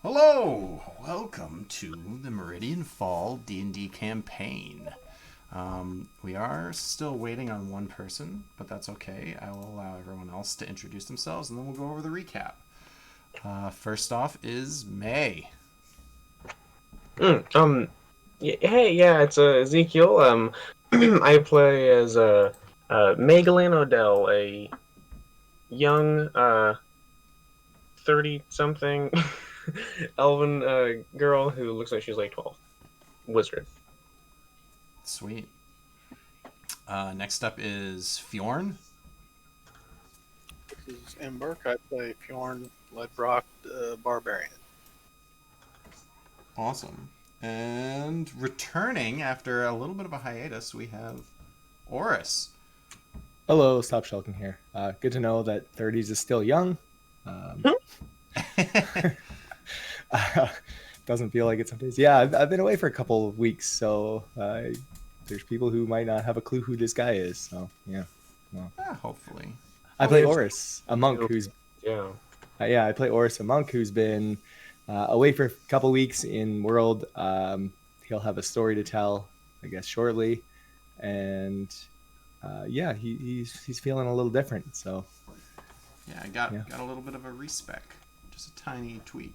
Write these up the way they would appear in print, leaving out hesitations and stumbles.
Hello! Welcome to the Meridian Fall D&D campaign. We are still waiting on one person, but that's okay. I will allow everyone else to introduce themselves, and then we'll go over the recap. First off is May. Mm, um, hey, yeah, it's Ezekiel. I play as Magdalene Odell, a young 30-something elven girl who looks like she's like 12. Wizard. Sweet. Next up is Fjorn. This is Emberk. I play Fjorn Ledbrock, the Barbarian. Awesome. And returning after a little bit of a hiatus, we have Oris. Hello, Stop Shulking here. Good to know that 30s is still young. Doesn't feel like it some days. Yeah, I've been away for a couple of weeks, so there's people who might not have a clue who this guy is. So yeah, well, Hopefully. I play Oris, a monk who's Yeah. I play Oris, a monk who's been away for a couple weeks in world. He'll have a story to tell, I guess, shortly, and he's feeling a little different. So Yeah, I got a little bit of a respec. Just a tiny tweak.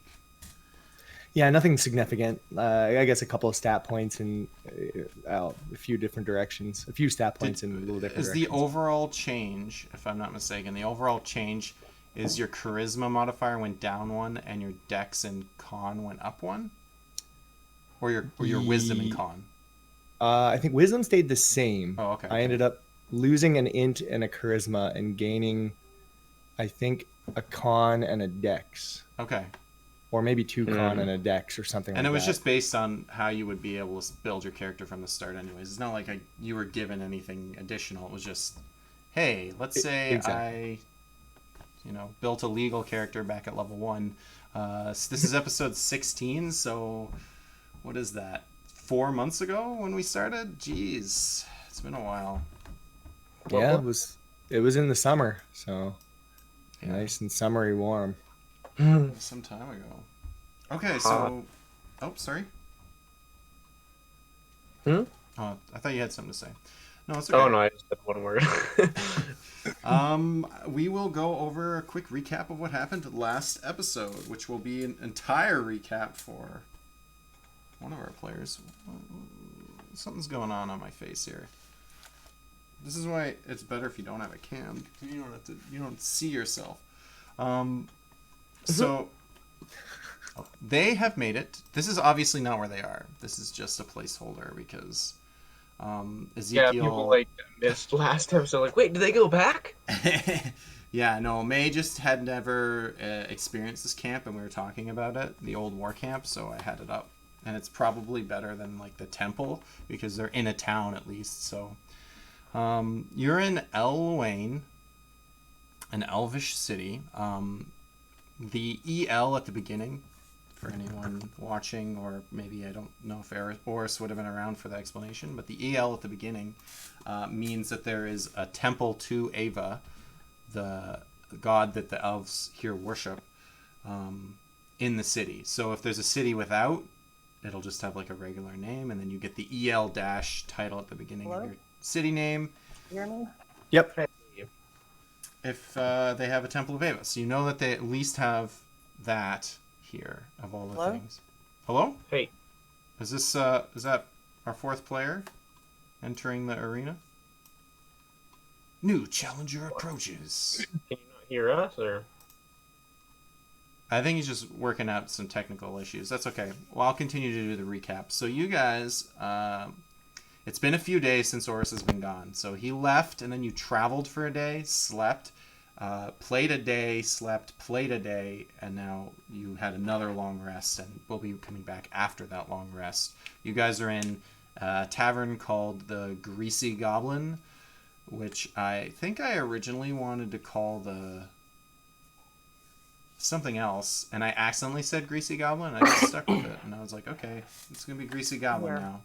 yeah, nothing significant. I guess a couple of stat points in a few different directions. A few stat points in a little different Is directions. the overall change, if I'm not mistaken, the overall change is your charisma modifier went down one and your dex and con went up one? Or your wisdom and con? I think wisdom stayed the same. Oh, okay. I ended up losing an int and a charisma and gaining, I think, a con and a dex. Okay. Or maybe two con and a dex or something And like that. it was just based on how you would be able to build your character from the start anyways. It's not like you were given anything additional. It was just, hey, let's say Exactly. I built a legal character back at level 1. So this is episode 16, so what is that? 4 months ago when we started? Jeez, it's been a while. Yeah, it was in the summer, so Yeah. nice and summery warm. Some time ago. Okay, so... Oh, sorry. Hmm? Oh, I thought you had something to say. No, it's okay. Oh no, I just said one word. We will go over a quick recap of what happened last episode, which will be an entire recap for one of our players. Something's going on my face here. This is why it's better if you don't have a cam. You don't see yourself. So they have made it. This is obviously not where they are. This is just a placeholder because Ezekiel. Yeah, people like missed last episode. Like, wait, did they go back? Yeah, no, May just had never experienced this camp, and we were talking about it, the old war camp, so I had it up. And it's probably better than like the temple because they're in a town at least. So you're in Elwayne, an elvish city. The EL at the beginning, for anyone watching, or maybe I don't know if Oris would have been around for the explanation, but the EL at the beginning means that there is a temple to Ava, the god that the elves here worship, in the city. So if there's a city without, it'll just have like a regular name, and then you get the EL dash title at the beginning of your city name. Your name? Yep. If they have a Temple of Ava. So you know that they at least have that here of all the Hello? things. Hello? Hey. Is that our fourth player entering the arena? New challenger approaches. Can you not hear us or? I think he's just working out some technical issues. That's okay. Well, I'll continue to do the recap. So you guys, it's been a few days since Oris has been gone. So he left, and then you traveled for a day, slept, played a day, slept, played a day, and now you had another long rest, and we'll be coming back after that long rest. You guys are in a tavern called the Greasy Goblin, which I think I originally wanted to call the something else, and I accidentally said Greasy Goblin, and I just stuck with it, and I was like, okay, it's gonna be Greasy Goblin now.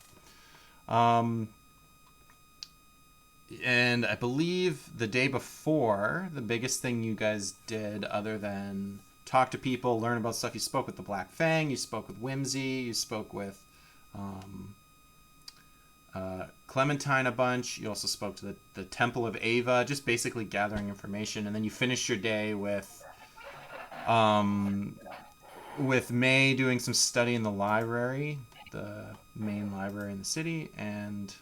And I believe the day before, the biggest thing you guys did, other than talk to people, learn about stuff. You spoke with the Black Fang, you spoke with Whimsy, you spoke with Clementine a bunch. You also spoke to the Temple of Ava, just basically gathering information. And then you finished your day with May doing some study in the library, the main library in the city, and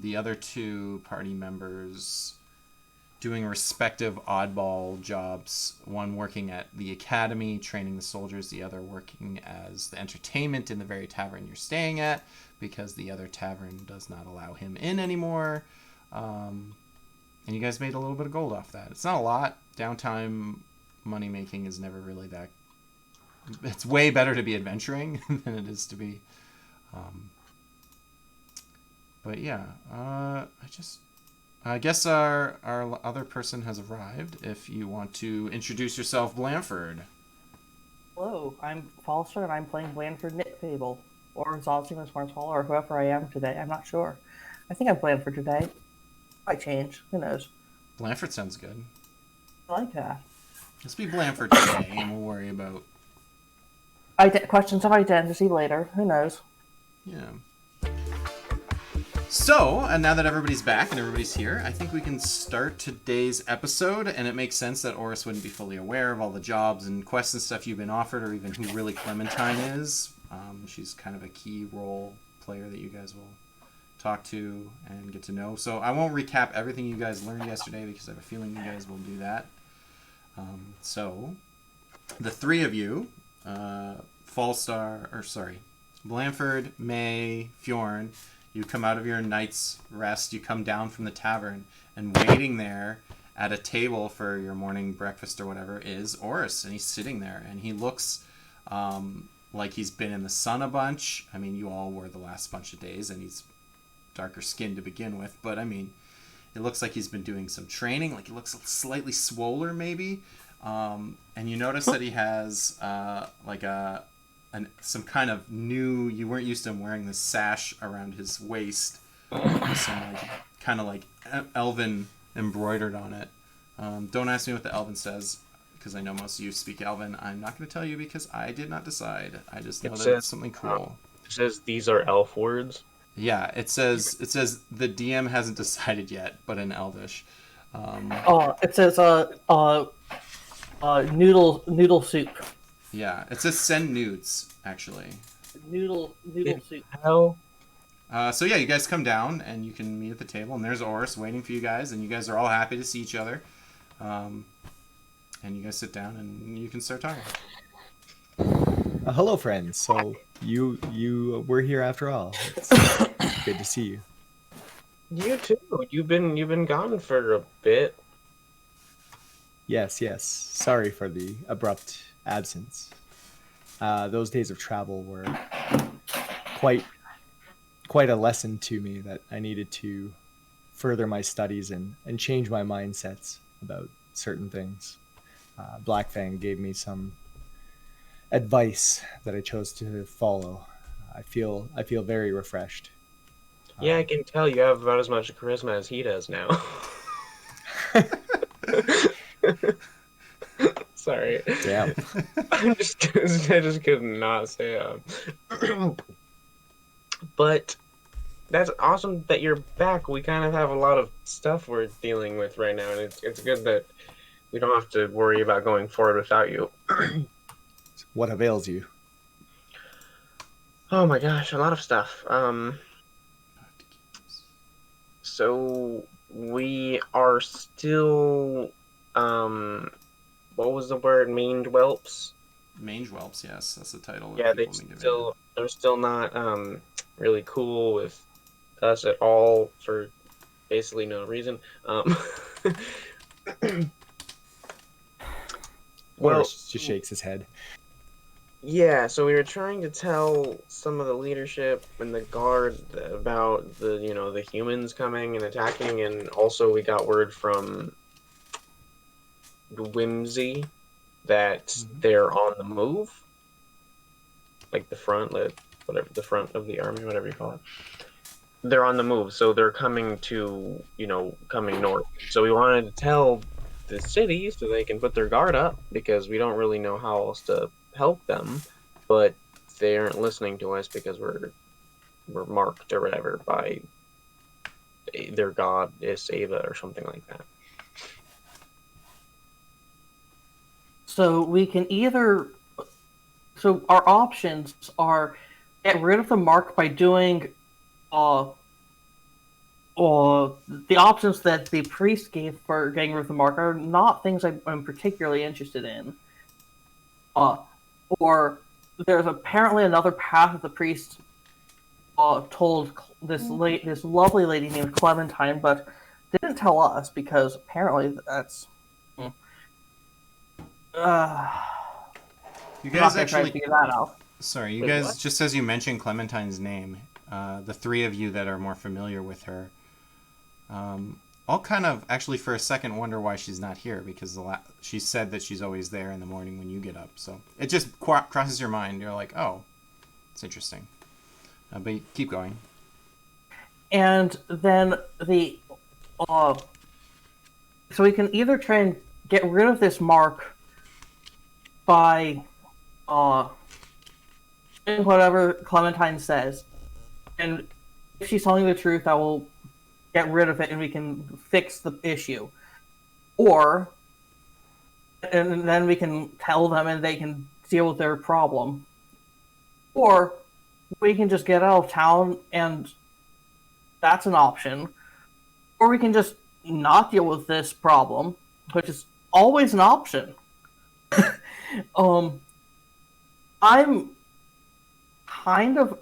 the other two party members doing respective oddball jobs, one working at the academy training the soldiers, the other working as the entertainment in the very tavern you're staying at, because the other tavern does not allow him in anymore. And you guys made a little bit of gold off that. It's not a lot. Downtime money making is never really that... It's way better to be adventuring than it is to be... But yeah, I guess our other person has arrived. If you want to introduce yourself, Blanford. Hello, I'm Falster, and I'm playing Blanford Knitfable, or Zalzima Smartall, or whoever I am today. I'm not sure. I think I'm Blanford today. Might change. Who knows? Blanford sounds good. I like that. Let's be Blanford today, and we'll worry about... Questions of identity later. Who knows? Yeah. So, and now that everybody's back and everybody's here, I think we can start today's episode, and it makes sense that Oris wouldn't be fully aware of all the jobs and quests and stuff you've been offered, or even who really Clementine is. She's kind of a key role player that you guys will talk to and get to know. So I won't recap everything you guys learned yesterday, because I have a feeling you guys will do that. So, the three of you, Blanford, May, Fjorn, you come out of your night's rest, you come down from the tavern, and waiting there at a table for your morning breakfast or whatever is Oris, and he's sitting there, and he looks like he's been in the sun a bunch. I mean, you all were the last bunch of days, and he's darker skinned to begin with, but I mean, it looks like he's been doing some training, like he looks slightly swoller maybe, and you notice that he has some kind of new, you weren't used to him wearing this sash around his waist with some kind of elven embroidered on it. Don't ask me what the elven says, because I know most of you speak elven. I'm not going to tell you because I did not decide. I just know that it's something cool. It says these are elf words. Yeah, it says the DM hasn't decided yet, but in Elvish. It says noodle soup. Yeah, it says send nudes, actually. Noodle soup. Hell. So yeah, you guys come down and you can meet at the table, and there's Oris waiting for you guys, and you guys are all happy to see each other. And you guys sit down and you can start talking. Hello, friends. So you were here after all. It's good to see you. You too. You've been gone for a bit. Yes. Sorry for the abrupt absence. Those days of travel were quite a lesson to me that I needed to further my studies and change my mindsets about certain things. Black Fang gave me some advice that I chose to follow. I feel very refreshed. Yeah, I can tell you have about as much charisma as he does now. Sorry. Damn. I just could not say But that's awesome that you're back. We kind of have a lot of stuff we're dealing with right now, and it's good that we don't have to worry about going forward without you. What avails you? Oh my gosh, a lot of stuff. So we are still what was the word? Mange whelps? Mange whelps, yes, that's the title. Yeah, they're still not really cool with us at all for basically no reason. Well, just shakes his head. Yeah, so we were trying to tell some of the leadership and the guard about the humans coming and attacking, and also we got word from Whimsy that they're on the move, like the front of the army, whatever you call it. They're on the move, so they're coming north. So we wanted to tell the city so they can put their guard up because we don't really know how else to help them, but they aren't listening to us because we're marked or whatever by their god is Ava or something like that. So we can either. So our options are get rid of the mark by doing, or the options that the priest gave for getting rid of the mark are not things I'm particularly interested in. Or there's apparently another path that the priest told this lovely lady named Clementine, but didn't tell us because apparently that's. You I'm not guys gonna try to actually, figure that out. sorry, you Wait, guys, what? just as you mentioned Clementine's name, the three of you that are more familiar with her, I'll kind of actually for a second wonder why she's not here because she said that she's always there in the morning when you get up. So it just crosses your mind. You're like, oh, it's interesting. But keep going. And then so we can either try and get rid of this mark by doing whatever Clementine says, and if she's telling the truth, that will get rid of it and we can fix the issue. And then we can tell them and they can deal with their problem. Or we can just get out of town and that's an option. Or we can just not deal with this problem, which is always an option. I'm kind of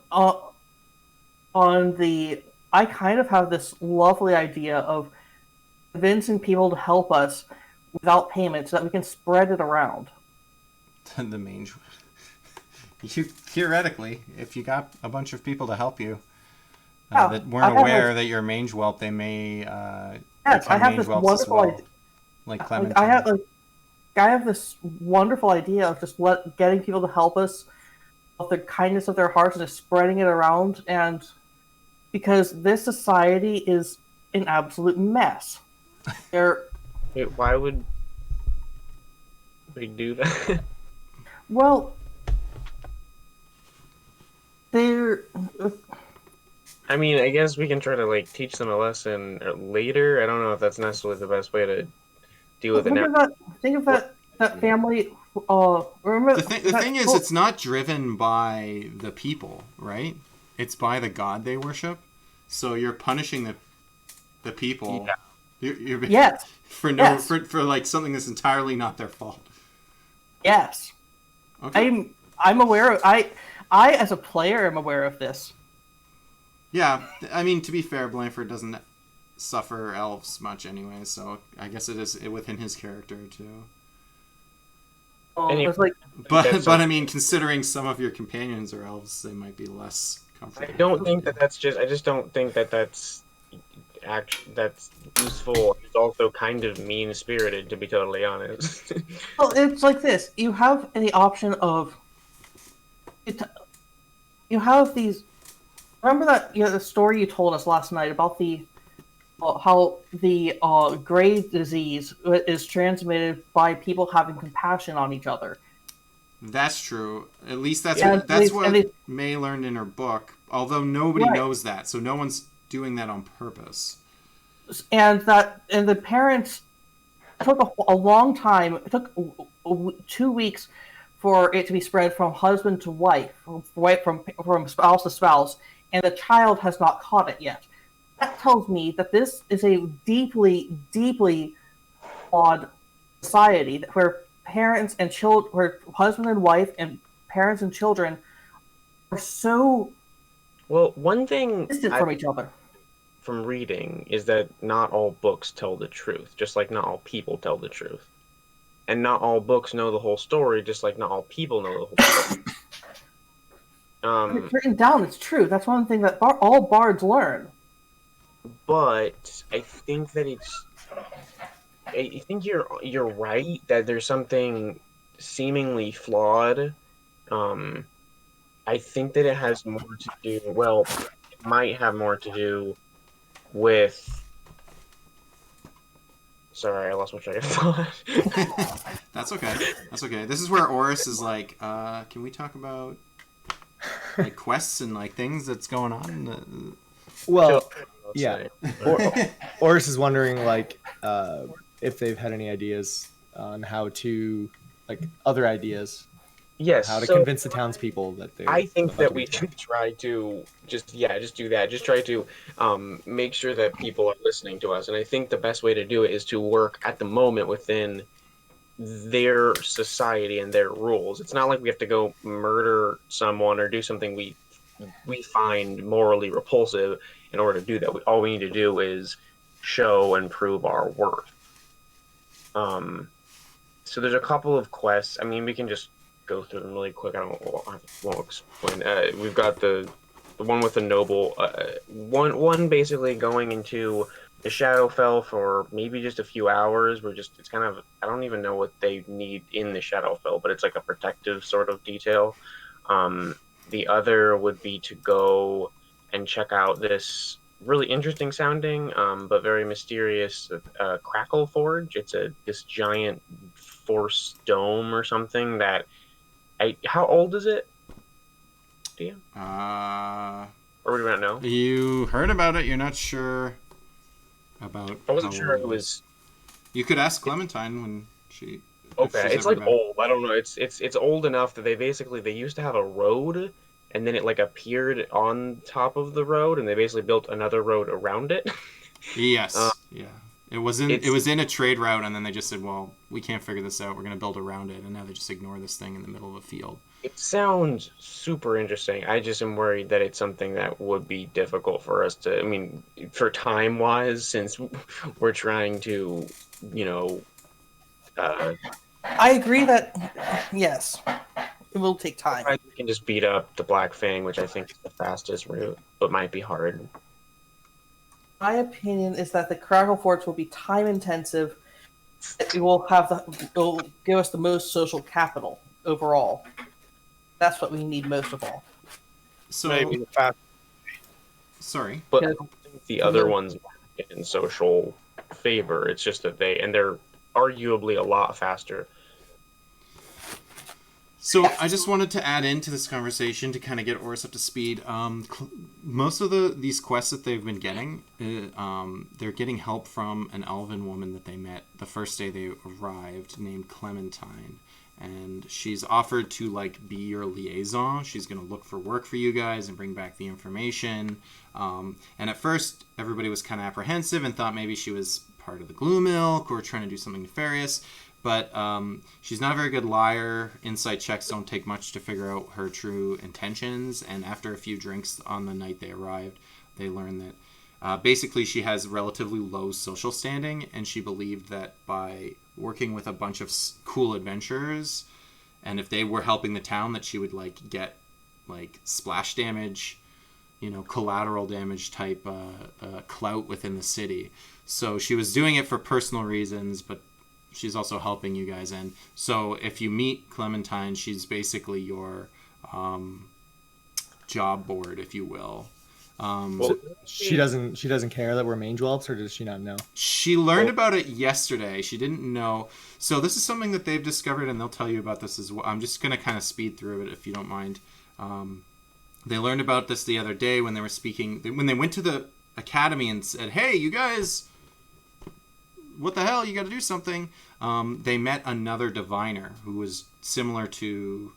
I kind of have this lovely idea of convincing people to help us without payment so that we can spread it around. The mange. You theoretically, if you got a bunch of people to help you that weren't aware that you're a mange whelp, they may yes, I become have mange this whelps as wonderful well, idea. like Clementine. I have this wonderful idea of just getting people to help us of the kindness of their hearts and just spreading it around, and because this society is an absolute mess. Wait, why would we do that? Well, I mean, I guess we can try to like teach them a lesson later. I don't know if that's necessarily the best way to deal with it now. Think of that family. Remember The thing is, it's not driven by the people, right? It's by the god they worship. So you're punishing the people. Yeah. You're Yes. for like something that's entirely not their fault. Yes. Okay. I'm aware of I as a player am aware of this. Yeah, I mean, to be fair, Blanford doesn't suffer elves much anyway, so I guess it is within his character too. Anyway, It's like But I mean, considering some of your companions are elves, they might be less I comfortable. don't think that that's just. I just don't think that that's that's useful. It's also kind of mean spirited, to be totally honest. well, it's like this. You have the option of you have these. Remember that the story you told us last night about the how the gray disease is transmitted by people having compassion on each other. That's true. At least that's Yeah, what May learned in her book. Although nobody Right. knows that, so no one's doing that on purpose. And the parents took a long time. It took 2 weeks for it to be spread from husband to wife, from spouse to spouse, and the child has not caught it yet. That tells me that this is a deeply, deeply flawed society where parents and children, where husband and wife and parents and children are so Well, one thing distant from each other. from reading is that not all books tell the truth, just like not all people tell the truth. And not all books know the whole story, just like not all people know the whole story. When it's written down, it's true. That's one thing that all bards learn. But I think that I think you're right that there's something seemingly flawed. I think that it has more to do. Well, it might have more to do with Sorry, I lost my train of thought. That's okay. That's okay. This is where Oris is like, can we talk about like quests and like things that's going on? Well, Let's yeah. say. Oris is wondering like if they've had any ideas on how to like other ideas, Yes. how to so convince the townspeople that they're. I think about that to be we attacked. should try to just do that. Just try to make sure that people are listening to us. And I think the best way to do it is to work at the moment within their society and their rules. It's not like we have to go murder someone or do something we find morally repulsive in order to do that. All we need to do is show and prove our worth. Um, so there's a couple of quests. I mean, we can just go through them really quick. I won't explain. We've got the one with the noble. One basically going into the Shadowfell for maybe just a few hours. It's kind of, I don't even know what they need in the Shadowfell, but it's like a protective sort of detail. The other would be to go and check out this really interesting sounding, but very mysterious Crackle Forge. It's this giant force dome or something that. How old is it? Do you? Or do we not know? You heard about it. You're not sure about. I wasn't how sure old it was. You could ask Clementine when she. if Okay, she's it's ever like back. old. I don't know. It's old enough that they used to have a road, and then it like appeared on top of the road, and they basically built another road around it. Uh, Yes. Yeah. It it's was in a trade route, and then they just said, "Well, we can't figure this out. We're going to build around it," and now they just ignore this thing in the middle of a field. it sounds super interesting. I just am worried that it's something that would be difficult for us to. I mean, for time wise, since we're trying to, you know, uh, I agree that yes, it will take time. we can just beat up the Black Fang, which I think is the fastest route, but might be hard. My opinion is that the Crackle Forts will be time intensive. It will give us the most social capital overall. That's what we need most of all. So Maybe the fast. sorry. But Yeah. I don't think the other ones in social favor. It's just that they're arguably a lot faster. So I just wanted to add into this conversation to kind of get Oris up to speed. Most of these quests that they've been getting, they're getting help from an elven woman that they met the first day they arrived, named Clementine, and she's offered to like be your liaison. She's going to look for work for you guys and bring back the information. And at first, everybody was kind of apprehensive and thought maybe she was part of the Glue Milk or trying to do something nefarious. But she's not a very good liar. Insight checks don't take much to figure out her true intentions. And after a few drinks on the night they arrived, they learned that basically she has relatively low social standing. And she believed that by working with a bunch of cool adventurers, and if they were helping the town, that she would like get like splash damage, collateral damage type clout within the city. So she was doing it for personal reasons, but she's also helping you guys. And so if you meet Clementine, she's basically your job board, if you will. Well, She doesn't care that we're mange whelps, or does she not know? She learned about it yesterday. She didn't know. So this is something that they've discovered, and they'll tell you about this as well. I'm just going to kind of speed through it, if you don't mind. They learned about this the other day when they were speaking. When they went to the academy and said, "Hey, you guys, what the hell? You got to do something." They met another diviner who was similar to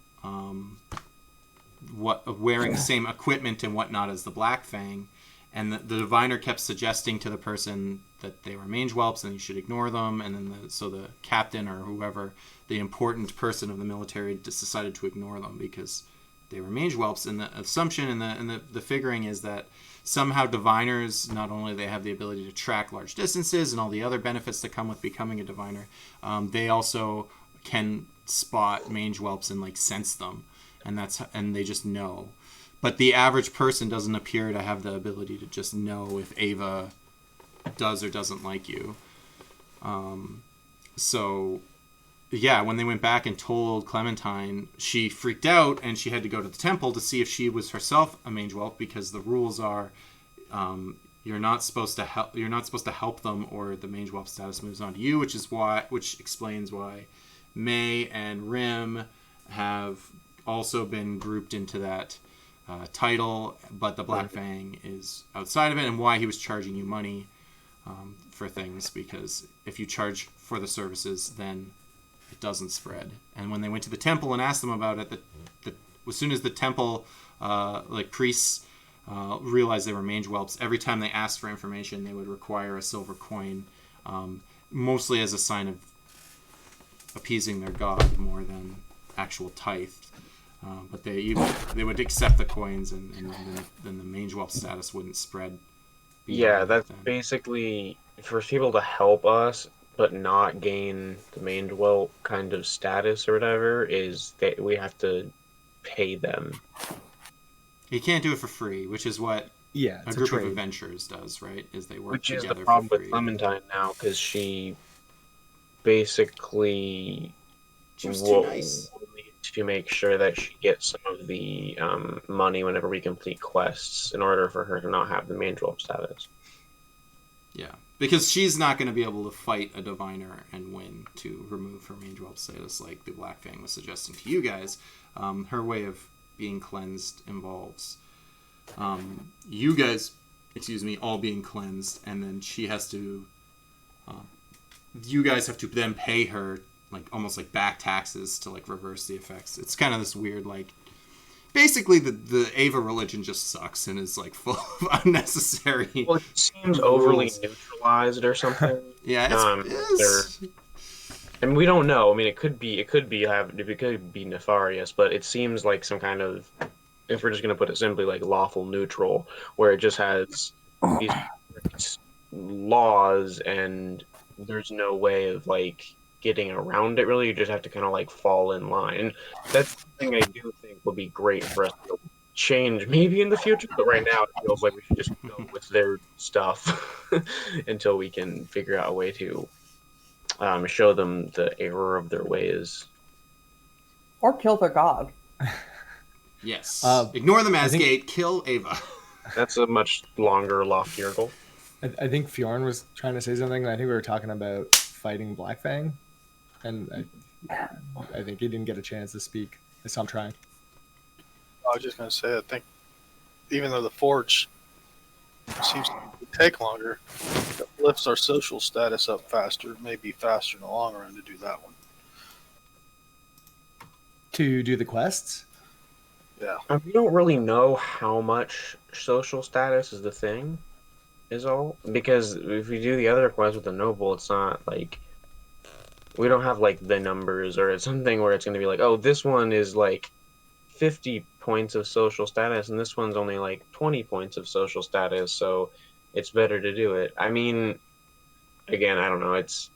wearing the same equipment and whatnot as the Black Fang, and the diviner kept suggesting to the person that they were mange whelps and you should ignore them. And then the captain or whoever, the important person of the military, just decided to ignore them because they were mange whelps. And the assumption and the figuring is that somehow diviners, not only they have the ability to track large distances and all the other benefits that come with becoming a diviner, they also can spot mange whelps and like sense them, and they just know. But the average person doesn't appear to have the ability to just know if Ava does or doesn't like you. So yeah, when they went back and told Clementine, she freaked out and she had to go to the temple to see if she was herself a mange whelp, because the rules are you're not supposed to help. You're not supposed to help them, or the mage whelp status moves on to you, which explains why May and Rim have also been grouped into that title, but the Black Fang is outside of it, and why he was charging you money for things, because if you charge for the services, then it doesn't spread. And when they went to the temple and asked them about it, as soon as the temple priests realized they were mage whelps, every time they asked for information, they would require a silver coin, mostly as a sign of appeasing their god more than actual tithe. But they would accept the coins, and then the mage whelp status wouldn't spread. Yeah, that's basically for people to help us but not gain the mage whelp kind of status or whatever, is that we have to pay them. You can't do it for free, which is what a group of adventurers does, right? Is they work together for free. Which is the problem with Clementine now, because she basically was too nice to make sure that she gets some of the money whenever we complete quests in order for her to not have the mage whelp status. Yeah, because she's not going to be able to fight a diviner and win to remove her mage whelp status like the Black Fang was suggesting to you guys. Her way of being cleansed involves you guys, all being cleansed, and then she has to. You guys have to then pay her almost like back taxes to reverse the effects. It's kind of this weird basically the Ava religion just sucks and is full of unnecessary. Well, it seems overly neutralized or something. Yeah, it's I mean, we don't know. I mean, it could be nefarious, but it seems like some kind of, if we're just going to put it simply, lawful neutral, where it just has these laws and there's no way of getting around it. Really, you just have to kind of fall in line. And that's something I do think would be great for us to change maybe in the future. But right now, it feels like we should just go with their stuff until we can figure out a way to show them the error of their ways. Or kill their god. Yes. Ignore the Masgate, kill Ava. That's a much longer, loftier goal. I think Fjorn was trying to say something. I think we were talking about fighting Black Fang, and I think he didn't get a chance to speak. So I'm trying. I was just going to say, I think even though the Forge seems to take longer, it lifts our social status up faster. It may be faster in the long run to do that one. To do the quests? Yeah. We don't really know how much social status is the thing, is all. Because if we do the other quests with the noble, it's not we don't have the numbers, or it's something where it's going to be oh, this one is 50 points of social status and this one's only 20 points of social status, so it's better to do it. I mean, again, I don't know. I just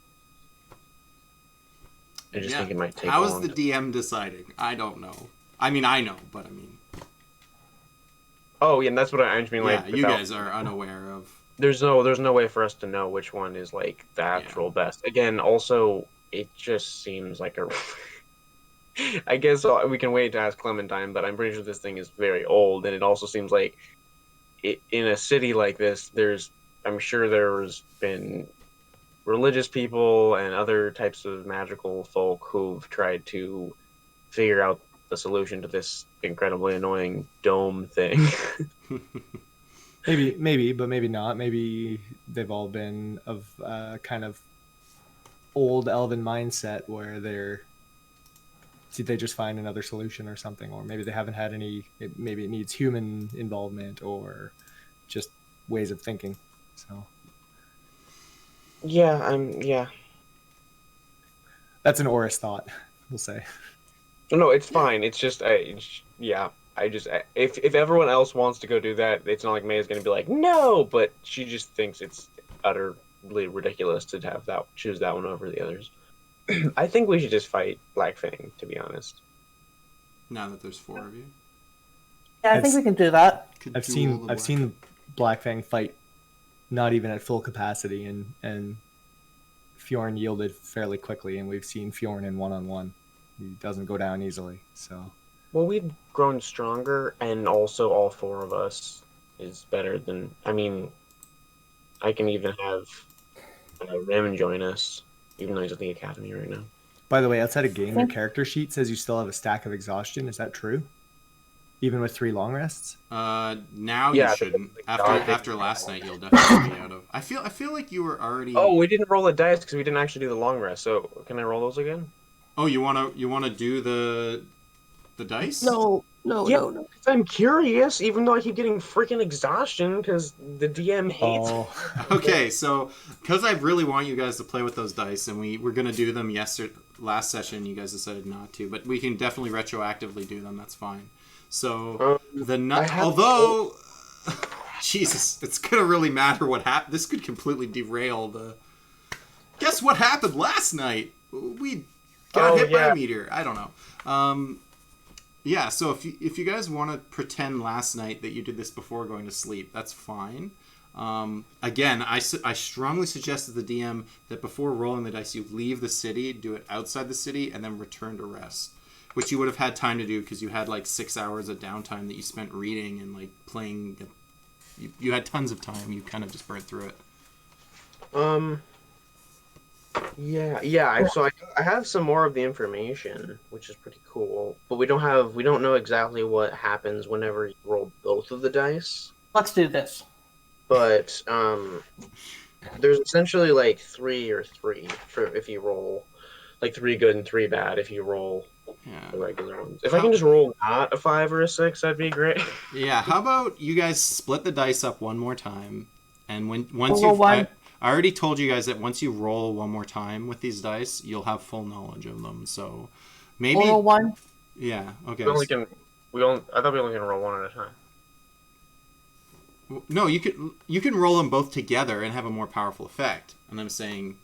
think it might take How is the DM deciding? I don't know. I mean, I know, but I mean... Oh, yeah, and that's what I mean. Yeah, you guys are unaware of... There's no way for us to know which one is the actual best. Again, also, it just seems like a... I guess we can wait to ask Clementine, but I'm pretty sure this thing is very old, and it also seems in a city like this, I'm sure there's been religious people and other types of magical folk who've tried to figure out the solution to this incredibly annoying dome thing. maybe, but maybe not. Maybe they've all been of kind of old elven mindset where they just find another solution or something, or maybe they haven't had any. Maybe it needs human involvement or just ways of thinking. So yeah. That's an Oris thought, we'll say. No, it's fine. It's just if everyone else wants to go do that, it's not like May is going to be no, but she just thinks it's utterly ridiculous to choose that one over the others. I think we should just fight Black Fang, to be honest. Now that there's 4 of you. Yeah, I think we can do that. I've seen Black Fang fight not even at full capacity, and Fjorn yielded fairly quickly, and we've seen Fjorn in one-on-one. He doesn't go down easily, so... Well, we've grown stronger, and also all 4 of us is better than... I mean, I can even have Rim join us, even though he's at the academy right now. By the way, outside of game, your character sheet says you still have a stack of exhaustion. Is that true? Even with 3 long rests? Now Yeah, you shouldn't. like, After last night, you'll definitely be out of. I feel like you were already. Oh, we didn't roll the dice because we didn't actually do the long rest. So can I roll those again? Oh, you wanna do the dice? No. Yeah, 'cause I'm curious, even though I keep getting freaking exhaustion because the DM hates. Oh, Okay, so because I really want you guys to play with those dice, and we were gonna do them last session, you guys decided not to, but we can definitely retroactively do them. That's fine. So although, Jesus, it's gonna really matter what happened. This could completely derail the. Guess what happened last night? We got hit by a meteor. I don't know. Yeah, so if you guys want to pretend last night that you did this before going to sleep, that's fine. Again, I strongly suggested the DM that before rolling the dice, you leave the city, do it outside the city, and then return to rest, which you would have had time to do because you had like 6 hours of downtime that you spent reading and like playing. You had tons of time. You kind of just burned through it. Yeah. So I have some more of the information, which is pretty cool. But we don't know exactly what happens whenever you roll both of the dice. Let's do this. But there's essentially like 3 or 3 for if you roll, like 3 good and 3 bad if you roll the regular ones. If I can just roll not a 5 or a 6, that'd be great. Yeah. How about you guys split the dice up one more time, and once Roll you one. I already told you guys that once you roll one more time with these dice, you'll have full knowledge of them. So maybe. Roll one. Yeah. Okay. I thought we only can roll one at a time. No, you can roll them both together and have a more powerful effect. And I'm saying,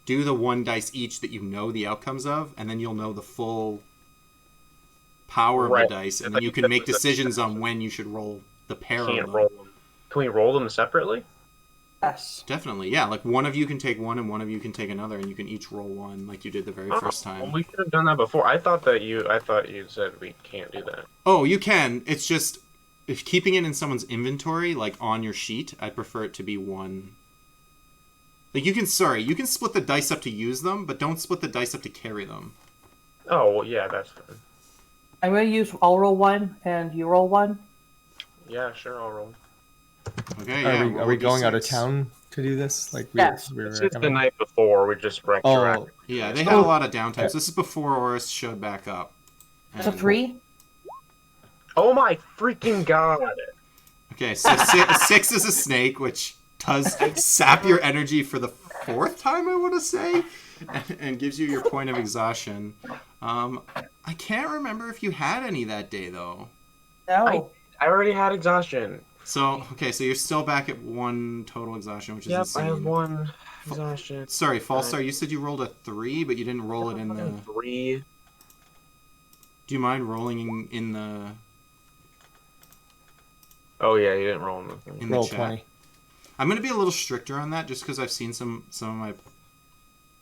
do the one dice each that you know the outcomes of, and then you'll know the full power of the dice, and then you can make decisions on when you should roll the pair of them. Roll them. Can we roll them separately? Yes. Definitely, yeah. Like one of you can take one, and one of you can take another, and you can each roll one, like you did the very first time. Well, we could have done that before. I thought you said we can't do that. Oh, you can. It's just if keeping it in someone's inventory, like on your sheet, I'd prefer it to be one. Like you can split the dice up to use them, but don't split the dice up to carry them. Oh, well, yeah, that's fine. I'm going to I'll roll one, and you roll one. Yeah, sure, I'll roll. Okay, yeah. Are we going out of town to do this? Like Yes. we were This is the night before. We just wrecked Oh, Yeah, they had a lot of downtime. So this is before Oris showed back up. It's a 3. Oh my freaking god! Okay, so 6 is a snake, which does sap your energy for the 4th time, I want to say, and gives you your point of exhaustion. I can't remember if you had any that day, though. No. I already had exhaustion. So, okay, so you're still back at 1 total exhaustion, which is insane. I have 1 exhaustion. Sorry, Fallstar, you said you rolled a 3, but you didn't roll it in the... 3. Do you mind rolling in the... Oh yeah, you didn't roll in the thing. In the roll chat? 20. I'm going to be a little stricter on that, just because I've seen some of my...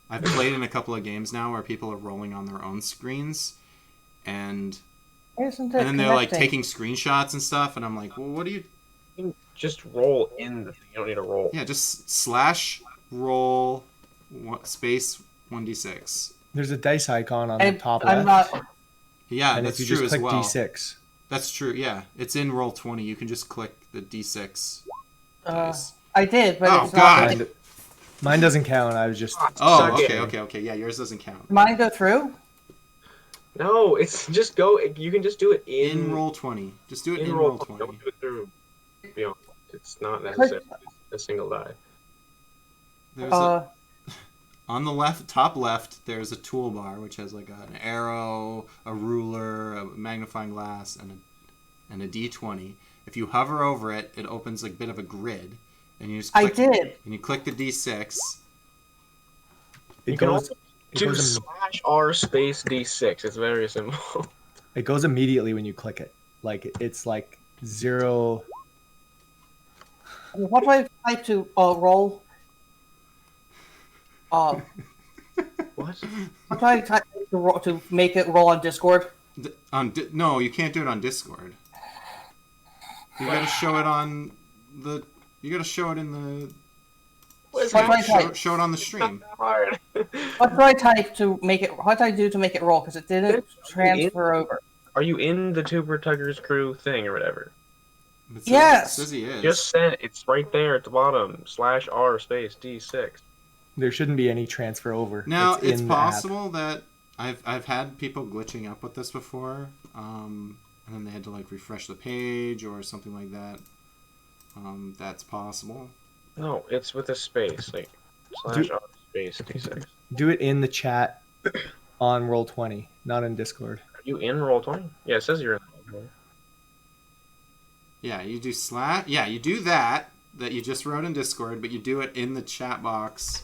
I've played in a couple of games now where people are rolling on their own screens, and then they're like taking screenshots and stuff, and I'm like, well, what do you... You can just roll in the thing. You don't need to roll. Yeah, just /roll space 1d6. There's a dice icon on the top I'm left. not. Yeah, And that's if you true just as click well. D6. That's true, yeah. It's in roll 20. You can just click the d6 dice. I did, but Oh, it's God. not. Mine doesn't count. I was just. Oh, Suck okay. Yeah, yours doesn't count. Mine go through? No, it's just go. You can just do it In roll 20. Just do it in roll 20. Don't do it through. You know, it's not necessarily a single die. There's on the top left, there's a toolbar which has like an arrow, a ruler, a magnifying glass, and a d20. If you hover over it, it opens like a bit of a grid, and you just click, I did. and you click the d6. You can also do /r space d6. It's very simple. It goes immediately when you click it. Like it's like 0. What do I type to roll? What? What do I type to make it roll on Discord? No, you can't do it on Discord. You gotta show it on the. You gotta show it in the What do I type? Show it on the stream. Hard. What do I type to make it? What do I do to make it roll? Because it didn't transfer over. Are you in the Tuber Tuggers crew thing or whatever? Yes. It says he is. Just send it's right there at the bottom /R space D6. There shouldn't be any transfer over. Now It's it's in the app. possible that I've had people glitching up with this before, and then they had to like refresh the page or something like that. That's possible. No, it's with a space, like /R space D6. Do it in the chat on Roll20, not in Discord. Are you in Roll20? Yeah, it says you're in Roll20. Yeah, you do Yeah, you do that you just wrote in Discord, but you do it in the chat box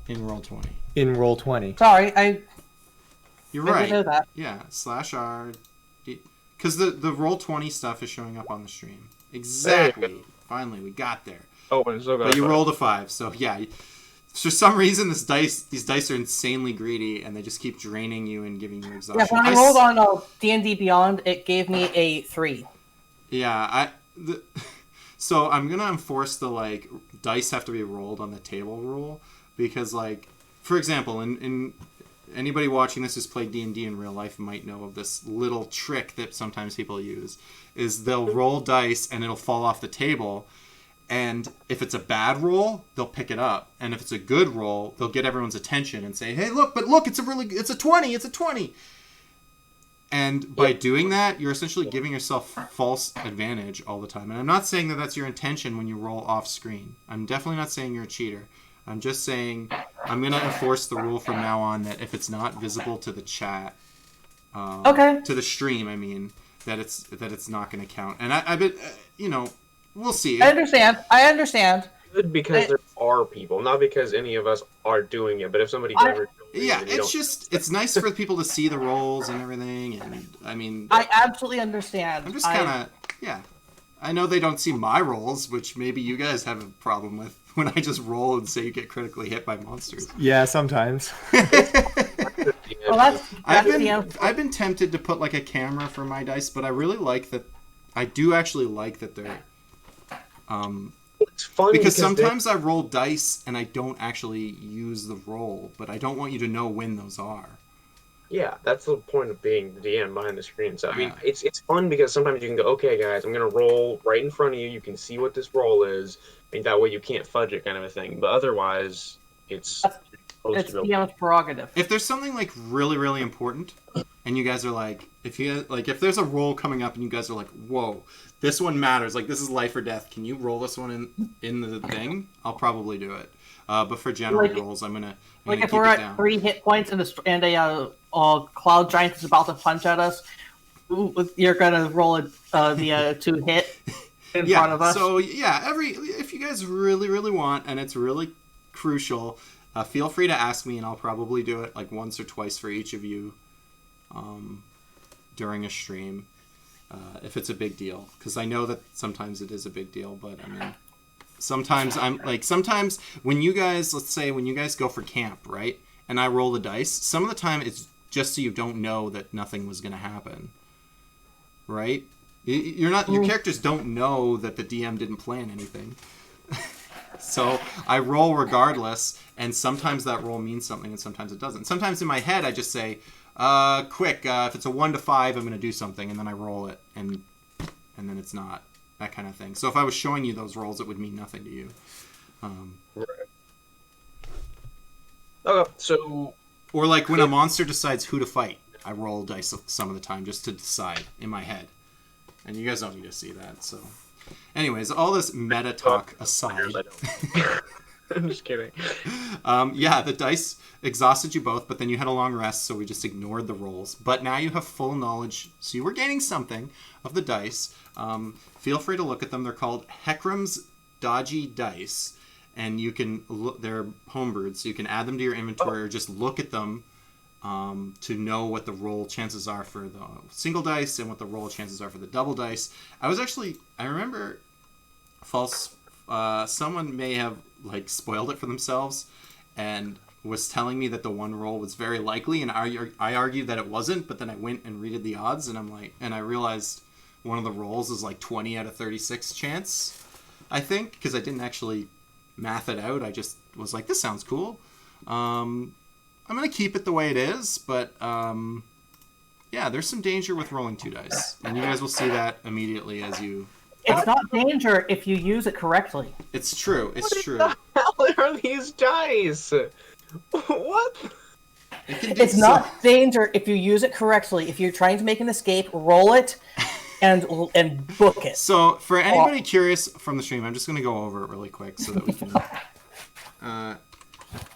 in Roll20. In Roll20. Sorry, You're I right. didn't know that. Yeah, /R. Because the Roll20 stuff is showing up on the stream. Exactly. Finally, we got there. Oh, but it's still got But you rolled a 5, so yeah. For some reason, these dice are insanely greedy, and they just keep draining you and giving you exhaustion. Yeah, when I rolled on D&D Beyond, it gave me a 3. Yeah, so I'm gonna enforce the like dice have to be rolled on the table rule, because like, for example, in anybody watching this who's played D&D in real life might know of this little trick that sometimes people use, is they'll roll dice and it'll fall off the table, and if it's a bad roll, they'll pick it up, and if it's a good roll, they'll get everyone's attention and say, hey, look, it's a 20. And by doing that, you're essentially giving yourself false advantage all the time. And I'm not saying that that's your intention when you roll off screen. I'm definitely not saying you're a cheater. I'm just saying I'm going to enforce the rule from now on that if it's not visible to the chat, to the stream, I mean, that it's not going to count. And I bet, we'll see. I understand. Good because there are people, not because any of us are doing it. But if somebody ever it's nice for people to see the rolls and everything, and I mean, I absolutely understand. I'm just kind of I know they don't see my rolls, which maybe you guys have a problem with when I just roll and say you get critically hit by monsters. Yeah, sometimes. Well, I've been tempted to put like a camera for my dice, but I really like that. I do actually like that they're. It's fun because sometimes I roll dice and I don't actually use the roll, but I don't want you to know when those are. Yeah, that's the point of being the DM behind the screen. So I mean, it's fun because sometimes you can go, okay, guys, I'm gonna roll right in front of you. You can see what this roll is, and that way you can't fudge it, kind of a thing. But otherwise, it's DM's prerogative. If there's something like really, really important, and you guys are like, if there's a roll coming up and you guys are like, whoa, this one matters, like this is life or death, can you roll this one in the thing? I'll probably do it. But for general rolls, I'm gonna if keep we're it at down. 3 hit points and a cloud giant is about to punch at us, you're gonna roll the 2 hit in front of us. So if you guys really, really want, and it's really crucial, feel free to ask me, and I'll probably do it like once or twice for each of you during a stream if it's a big deal, because I know that sometimes it is a big deal, but I mean, sometimes when you guys, let's say when you guys go for camp, right, and I roll the dice, some of the time it's just so you don't know that nothing was going to happen, right? Your characters don't know that the DM didn't plan anything. So I roll regardless, and sometimes that roll means something and sometimes it doesn't. Sometimes in my head I just say, quick, if it's a 1 to 5, I'm going to do something, and then I roll it, and then it's not. That kind of thing. So if I was showing you those rolls, it would mean nothing to you. Right. Okay, so... Or like when a monster decides who to fight, I roll dice some of the time just to decide in my head. And you guys don't need to see that, so... Anyways, all this meta talk aside... I'm just kidding. The dice exhausted you both, but then you had a long rest, so we just ignored the rolls. But now you have full knowledge, so you were gaining something of the dice. Feel free to look at them. They're called Heckram's Dodgy Dice, and you can look. They're homebrewed, so you can add them to your inventory or just look at them to know what the roll chances are for the single dice and what the roll chances are for the double dice. I remember someone may have like spoiled it for themselves and was telling me that the one roll was very likely, and I argued that it wasn't, but then I went and redid the odds, and I realized one of the rolls is like 20 out of 36 chance, I think, because I didn't actually math it out. I just was like, this sounds cool. I'm going to keep it the way it is, but yeah, there's some danger with rolling 2 dice. And you guys will see that immediately as you... It's not danger if you use it correctly. It's true. It's true. What the hell are these dice? What? It's not danger if you use it correctly. If you're trying to make an escape, roll it and book it. So, for anybody curious from the stream, I'm just going to go over it really quick so that we can...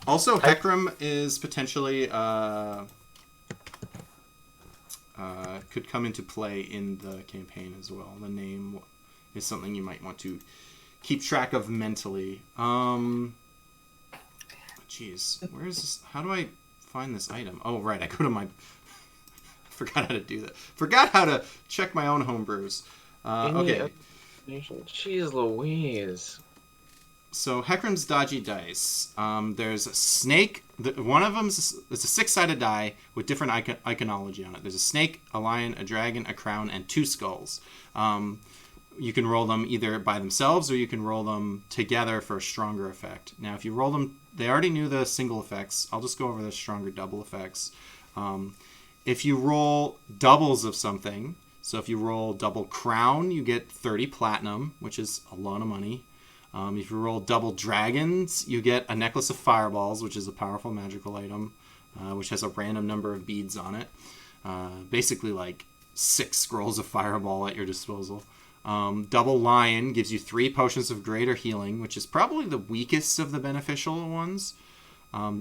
also, Hecarim is potentially... could come into play in the campaign as well. The name is something you might want to keep track of mentally. Jeez, where is this? How do I find this item? Oh, right, I go to my... Forgot how to do that. Forgot how to check my own homebrews. Okay. Jeez Louise. So, Hecarim's dodgy dice. There's a snake. One of them is a 6-sided die with different iconology on it. There's a snake, a lion, a dragon, a crown, and 2 skulls. You can roll them either by themselves or you can roll them together for a stronger effect. Now, if you roll them, they already knew the single effects. I'll just go over the stronger double effects. If you roll doubles of something, so if you roll double crown, you get 30 platinum, which is a lot of money. If you roll double dragons, you get a necklace of fireballs, which is a powerful magical item, which has a random number of beads on it. Basically like 6 scrolls of fireball at your disposal. Double lion gives you 3 potions of greater healing, which is probably the weakest of the beneficial ones.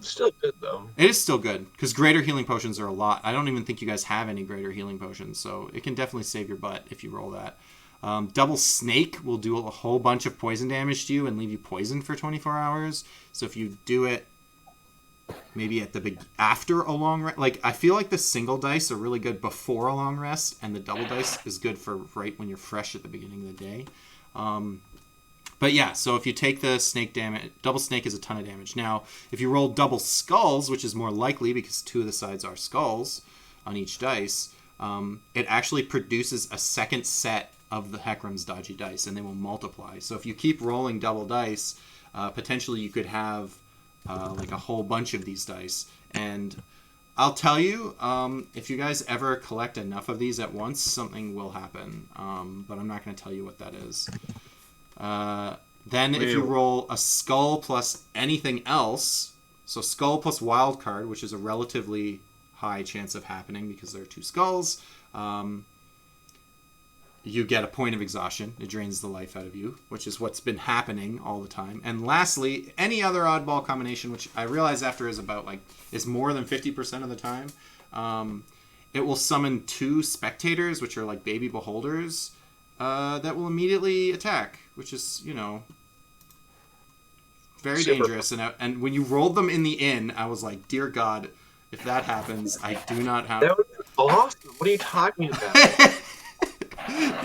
Still good, though. It is still good, because greater healing potions are a lot. I don't even think you guys have any greater healing potions, so it can definitely save your butt if you roll that. Double snake will do a whole bunch of poison damage to you and leave you poisoned for 24 hours. So if you do it maybe at the after a long rest, like I feel like the single dice are really good before a long rest, and the double dice is good for right when you're fresh at the beginning of the day. But yeah, so if you take the snake damage, double snake is a ton of damage. Now, if you roll double skulls, which is more likely because 2 of the sides are skulls on each dice, it actually produces a second set of the Hecarim's dodgy dice, and they will multiply. So if you keep rolling double dice, potentially you could have like a whole bunch of these dice. And I'll tell you, if you guys ever collect enough of these at once, something will happen. But I'm not going to tell you what that is. Then if you roll a skull plus anything else, so skull plus wild card, which is a relatively high chance of happening because there are 2 skulls, you get a point of exhaustion. It drains the life out of you, which is what's been happening all the time. And lastly, any other oddball combination, which I realize after is more than 50% of the time, it will summon 2 spectators, which are like baby beholders, that will immediately attack, which is, very dangerous. And when you rolled them in the inn, I was like, dear God, if that happens, I do not have... That would be awesome. What are you talking about?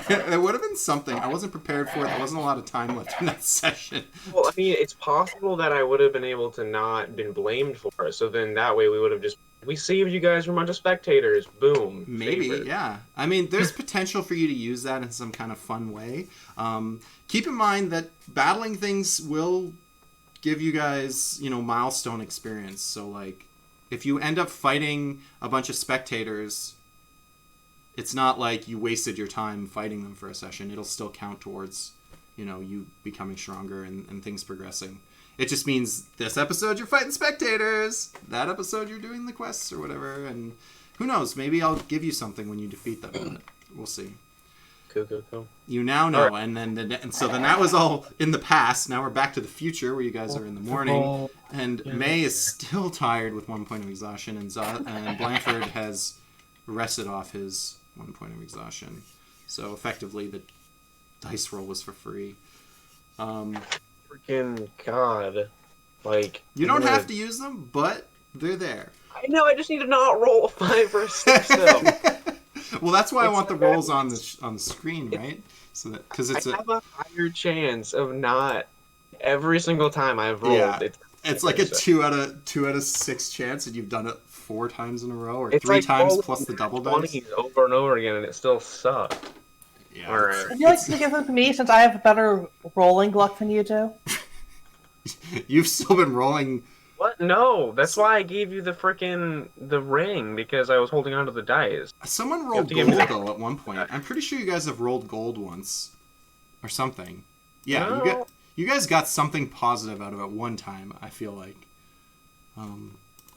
It would have been something. I wasn't prepared for it. There wasn't a lot of time left in that session. Well, I mean, it's possible that I would have been able to not been blamed for it. So then that way we would have we saved you guys from a bunch of spectators. Boom. Maybe, favorite. yeah. I mean, there's potential for you to use that in some kind of fun way. Keep in mind that battling things will give you guys, milestone experience. So, like, if you end up fighting a bunch of spectators... It's not like you wasted your time fighting them for a session. It'll still count towards, you becoming stronger and things progressing. It just means this episode you're fighting spectators. That episode you're doing the quests or whatever. And who knows? Maybe I'll give you something when you defeat them. We'll see. Cool. You now know. Right. And so then that was all in the past. Now we're back to the future where you guys are in the morning. And May is still tired with 1 point of exhaustion. And Blanford has rested off his 1 point of exhaustion. So effectively the dice roll was for free. Freaking God. Like, you don't have to use them, but they're there. I know, I just need to not roll a 5 or a 6 though. Well, that's why I want the rolls on the screen, right? So that because I have a higher chance of not every single time I've rolled. Yeah. It's like a 2 out of 6 chance, and you've done it 4 times in a row, or it's 3 like times plus the double dice. Over and over again, and it still sucks. Yeah. All right. Would you like to give them to me since I have better rolling luck than you do? You've still been rolling. What? No, that's why I gave you the ring, because I was holding onto the dice. Someone have rolled to give me gold, the- though, at one point. I'm pretty sure you guys have rolled gold once. Or something. Yeah, No. you guys got something positive out of it one time, I feel like.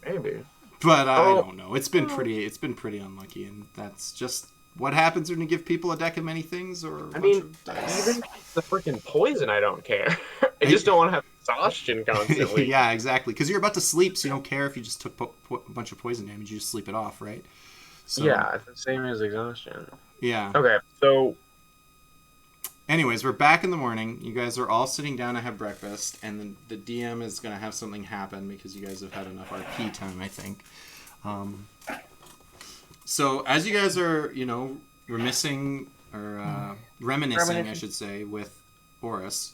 Maybe. But I Oh. don't know. It's been pretty unlucky, and that's just what happens when you give people a deck of many things or a I bunch mean, of dice. even the freaking poison, I don't care. I just don't want to have exhaustion constantly. Yeah, exactly. Because you're about to sleep, so you don't care if you just took a bunch of poison damage. You just sleep it off, right? So, Yeah, it's the same as exhaustion. Yeah. Okay, so Anyways, we're back in the morning. You guys are all sitting down to have breakfast, and then the DM is going to have something happen because you guys have had enough RP time, I think. So as you guys are, reminiscing, I should say, with Horus,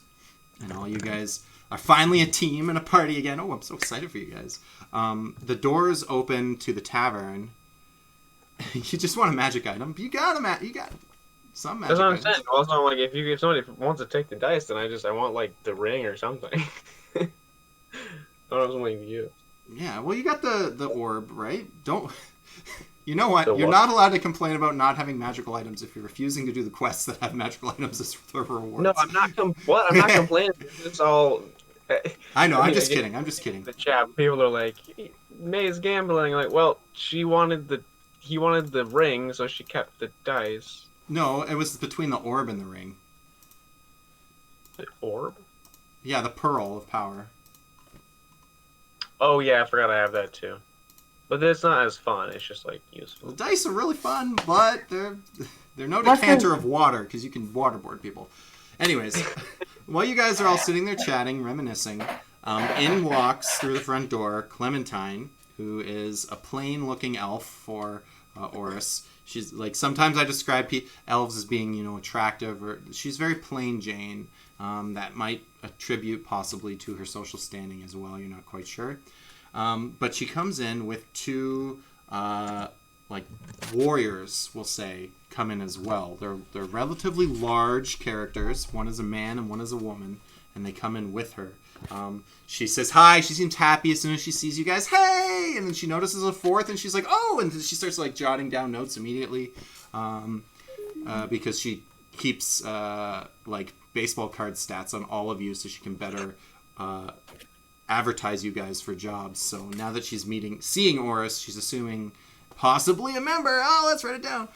and all you guys are finally a team and a party again. Oh, I'm so excited for you guys. The doors open to the tavern. You just want a magic item. You got some magic that's what I'm items. saying. Also, I'm like, if somebody wants to take the dice, then I want like the ring or something. I don't know something to use. Yeah, well, you got the orb, right? Don't. You know what? The You're what? not allowed to complain about not having magical items if you're refusing to do the quests that have magical items as the rewards. No, I'm not. I'm not complaining. It's all. I know. I'm mean, just I get kidding. I'm just kidding. The chat, people are like, May's gambling. Like, well, he wanted the ring, so she kept the dice. No, it was between the orb and the ring. The orb? Yeah, the pearl of power. Oh yeah, I forgot I have that too. But it's not as fun. It's just like The useful. dice are really fun, but they're no What's decanter of water because you can waterboard people. Anyways, while you guys are all sitting there chatting, reminiscing, in walks through the front door Clementine, who is a plain-looking elf for Oris. She's like, sometimes I describe elves as being, attractive, or she's very plain Jane. That might attribute possibly to her social standing as well. You're not quite sure. But she comes in with two, warriors, we'll say, come in as well. They're relatively large characters. One is a man and one is a woman, and they come in with her. She says hi. She seems happy as soon as she sees you guys. Hey! And then she notices a fourth, and she's like, oh! And she starts jotting down notes immediately, because she keeps baseball card stats on all of you, so she can better advertise you guys for jobs. So now that she's seeing Oris, she's assuming possibly a member. Oh, let's write it down.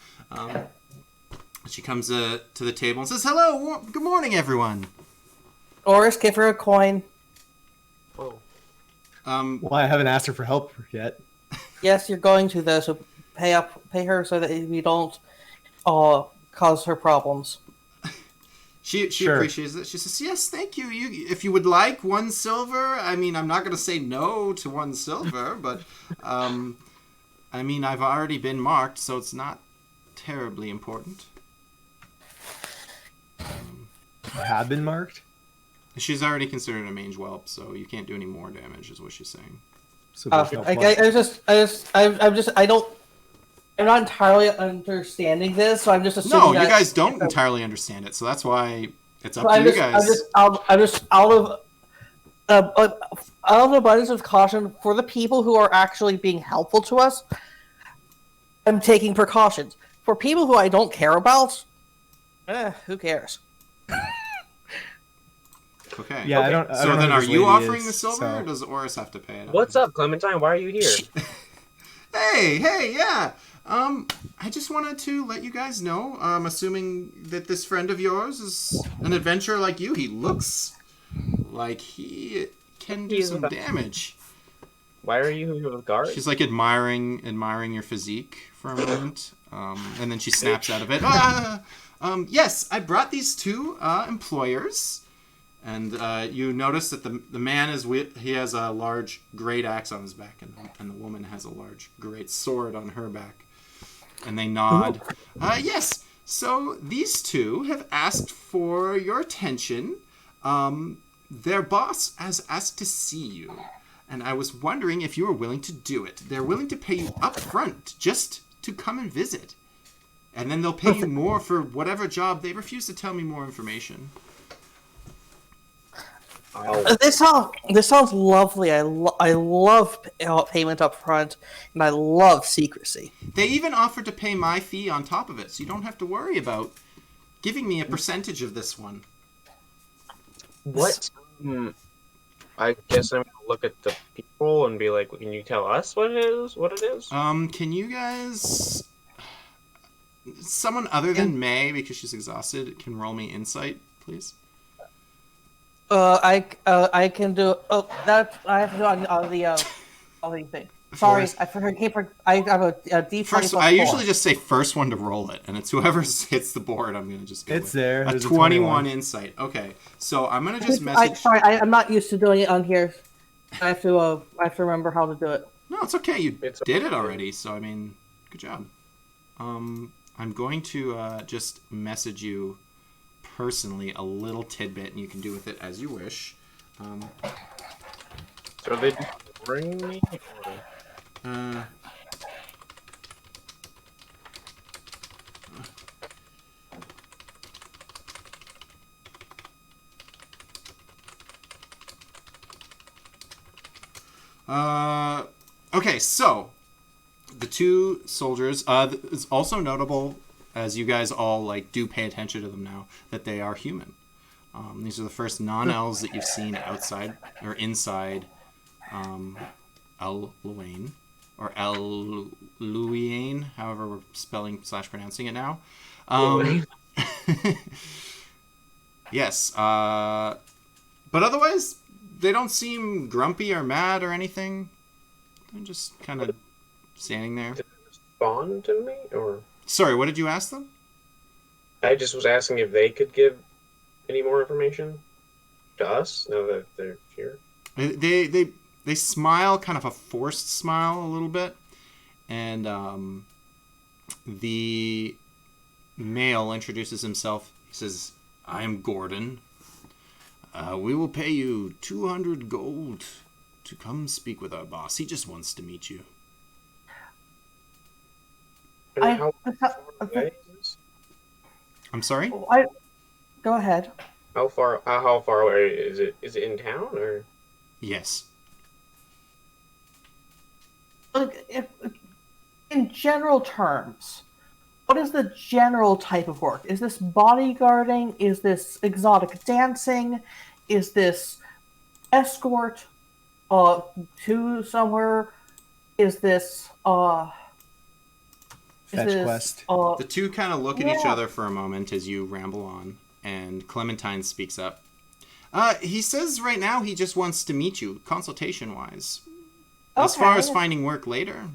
She comes to the table and says, hello, good morning, everyone. Oris, give her a coin. Oh. Well, I haven't asked her for help yet. Yes, you're going to though, so pay her so that we don't cause her problems. She Sure. appreciates it. She says, yes, thank you. If you would like 1 silver, I mean, I'm not going to say no to 1 silver, but, I mean, I've already been marked, so it's not terribly important. You have been marked? She's already considered a mange whelp, so you can't do any more damage, is what she's saying. So there's no I'm not entirely understanding this, so I'm just assuming. No, that you guys don't entirely understand it, so that's why it's up so to I'm you just, guys. I'm just out of abundance of caution for the people who are actually being helpful to us. I'm taking precautions. For people who I don't care about, who cares? Okay. Yeah, Okay. I don't. I So don't know then who are this you lady offering is, the silver, so- or does Oris have to pay it? What's up, Clementine? Why are you here? Hey, yeah. I just wanted to let you guys know, assuming that this friend of yours is an adventurer like you, he looks like he can do He's some a- damage. Why are you here with guards? She's admiring your physique for a moment, and then she snaps out of it. Yes, I brought these two employers, and you notice that the man he has a large great axe on his back, and the woman has a large great sword on her back, and they nod. Yes, so these two have asked for your attention. Their boss has asked to see you. And I was wondering if you were willing to do it. They're willing to pay you up front just to come and visit. And then they'll pay you more for whatever job. They refuse to tell me more information. This sounds lovely. I love payment up front, and I love secrecy. They even offered to pay my fee on top of it, so you don't have to worry about giving me a percentage of this one. What? I guess I'm gonna look at the people and be like, "Can you tell us what it is? What it is?" Can you guys... Someone other than May, because she's exhausted, can roll me insight, please? I can do. Oh, that I have to do on the thing. Sorry, I forgot. I have a D20 First, plus I 4. usually just say first one to roll it, and it's whoever hits the board. I'm gonna just go It's with. there. A There's 21 insight. Okay, so I'm gonna just message. I'm not used to doing it on here. I have to remember how to do it. No, it's okay. You did it already, so I mean, good job. I'm going to just message you personally a little tidbit, and you can do with it as you wish. So they just bring me. Okay, so the two soldiers. It's also notable, as you guys all like do pay attention to them now, that they are human. These are the first non-elves that you've seen outside or inside El Luane or El Luiane, however we're spelling / pronouncing it now. Yes, but otherwise they don't seem grumpy or mad or anything. They're just kind of standing there. Did they respond to me, or? Sorry, what did you ask them? I just was asking if they could give any more information to us now that they're here. They smile, kind of a forced smile a little bit, and the male introduces himself. He says, "I'm Gordon. We will pay you 200 gold to come speak with our boss. He just wants to meet you." How far away is this? I'm sorry? Go ahead. How far away is it? Is it in town or? Yes. In general terms, what is the general type of work? Is this bodyguarding? Is this exotic dancing? Is this escort to somewhere? Is this Fetch quest. The two kind of look at each other for a moment as you ramble on, and Clementine speaks up. He says right now he just wants to meet you, consultation-wise. As far as finding work later,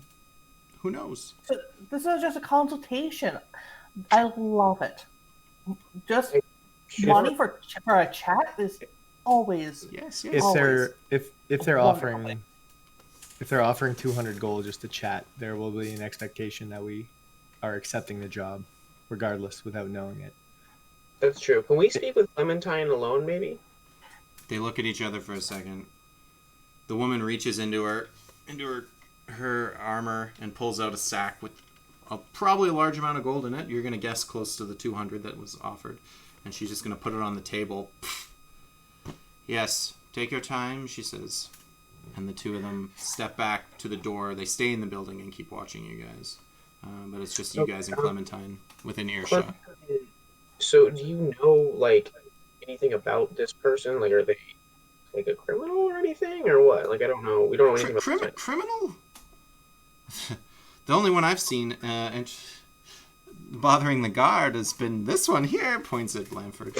who knows? So this is just a consultation. I love it. Just money for a chat is always yes. If they're offering 200 gold just to chat, there will be an expectation that we are accepting the job, regardless, without knowing it. That's true. Can we speak with Clementine alone, maybe? They look at each other for a second. The woman reaches into her armor and pulls out a sack with probably a large amount of gold in it. You're going to guess close to the 200 that was offered. And she's just going to put it on the table. Yes, take your time, she says. And the two of them step back to the door. They stay in the building and keep watching you guys. But it's just you guys and Clementine within earshot. So do you know, like, anything about this person? Like, are they, like, a criminal or anything? Or what? Like, I don't know. We don't know anything about that. Criminal? The only one I've seen bothering the guard has been this one here, points at Blanford.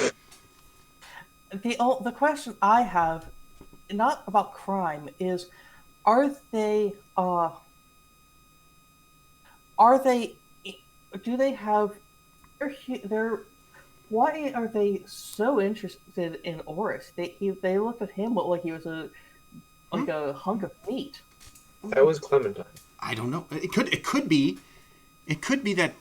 The question I have, not about crime, is do they have why are they so interested in Oris? They looked at him like he was a hunk of meat. That was Clementine. I don't know. It could be that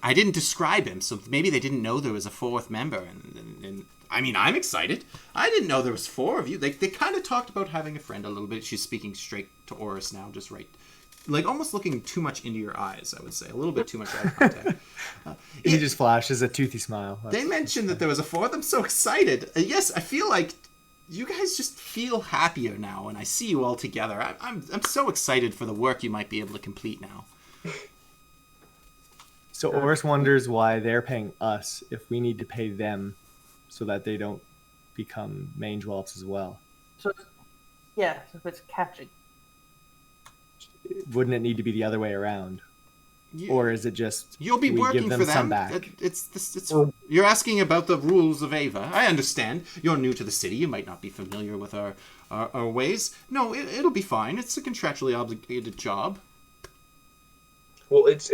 I didn't describe him, so maybe they didn't know there was a fourth member. And I mean, I'm excited. I didn't know there was 4 of you. They kind of talked about having a friend a little bit. She's speaking straight to Oris now, just right like almost looking too much into your eyes, I would say. A little bit too much eye contact. He just flashes a toothy smile. They mentioned that there was a fourth. I'm so excited. Yes, I feel like you guys just feel happier now, and I see you all together. I'm so excited for the work you might be able to complete now. So Oris wonders why they're paying us if we need to pay them so that they don't become mange whelps as well. So, yeah, if it's catching. Wouldn't it need to be the other way around? Or is it just you'll be we working give them for some them? back? You're asking about the rules of Ava. I understand. You're new to the city. You might not be familiar with our ways. No, it'll be fine. It's a contractually obligated job. Well, it's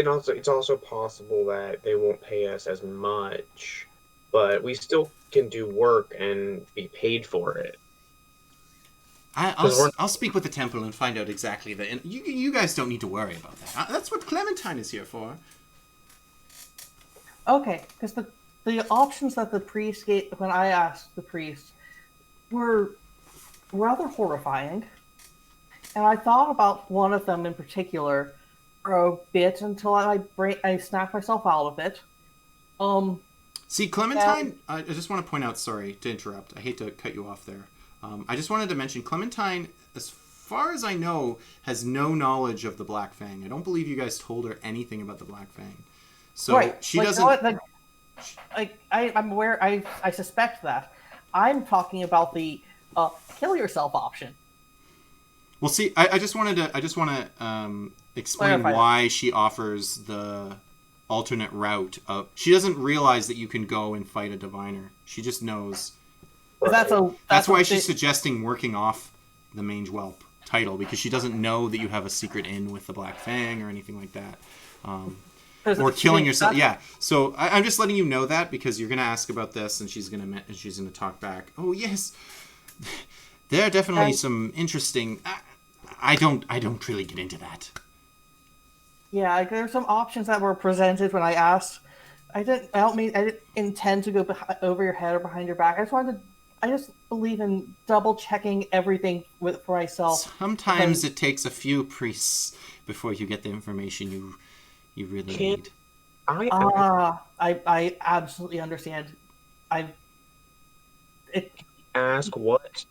also possible that they won't pay us as much, but we still can do work and be paid for it. I'll speak with the temple and find out exactly that. And you guys don't need to worry about that. That's what Clementine is here for. Okay, because the options that the priest gave when I asked the priest were rather horrifying, and I thought about one of them in particular for a bit until I snapped myself out of it. See, Clementine, I just want to point out, sorry to interrupt. I hate to cut you off there. I just wanted to mention Clementine, as far as I know, has no knowledge of the Black Fang. I don't believe you guys told her anything about the Black Fang. So right. she like, doesn't... I'm aware, I suspect that. I'm talking about the kill yourself option. Well, see, I just want to explain why she offers the alternate route. She doesn't realize that you can go and fight a diviner. She just knows. That's why she's suggesting working off the Mange Whelp title, because she doesn't know that you have a secret in with the Black Fang or anything like that. Or killing yourself. Yeah. So I'm just letting you know that, because you're going to ask about this, and she's going to talk back. Oh yes, there are definitely some interesting. I don't really get into that. Yeah, there's some options that were presented when I asked. I didn't intend to go over your head or behind your back. I just believe in double checking everything for myself. Sometimes it takes a few priests before you get the information you really need. I absolutely understand. Ask what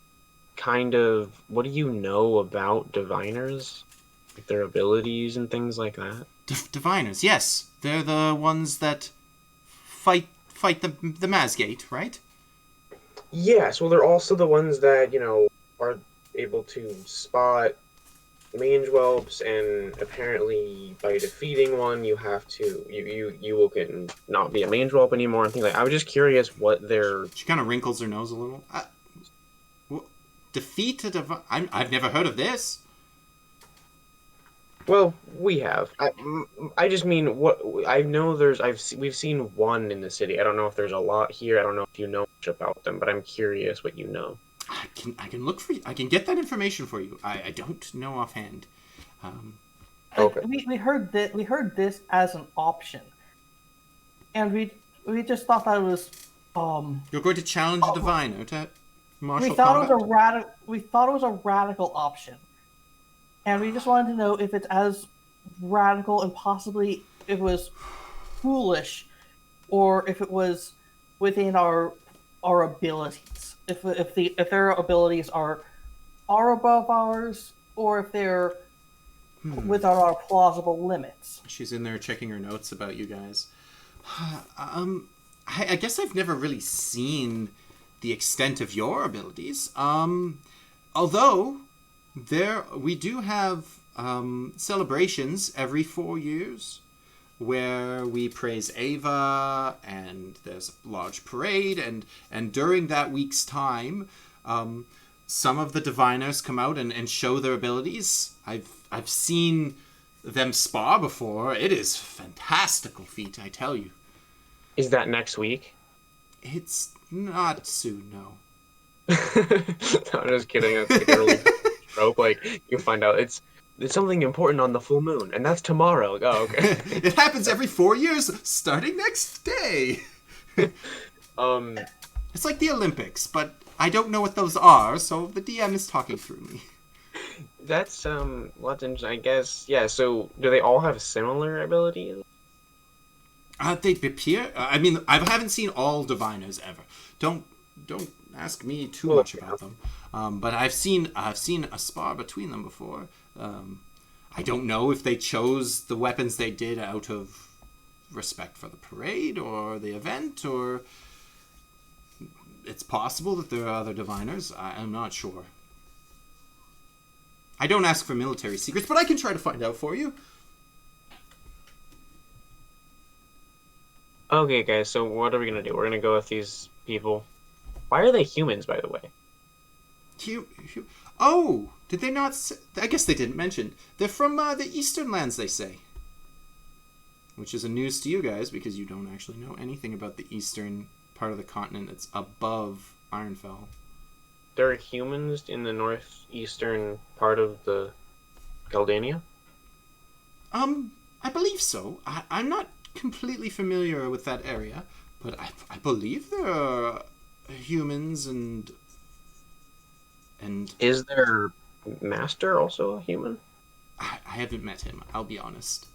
do you know about diviners? Like their abilities and things like that? Diviners, yes. They're the ones that fight the Mazgate, right? Yes, well, they're also the ones that, are able to spot mange whelps, and apparently by defeating one, you have to, you can not be a mange whelp anymore and things like that. I was just curious what their... She kind of wrinkles her nose a little. Defeat a divine... I've never heard of this. Well, we have. I just mean, what I know. We've seen one in the city. I don't know if there's a lot here. I don't know if you know much about them, but I'm curious what you know. I can look for you. I can get that information for you. I don't know offhand. Okay. We heard this as an option, and we just thought that it was. You're going to challenge a diviner to martial we thought combat? We thought it was a radical option. And we just wanted to know if it's as radical and possibly if it was foolish, or if it was within our abilities. If their abilities are above ours, or if they're within our plausible limits. She's in there checking her notes about you guys. I guess I've never really seen the extent of your abilities. Although we do have celebrations every 4 years where we praise Ava, and there's a large parade, and during that week's time, some of the diviners come out and show their abilities. I've seen them spar before. It is a fantastical feat, I tell you. Is that next week? It's not soon, no. I'm just kidding. That's like a really trope. Like, you find out it's something important on the full moon, and that's tomorrow. Like, oh, okay. It happens every 4 years, starting next day. It's like the Olympics, but I don't know what those are, so the DM is talking through me. That's what's interesting. I guess yeah. So do they all have similar abilities? They appear. I mean, I haven't seen all diviners ever. Don't ask me too Well, much about them. But I've seen a spar between them before. I don't know if they chose the weapons they did out of respect for the parade or the event, or it's possible that there are other diviners. I'm not sure. I don't ask for military secrets, but I can try to find out for you. Okay, guys. So what are we gonna do? We're gonna go with these people. Why are they humans, by the way? Oh, did they not? I guess they didn't mention. They're from the Eastern lands, they say. Which is a news to you guys because you don't actually know anything about the eastern part of the continent that's above Ironfell. They're humans in the northeastern part of the Galdania. I believe so. I'm not completely familiar with that area, but I believe there are humans and Is their master also a human? I haven't met him. I'll be honest.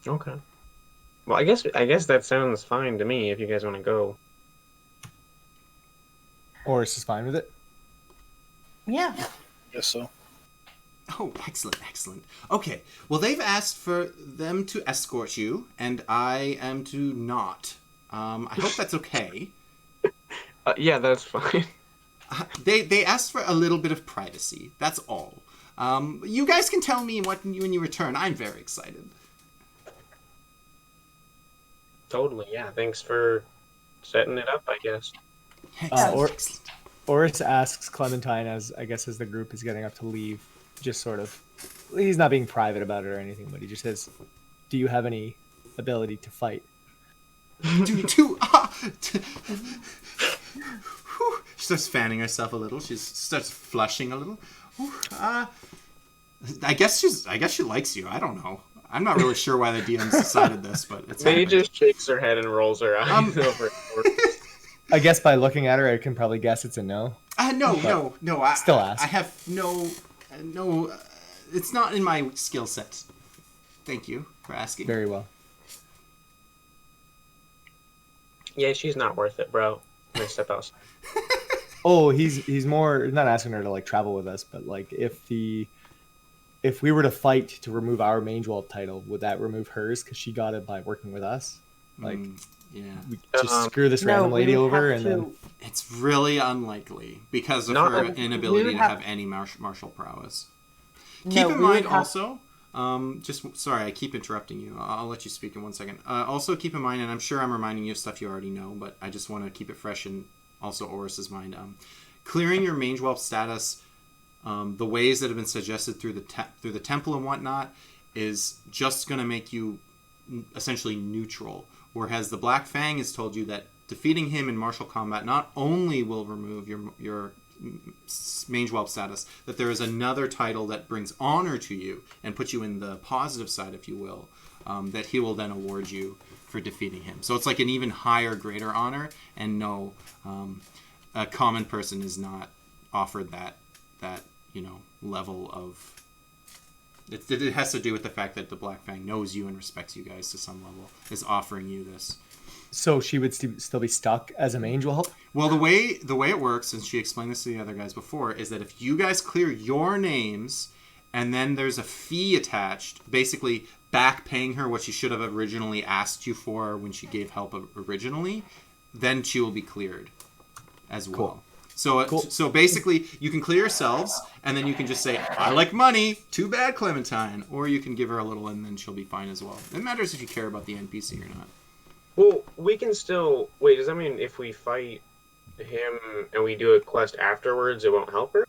Okay. Well, I guess that sounds fine to me if you guys want to go. Oris is fine with it. Yeah. Guess so. Oh, excellent, excellent. Okay, well, they've asked for them to escort you, and I am to not. I hope that's okay. Yeah, that's fine. They asked for a little bit of privacy. That's all. You guys can tell me when you return. I'm very excited. Totally. Yeah. Thanks for setting it up. I guess. Excellent, excellent. Oris asks Clementine, as I guess as the group is getting up to leave, just sort of, he's not being private about it or anything, but he just says, "Do you have any ability to fight?" She starts fanning herself a little. She starts flushing a little. I guess she likes you. I don't know. I'm not really sure why the DMs decided this, but it's They happened. just shakes her head and rolls her eyes over. I guess by looking at her, I can probably guess it's a no. No. Still ask. I have no. It's not in my skill set. Thank you for asking. Very well. Yeah, she's not worth it, bro. I'm gonna step outside. Oh, he's more not asking her to like travel with us, but like if we were to fight to remove our Mage Wolf title, would that remove hers because she got it by working with us? Like, Yeah. we just screw this random we lady would over, have and to- then It's really unlikely because of Not her like- inability we to would have any martial prowess. No, Keep in we would mind have- also, just sorry, I keep interrupting you. I'll let you speak in 1 second. Also keep in mind, and I'm sure I'm reminding you of stuff you already know, but I just want to keep it fresh in also Oris's mind. Clearing your Mage Whelp status, the ways that have been suggested through the temple and whatnot, is just going to make you essentially neutral. Whereas the Black Fang has told you that defeating him in martial combat not only will remove your Mage Whelp status, that there is another title that brings honor to you and puts you in the positive side, if you will, that he will then award you for defeating him. So it's like an even higher, greater honor, and no, a common person is not offered that level of. It has to do with the fact that the Black Fang knows you and respects you guys to some level, is offering you this. so she would still be stuck as a Mage Wolf. Well, the way it works, and she explained this to the other guys before, is that if you guys clear your names, and then there's a fee attached, basically back paying her what she should have originally asked you for when she gave help originally, then she will be cleared as well. Cool. So, Cool. so basically, you can clear yourselves, and then you can just say, "I like money. Too bad, Clementine," or you can give her a little, and then she'll be fine as well. It matters if you care about the NPC or not. Well, we can still wait. Does that mean if we fight him and we do a quest afterwards, it won't help her?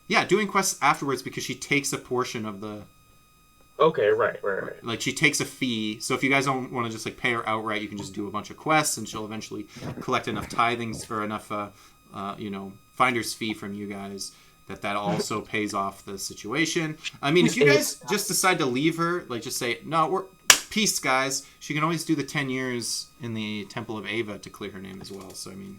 Yeah, doing quests afterwards because she takes a portion of the. Okay, right. Like, she takes a fee. So if you guys don't want to just like pay her outright, you can just do a bunch of quests, and she'll eventually collect enough tithings for enough, finder's fee from you guys that also pays off the situation. I mean, if you guys just decide to leave her, like just say, "No, we're peace, guys." She can always do the 10 years in the Temple of Ava to clear her name as well. So I mean,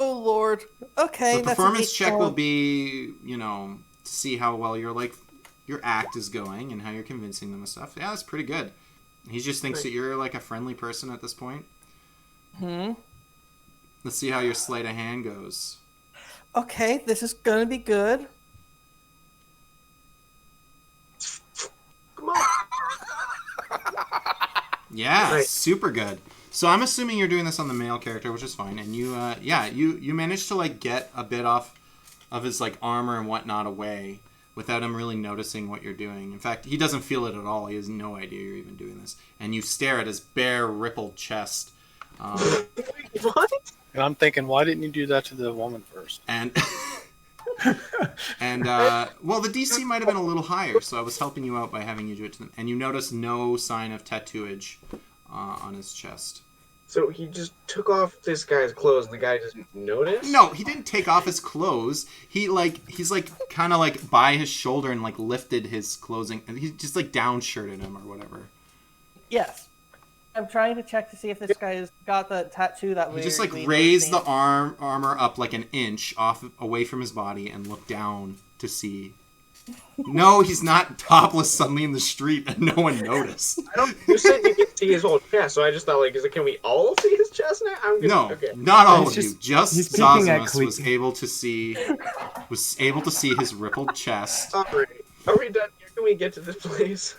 Oh Lord. Okay, The that's performance an check will be, to see how well your act is going and how you're convincing them and stuff. Yeah, that's pretty good. He just thinks that you're like a friendly person at this point. Let's see how your sleight of hand goes. Okay, this is gonna be good. Come on. Yeah, Right. super good. So I'm assuming you're doing this on the male character, which is fine. And you managed to like get a bit off of his like armor and whatnot away without him really noticing what you're doing. In fact, he doesn't feel it at all. He has no idea you're even doing this. And you stare at his bare, rippled chest. What? And I'm thinking, why didn't you do that to the woman first? And well, the DC might have been a little higher, so I was helping you out by having you do it to them. And you notice no sign of tattooage on his chest. So he just took off this guy's clothes, and the guy just noticed? No, he didn't take off his clothes. He's like kind of like by his shoulder and like lifted his clothing, and he just like downshirted him or whatever. Yes. I'm trying to check to see if this guy's got the tattoo that He we just like we raised the seen. armor up like an inch away from his body and looked down to see. No, he's not topless suddenly in the street and no one noticed. You said you could see his whole chest, so I just thought, like, can we all see his chest now? I'm good. No, Okay. not all He's of you. just- Just he's peeking at Zosimus was Cleek. able to see his rippled chest. All right. Are we done here? Can we get to this place?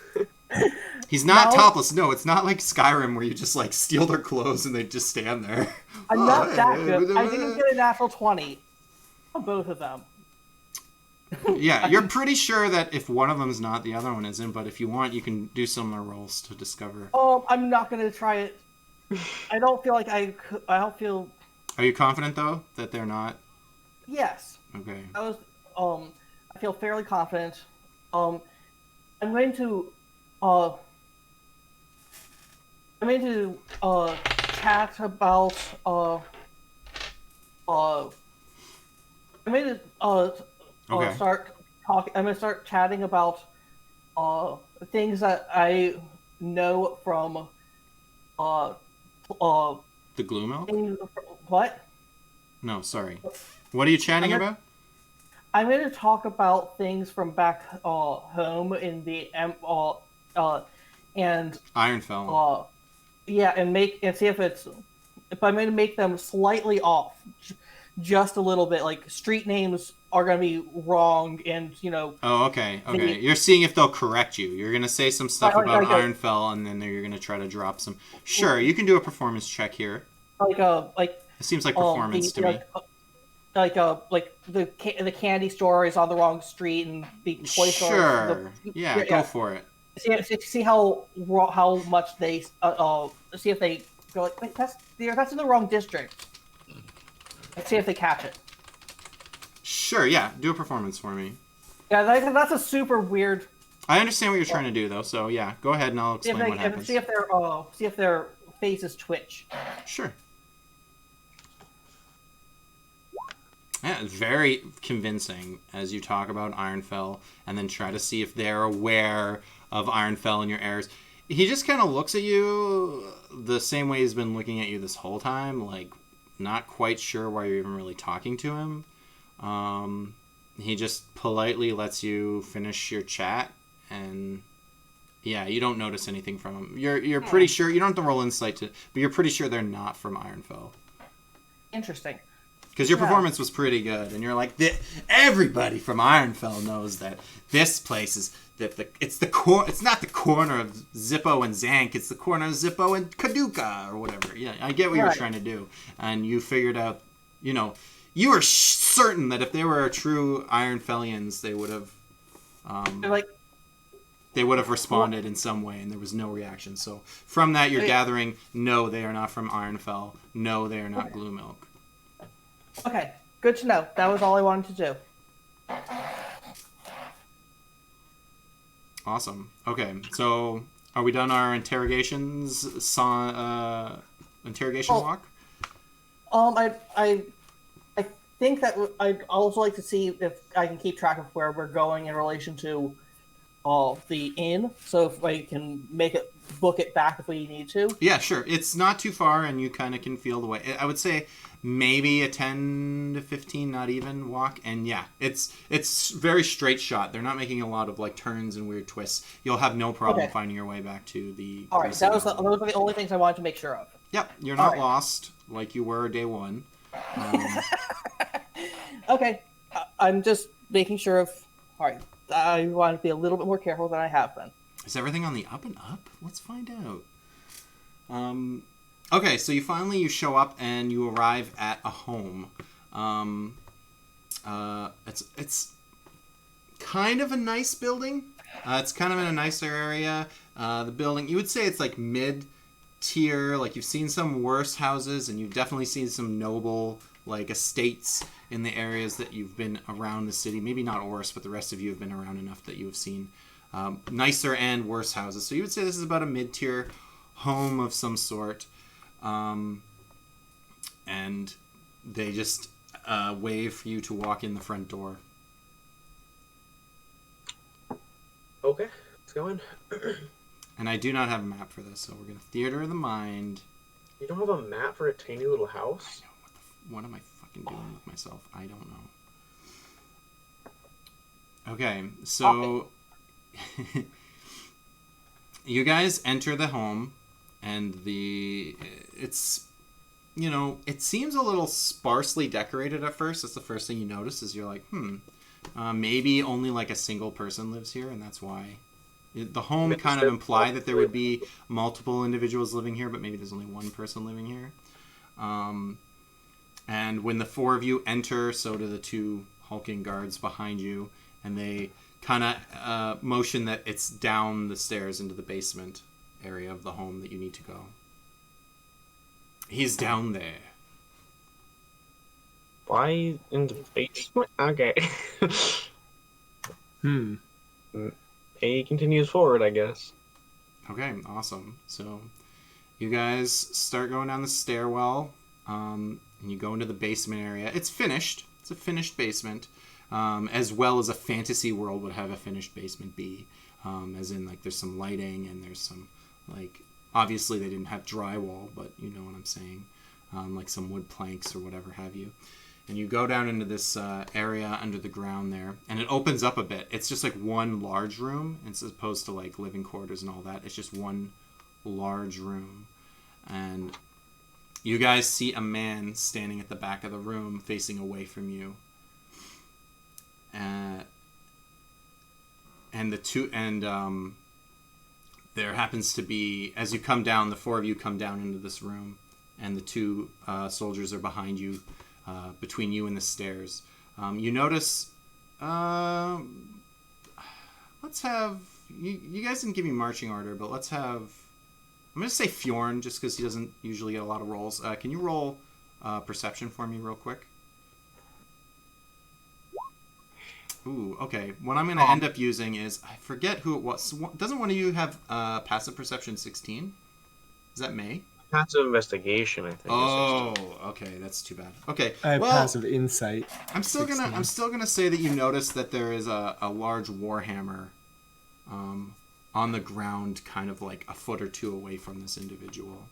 He's not No. topless. No, it's not like Skyrim where you just like steal their clothes and they just stand there. I'm Oh, not that hey, good. I didn't get a natural 20 on both of them. Yeah, you're pretty sure that if one of them's not, the other one isn't. But if you want, you can do similar rolls to discover. I'm not gonna try it. I don't feel like I don't feel. Are you confident though that they're not? Yes. Okay. I feel fairly confident. I'm going to chat about I'm going to Okay. start talking. I'm going to start chatting about things that I know from The glue milk? things, what? No, sorry. What are you chatting I'm about? I'm going to talk about things from back home in the and Ironfell. yeah, and see if I'm going to make them slightly off, just a little bit. Like street names are going to be wrong, and Oh, okay. Okay. You're seeing if they'll correct you. You're gonna say some stuff Like- about like a- Ironfell, and then you're gonna try to drop some. Sure, you can do a performance check here. like It seems like performance to me. like the candy store is on the wrong street, and the toy store. Sure. Yeah, go for it. See how much they see if they go like, wait, that's in the wrong district. Let's see if they catch it. Sure. Yeah, do a performance for me. Yeah, that's a super weird. I understand what you're trying to do, though. So yeah, go ahead and I'll See explain if what they happens. see if their faces twitch. Sure. Yeah, it's very convincing as you talk about Ironfell and then try to see if they're aware of Ironfell and your errors. He just kind of looks at you the same way he's been looking at you this whole time, like not quite sure why you're even really talking to him. He just politely lets you finish your chat, and yeah, you don't notice anything from him. You're pretty sure, you don't have to roll insight but you're pretty sure they're not from Ironfell. Interesting. Because your Yeah. performance was pretty good, and you're like, everybody from Ironfell knows that this place is it's not the corner of Zippo and Zank, it's the corner of Zippo and Kaduka or whatever. Yeah, I get what you're Right. trying to do, and you figured out, you were certain that if they were true Ironfellians, they would have, Like, they would have responded in some way, and there was no reaction. So from that, you're Wait. gathering, no, they are not from Ironfell. No, they are not Glue Milk. okay, good to know. That was all I wanted to do. Awesome. Okay, so are we done our interrogations? Interrogation Oh. walk? I think that I'd also like to see if I can keep track of where we're going in relation to the inn, so if we can book it back if we need to. Yeah, sure. It's not too far, and you kind of can feel the way. I would say maybe a 10 to 15, not even, walk. And yeah, it's very straight shot. They're not making a lot of like turns and weird twists. You'll have no problem Okay. finding your way back to the. All right, those are Coliseum. the only things I wanted to make sure of. Yep, you're not right. lost like you were day one. Okay, I'm just making sure of. All right, I want to be a little bit more careful than I have been. Is everything on the up and up? Let's find out. Okay, so you show up and you arrive at a home. It's kind of a nice building. It's kind of in a nicer area. The building, you would say it's like mid-tier. Like you've seen some worse houses, and you've definitely seen some noble like estates in the areas that you've been around the city. Maybe not worse, but the rest of you have been around enough that you have seen nicer and worse houses. So you would say this is about a mid-tier home of some sort. And they just wave for you to walk in the front door. Okay, let's go in. And I do not have a map for this, so we're going to theater of the mind. You don't have a map for a tiny little house? I know, what am I fucking doing with myself? I don't know. Okay, so you guys enter the home, and it's, you know, it seems a little sparsely decorated at first. That's the first thing you notice is you're like, maybe only like a single person lives here, and that's why. The home kind of implied that there would be multiple individuals living here, but maybe there's only one person living here. And when the four of you enter, so do the two hulking guards behind you, and they kind of motion that it's down the stairs into the basement area of the home that you need to go. He's down there. Why in the basement? Okay. He continues forward, I guess. Okay, awesome. So you guys start going down the stairwell, and you go into the basement area. It's finished. It's a finished basement, as well as a fantasy world would have a finished basement be. As in, like, there's some lighting and there's some, like, obviously they didn't have drywall, but you know what I'm saying. Like some wood planks or whatever have you. And you go down into this area under the ground there, and it opens up a bit. It's just like one large room, as opposed to like living quarters and all that. It's just one large room. And you guys see a man standing at the back of the room facing away from you. There happens to be, as you come down, the four of you come down into this room, and the two soldiers are behind you, between you and the stairs. You notice, let's have, you guys didn't give me marching order, but let's have, I'm going to say Fjorn, just because he doesn't usually get a lot of rolls. Can you roll perception for me real quick? Ooh, okay. What I'm going to end up using is, I forget who it was. Doesn't one of you have passive perception 16? Is that May? Passive investigation, I think. Oh, okay, that's too bad. Okay, I have well, passive insight. I'm still gonna say that you notice that there is a large warhammer, on the ground, kind of like a foot or two away from this individual.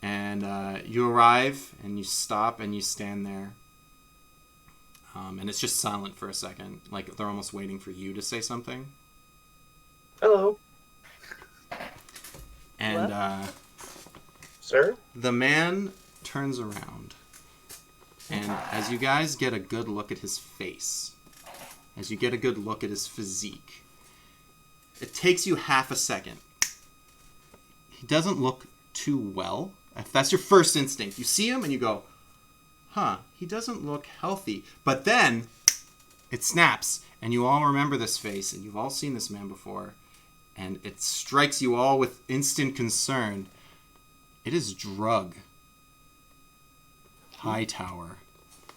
And you arrive and you stop and you stand there. And it's just silent for a second, like they're almost waiting for you to say something. Hello. And Sir? the man turns around, and as you guys get a good look at his face, as you get a good look at his physique, it takes you half a second. He doesn't look too well. If that's your first instinct, you see him and you go, he doesn't look healthy. But then it snaps, and you all remember this face, and you've all seen this man before. And it strikes you all with instant concern. It is Drug Hightower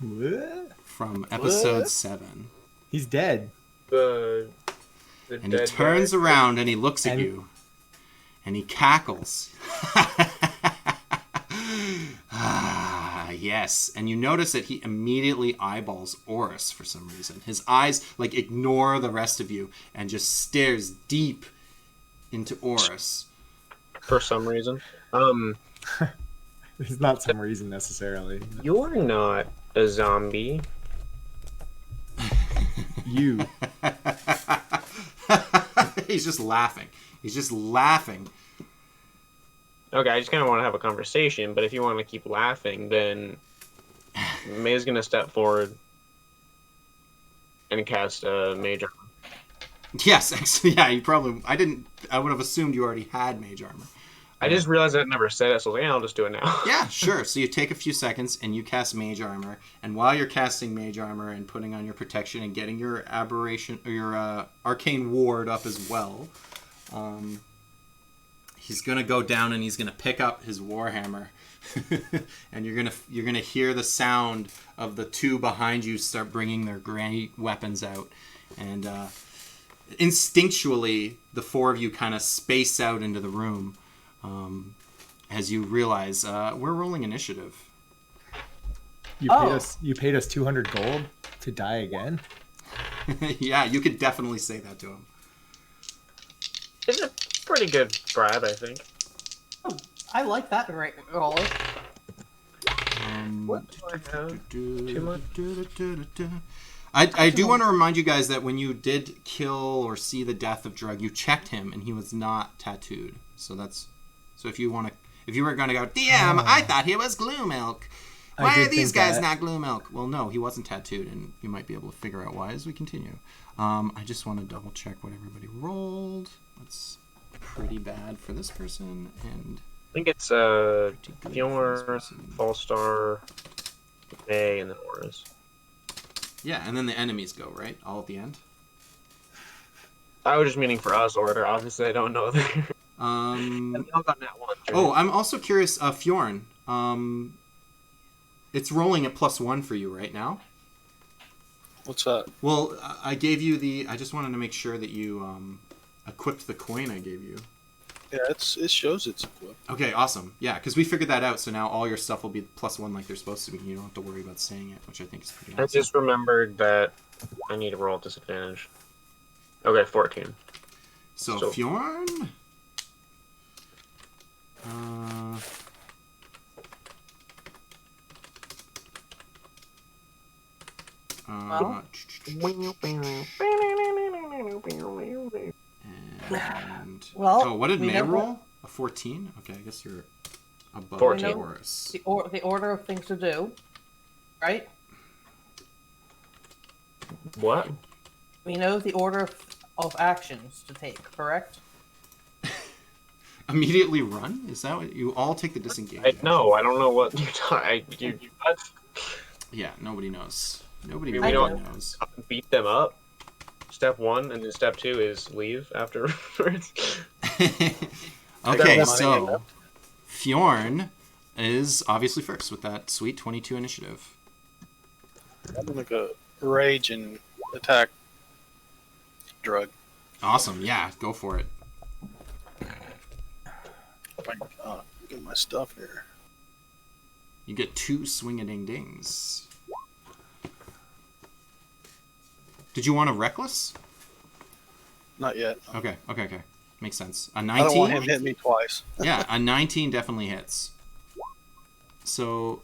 What? from episode 7. He's dead. The And he turns around and he looks at you. And he cackles. Yes, and you notice that he immediately eyeballs Oris for some reason. His eyes like ignore the rest of you and just stares deep into Oris. For some reason. There's not some reason necessarily. You're not a zombie. You. He's just laughing. He's just laughing. Okay, I just kind of want to have a conversation, but if you want to keep laughing, then May's going to step forward and cast a mage armor. Yes, actually, yeah, you probably... I would have assumed you already had mage armor. I just realized I never said it, so I was like, yeah, I'll just do it now. Yeah, sure. So you take a few seconds and you cast mage armor, and while you're casting mage armor and putting on your protection and getting your aberration or your arcane ward up as well, he's gonna go down and he's gonna pick up his warhammer, and you're gonna hear the sound of the two behind you start bringing their great weapons out, and instinctually the four of you kind of space out into the room. As you realize, we're rolling initiative. You paid us 200 gold to die again? Yeah, you could definitely say that to him. It's a pretty good bribe, I think. Oh, I like that roller. What do I have? Too much? I do want to remind you guys that when you did kill or see the death of Drug, you checked him and he was not tattooed. So if you were going to go, damn, I thought he was Glue Milk. Why are these guys not Glue Milk? Well, no, he wasn't tattooed, and you might be able to figure out why as we continue. I just want to double check what everybody rolled. That's pretty bad for this person, and I think it's Fjorn, Falstar, May, and then Oris. yeah, and then the enemies go, right? All at the end? I was just meaning for us order. Obviously, I don't know there. And they all got that one. Right? Oh, I'm also curious, Fjorn. It's rolling at +1 for you right now. What's that? Well, I gave you I just wanted to make sure that you equipped the coin I gave you. Yeah, it shows it's equipped. Okay, awesome. Yeah, because we figured that out, so now all your stuff will be +1 like they're supposed to be. You don't have to worry about saying it, which I think is pretty awesome. I just remembered that I need to roll at disadvantage. Okay, 14. So Fjorn... and Well, what did we May know roll? A 14? Okay, I guess you're above 14. Oris. the order of things to do, right? What? We know the order of actions to take, correct? Immediately run? Is that what you all take the disengage? No, I don't know what you're talking. Yeah, nobody knows. Nobody We really don't- knows. Beat them up. Step 1, and then step 2 is leave afterwards. Okay, money so Fjorn is obviously first with that sweet 22 initiative. I'm gonna go rage and attack Drug. Awesome, yeah, go for it. Get my stuff here. You get 2 swing-a-ding-dings. Did you want a reckless? Not yet. Okay. Makes sense. A I don't want him 19? hitting me twice. Yeah, a 19 definitely hits. So,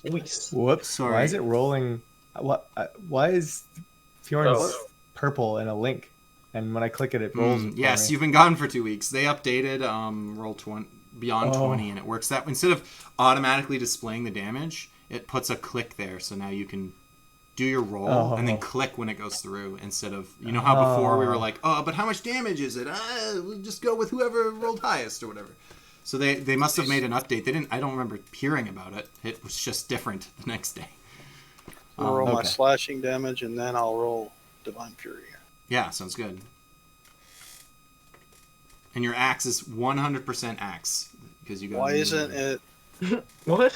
Whoops. Sorry. Why is it rolling? Why is Fjorn's Oh. purple in a link? And when I click it, it rolls. for yes, me. you've been gone for 2 weeks. They updated roll 20 beyond 20, and it works that instead of automatically displaying the damage, it puts a click there. So now you can do your roll and then click when it goes through instead of how before we were like, oh, but how much damage is it? We'll just go with whoever rolled highest or whatever. So they must have made an update. I don't remember hearing about it. It was just different the next day. I'll roll my okay. slashing damage and then I'll roll Divine Fury. Yeah, sounds good. And your axe is 100% axe because you got. Why isn't it? What?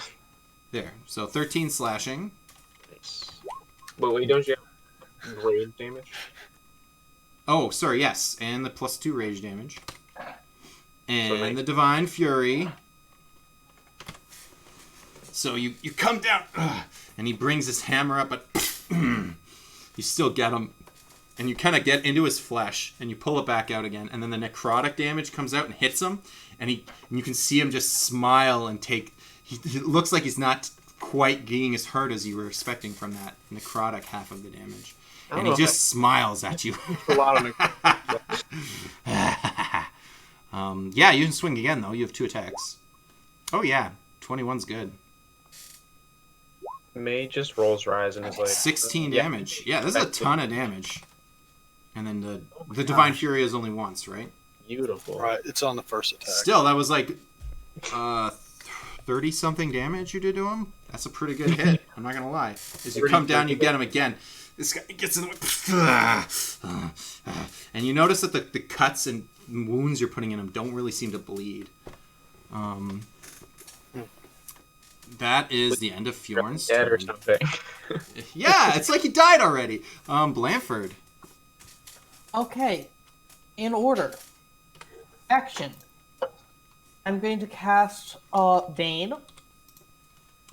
There? So 13 slashing. Wait, don't you have rage damage? Oh, sorry, yes, and the +2 rage damage, and So the Divine Fury. So you come down, and he brings his hammer up, but you still get him. And you kind of get into his flesh, and you pull it back out again. And then the necrotic damage comes out and hits him. And you can see him just smile and take... He looks like he's not quite getting as hurt as you were expecting from that necrotic half of the damage. And he just smiles at you. A lot of yeah, you can swing again, though. You have 2 attacks. Oh, yeah. 21's good. May just rolls rise and is like 16 damage. Yeah, this is a ton of damage. And then the Divine Fury is only once, right? Beautiful. Right, it's on the first attack. Still, that was like 30-something damage you did to him. That's a pretty good hit. I'm not going to lie. As you come down, you get him again. This guy gets in the way. And you notice that the cuts and wounds you're putting in him don't really seem to bleed. That is the end of Fjorn's dead turn. or something. Yeah, it's like he died already. Blanford. Okay, in order. Action. I'm going to cast Bane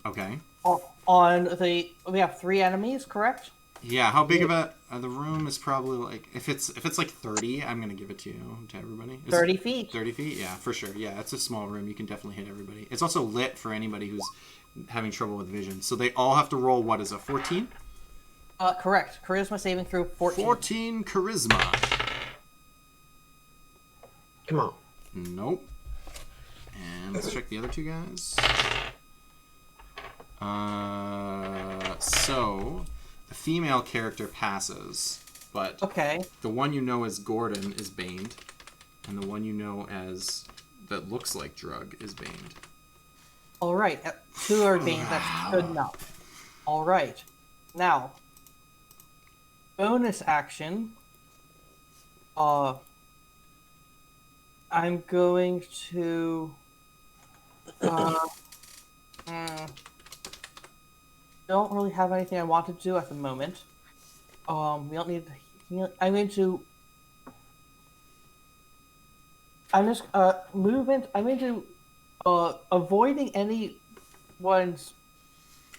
Okay. on the. We have 3 enemies, correct? Yeah, how big of a the room is probably like if it's like 30, I'm gonna give it to everybody. 30 feet. 30 feet, yeah, for sure. Yeah, it's a small room. You can definitely hit everybody. It's also lit for anybody who's having trouble with vision. So they all have to roll what is a 14? Correct. Charisma saving throw 14. 14 charisma. Come on. Nope. And let's check the other 2 guys. So the female character passes, but Okay. the one you know as Gordon is baned, and the one you know as that looks like Drug is baned. All right. 2 are Bane. That's good enough. All right. Now, bonus action. I'm going to. Don't really have anything I want to do at the moment. We don't need. I'm going to. I'm just movement. I'm going to avoiding anyone's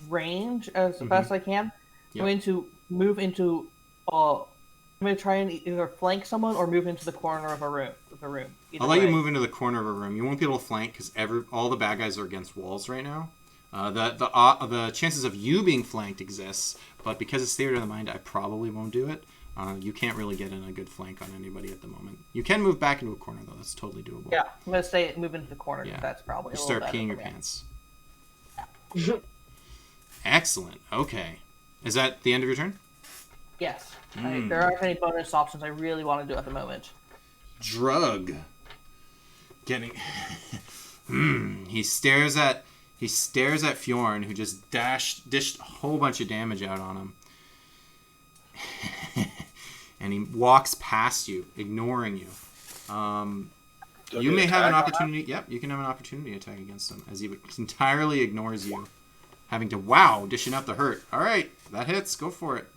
range as best I can. Yep. I'm going to move into. I'm going to try and either flank someone or move into the corner of a room. Either I'll let you way. move into the corner of a room. You won't be able to flank because all the bad guys are against walls right now. The chances of you being flanked exists, but because it's theater of the mind, I probably won't do it. You can't really get in a good flank on anybody at the moment. You can move back into a corner though. That's totally doable. Yeah, I'm going to move into the corner. Yeah. That's probably. You a start little peeing your better for me. pants. Excellent. Okay. Is that the end of your turn? Yes. There aren't any bonus options I really want to do at the moment. Drug. Getting. He stares at Fjorn, who just dished a whole bunch of damage out on him. And he walks past you, ignoring you. You may have an opportunity. Yep, you can have an opportunity attack against him as he entirely ignores you, having to dishing out the hurt. All right, that hits. Go for it.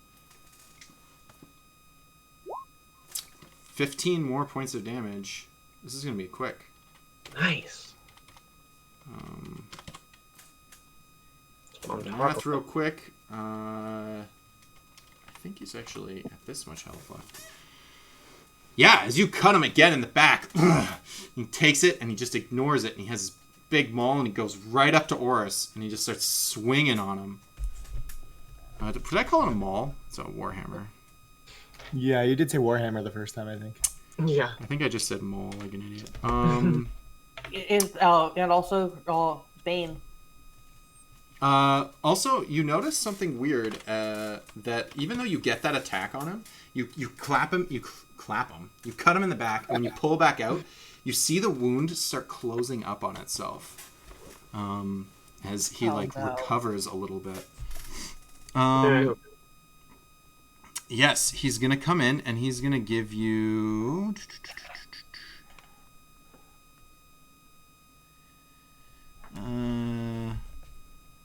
15 more points of damage. This is gonna be quick. Nice. Math real quick. I think he's actually at this much health left. Yeah, as you cut him again in the back, he takes it and he just ignores it. And he has his big maul and he goes right up to Oris and he just starts swinging on him. Did I call it a maul? It's a warhammer. Yeah, you did say Warhammer the first time, I think. Yeah. I think I just said maul like an idiot. And also Bane. Also, you notice something weird, that even though you get that attack on him, you cut him, you cut him in the back, and when you pull back out, you see the wound start closing up on itself, as he recovers a little bit. Yes, he's gonna come in, and he's gonna give you...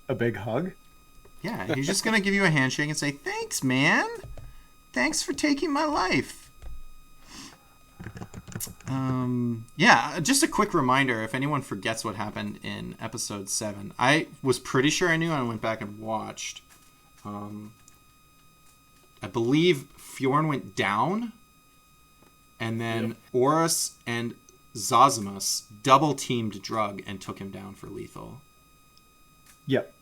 A big hug? Yeah, he's just gonna give you a handshake and say, "Thanks, man. Thanks for taking my life." Yeah, just a quick reminder, if anyone forgets what happened in episode 7, I was pretty sure I knew, and I went back and watched. I believe Fjorn went down, and then Horus and Zosimus double-teamed Drug and took him down for lethal. Yep.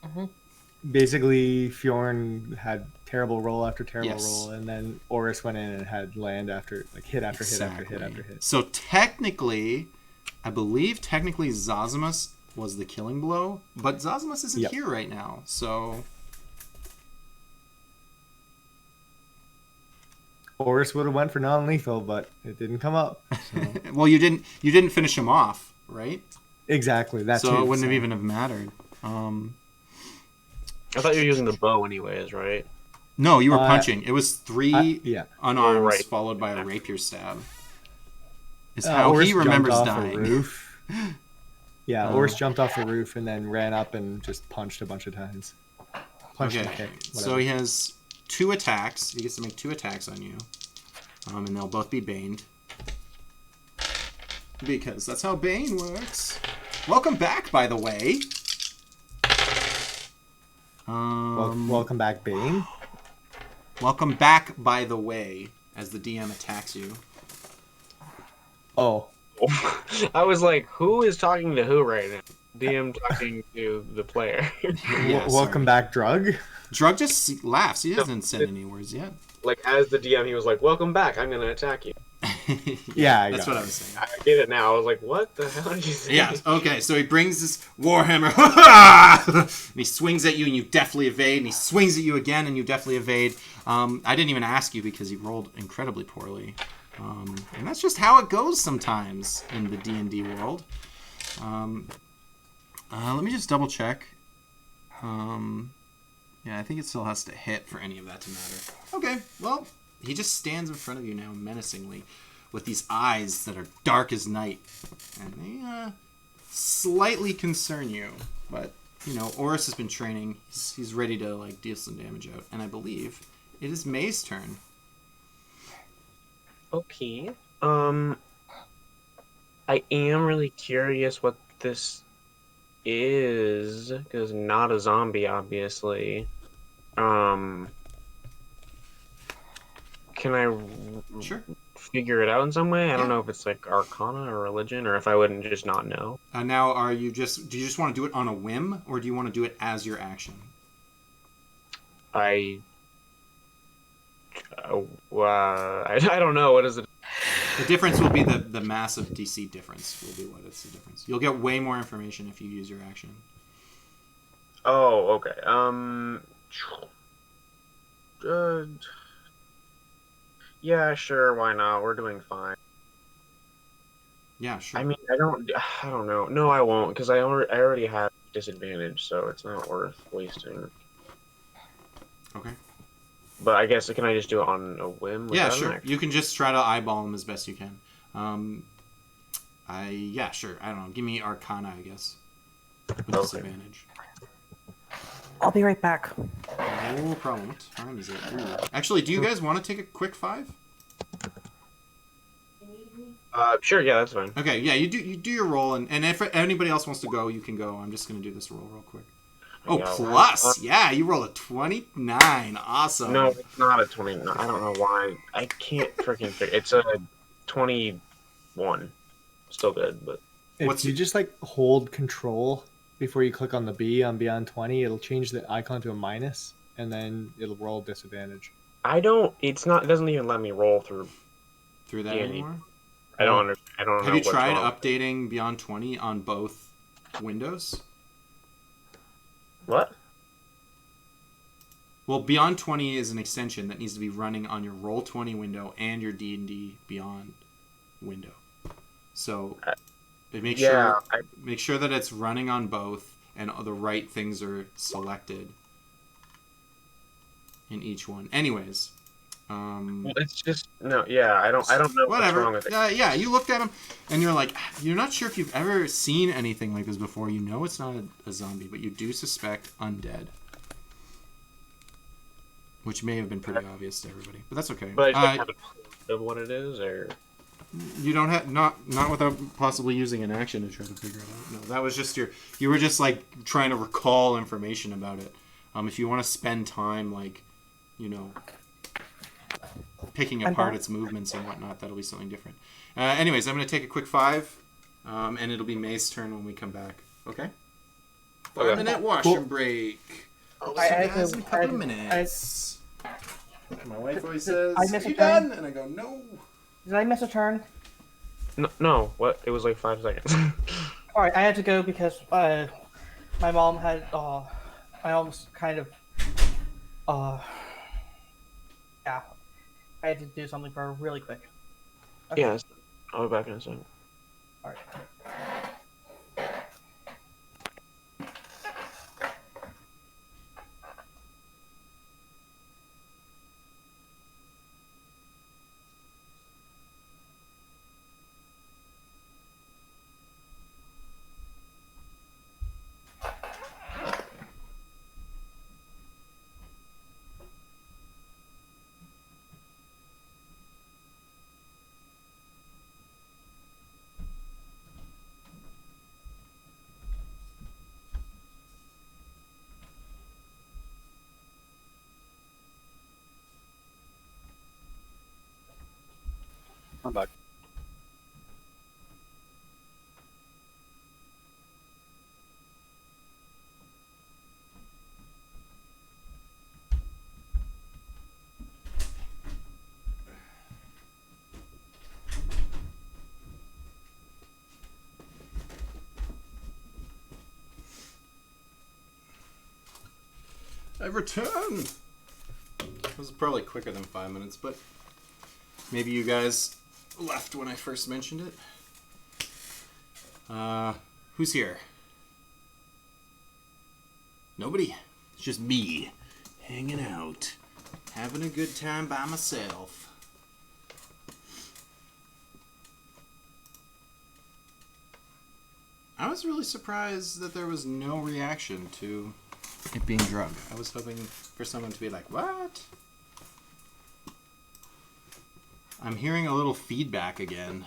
Basically, Fjorn had terrible roll after terrible roll, and then Horus went in and had land after, like, hit after hit after hit after hit. So technically, I believe Zosimus was the killing blow, but Zosimus isn't here right now, so... Horus would have went for non-lethal, but it didn't come up. So. Well, you didn't finish him off, right? Exactly. That's so it wouldn't have even have mattered. I thought you were using the bow anyways, right? No, you were punching. It was 3 unarmed followed by a rapier stab. Is how Horus he remembers jumped dying. off the roof. Yeah, Horus jumped off the roof and then ran up and just punched a bunch of times. Punched and kicked, so he has 2 attacks. He gets to make 2 attacks on you. And they'll both be baned. Because that's how Bane works. Welcome back, by the way. Welcome back, Bane. Welcome back, by the way, as the DM attacks you. Oh. I was like, who is talking to who right now? DM talking to the player. Welcome back, Drug. Drug just laughs. He hasn't said any words yet. Like, as the DM, he was like, welcome back, I'm going to attack you. Yeah, that's what I was saying. I get it now. I was like, what the hell did you say? Yeah, okay, so he brings this Warhammer, and he swings at you, and you deftly evade, and he swings at you again, and you deftly evade. I didn't even ask you because he rolled incredibly poorly. And that's just how it goes sometimes in the D&D world. Let me just double check. Yeah, I think it still has to hit for any of that to matter. Okay, well, he just stands in front of you now menacingly with these eyes that are dark as night. And they slightly concern you. But, you know, Horus has been training. He's ready to, like, deal some damage out. And I believe it is May's turn. Okay. I am really curious what this is, because not a zombie, obviously. Can I figure it out in some way? I don't know if it's like Arcana or religion, or if I wouldn't just not know. Now, do you just want to do it on a whim, or do you want to do it as your action? I don't know. What is it? The difference will be the massive DC difference will be what is the difference. You'll get way more information if you use your action. Oh, okay. Yeah, sure. Why not? We're doing fine. Yeah, sure. I mean, I don't know. No, I won't, because I already have disadvantage, so it's not worth wasting. Okay. But I guess, can I just do it on a whim? Yeah, sure. You can just try to eyeball him as best you can. Yeah, sure. I don't know. Give me Arcana, I guess. With disadvantage. I'll be right back. No problem. What time is it? Ooh. Actually, do you guys want to take a quick 5? Sure. Yeah, that's fine. Okay. Yeah, you do your roll, and if anybody else wants to go, you can go. I'm just gonna do this roll real quick. Oh, plus! Yeah, you roll a 29. Awesome. No, it's not a 29. I don't know why. I can't freaking figure. It's a 21. Still good, but if you just like hold control before you click on the B on Beyond 20, it'll change the icon to a minus, and then it'll roll disadvantage. I don't. It's not. It doesn't even let me roll through that anymore. I don't understand. I don't know. Have you tried updating Beyond 20 on both Windows? What? Well, Beyond 20 is an extension that needs to be running on your Roll20 window and your D&D Beyond window. So make sure that it's running on both and the right things are selected in each one. Anyways, it's just no. Yeah, I don't know what's wrong with it. Yeah, you looked at them and you're like, you're not sure if you've ever seen anything like this before. You know it's not a zombie, but you do suspect undead, which may have been pretty obvious to everybody, but that's okay. But I just have a clue of what it is, or You don't have not without possibly using an action to try to figure it out. No, that was just you were just like trying to recall information about it. If you want to spend time like, you know, picking apart its movements and whatnot, that'll be something different. Anyways, I'm gonna take a quick 5, and it'll be May's turn when we come back. Okay. 5-minute washroom break. See you guys in a couple of minutes. My wife always says, "Are you done?" And I go, "No." Did I miss a turn? No, what? It was like 5 seconds. All right, I had to go because my mom had I almost kind of yeah, I had to do something for her really quick. Okay. Yes, I'll be back in a second. All right. I'm back. I've returned. This was probably quicker than 5 minutes, but maybe you guys left when I first mentioned it. Who's here? Nobody. It's just me, hanging out, having a good time by myself. I was really surprised that there was no reaction to it being drugged. I was hoping for someone to be like, "What?" I'm hearing a little feedback again.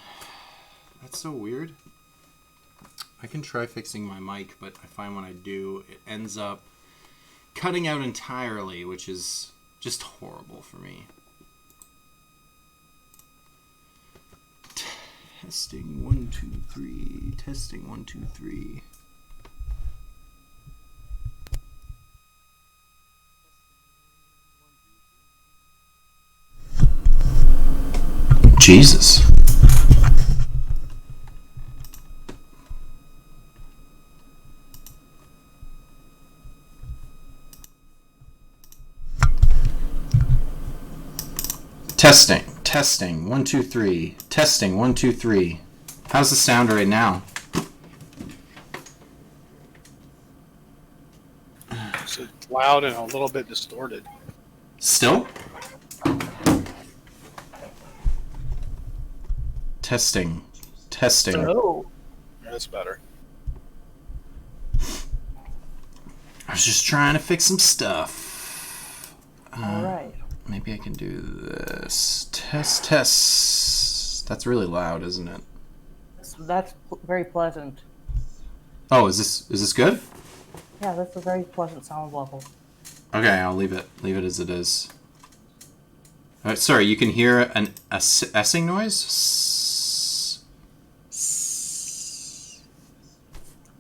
That's so weird. I can try fixing my mic, but I find when I do, it ends up cutting out entirely, which is just horrible for me. Testing 1 2 3. Testing 1 2 3. Jesus. Testing 1 2 3. Testing 1 2 3. How's the sound right now? So it's loud and a little bit distorted. Still? Testing. Oh. That's better. I was just trying to fix some stuff. All right. Maybe I can do this. Test. That's really loud, isn't it? That's very pleasant. Oh, is this good? Yeah, that's a very pleasant sound level. Okay, I'll leave it. Leave it as it is. Sorry, you can hear a essing noise?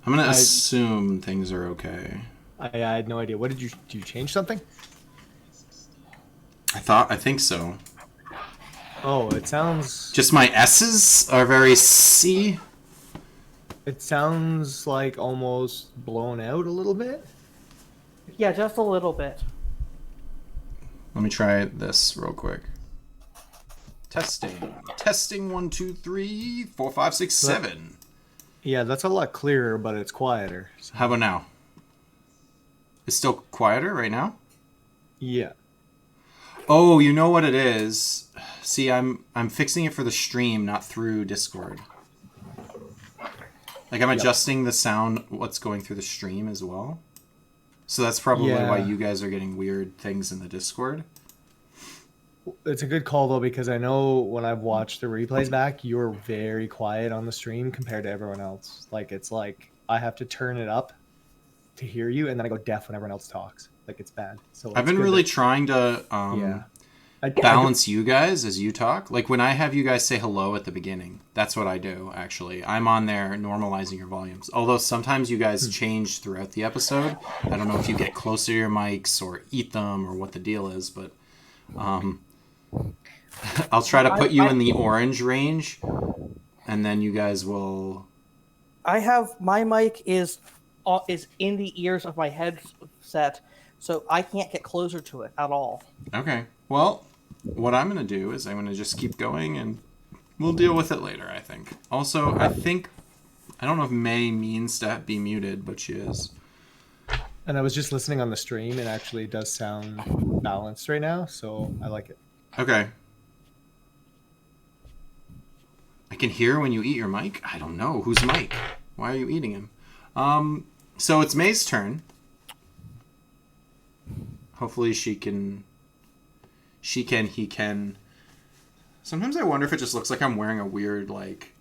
I'm gonna assume things are okay. I had no idea. What did you change something? I think so. Oh, it sounds. Just my S's are very C. It sounds like almost blown out a little bit. Yeah, just a little bit. Let me try this real quick. Testing 1 2 3 4 5 6 7. Yeah, that's a lot clearer, but it's quieter. So. How about now? It's still quieter right now? Yeah. Oh, you know what it is? See, I'm fixing it for the stream, not through Discord. Like I'm adjusting the sound, what's going through the stream as well. So that's probably why you guys are getting weird things in the Discord. It's a good call though, because I know when I've watched the replays back, you're very quiet on the stream compared to everyone else. Like it's like I have to turn it up to hear you, and then I go deaf when everyone else talks. Like it's bad. So I've it's been good really that- trying to yeah. balance you guys as you talk. Like when I have you guys say hello at the beginning, that's what I do, actually. I'm on there normalizing your volumes. Although sometimes you guys change throughout the episode. I don't know if you get closer to your mics or eat them or what the deal is, but I'll try to put you in the orange range, and then you guys will... I have my mic is in the ears of my headset, so I can't get closer to it at all. Okay. Well, what I'm going to do is I'm going to just keep going, and we'll deal with it later, I think. Also, I don't know if May means to be muted, but she is. And I was just listening on the stream, and actually it does sound balanced right now, so I like it. Okay. I can hear when you eat your mic? I don't know. Whose mic? Why are you eating him? So it's May's turn. Hopefully he can. Sometimes I wonder if it just looks like I'm wearing a weird, like,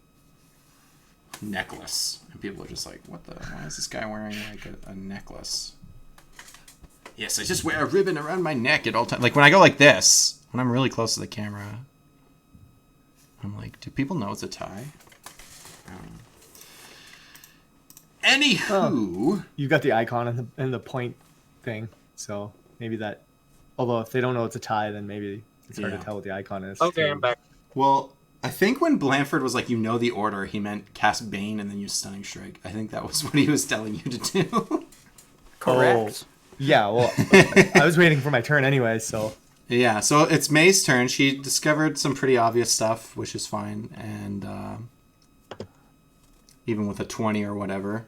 necklace. And people are just like, why is this guy wearing, like, a necklace? Yes, I just wear a ribbon around my neck at all times. Like, when I go like this, when I'm really close to the camera, I'm like, do people know it's a tie? Anywho, You've got the icon and the point thing, so maybe that. Although if they don't know it's a tie, then maybe it's hard to tell what the icon is. Okay, I'm back. well, I think when Blanford was like, you know the order, he meant cast Bane and then use Stunning Strike. I think that was what he was telling you to do. Correct. Yeah, well, I was waiting for my turn anyway, so. Yeah, so it's May's turn. She discovered some pretty obvious stuff, which is fine, and even with a 20 or whatever.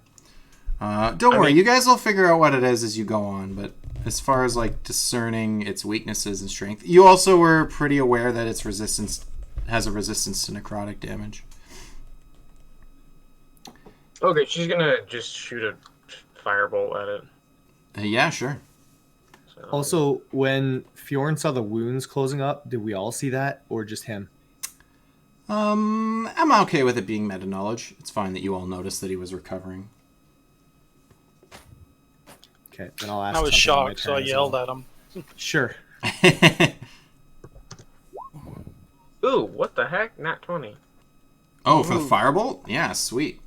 Don't worry, you guys will figure out what it is as you go on, but as far as like discerning its weaknesses and strength, you also were pretty aware that its resistance has a resistance to necrotic damage. Okay, she's gonna just shoot a firebolt at it. Yeah, sure. So, Also, when Fjorn saw the wounds closing up, did we all see that, or just him? I'm okay with it being meta knowledge. It's fine that you all noticed that he was recovering. Okay, then I'll ask. I was something on my shocked, so I turn as yelled well. at him. Sure. ooh, what the heck? Nat 20. Oh, for the firebolt? Yeah, sweet.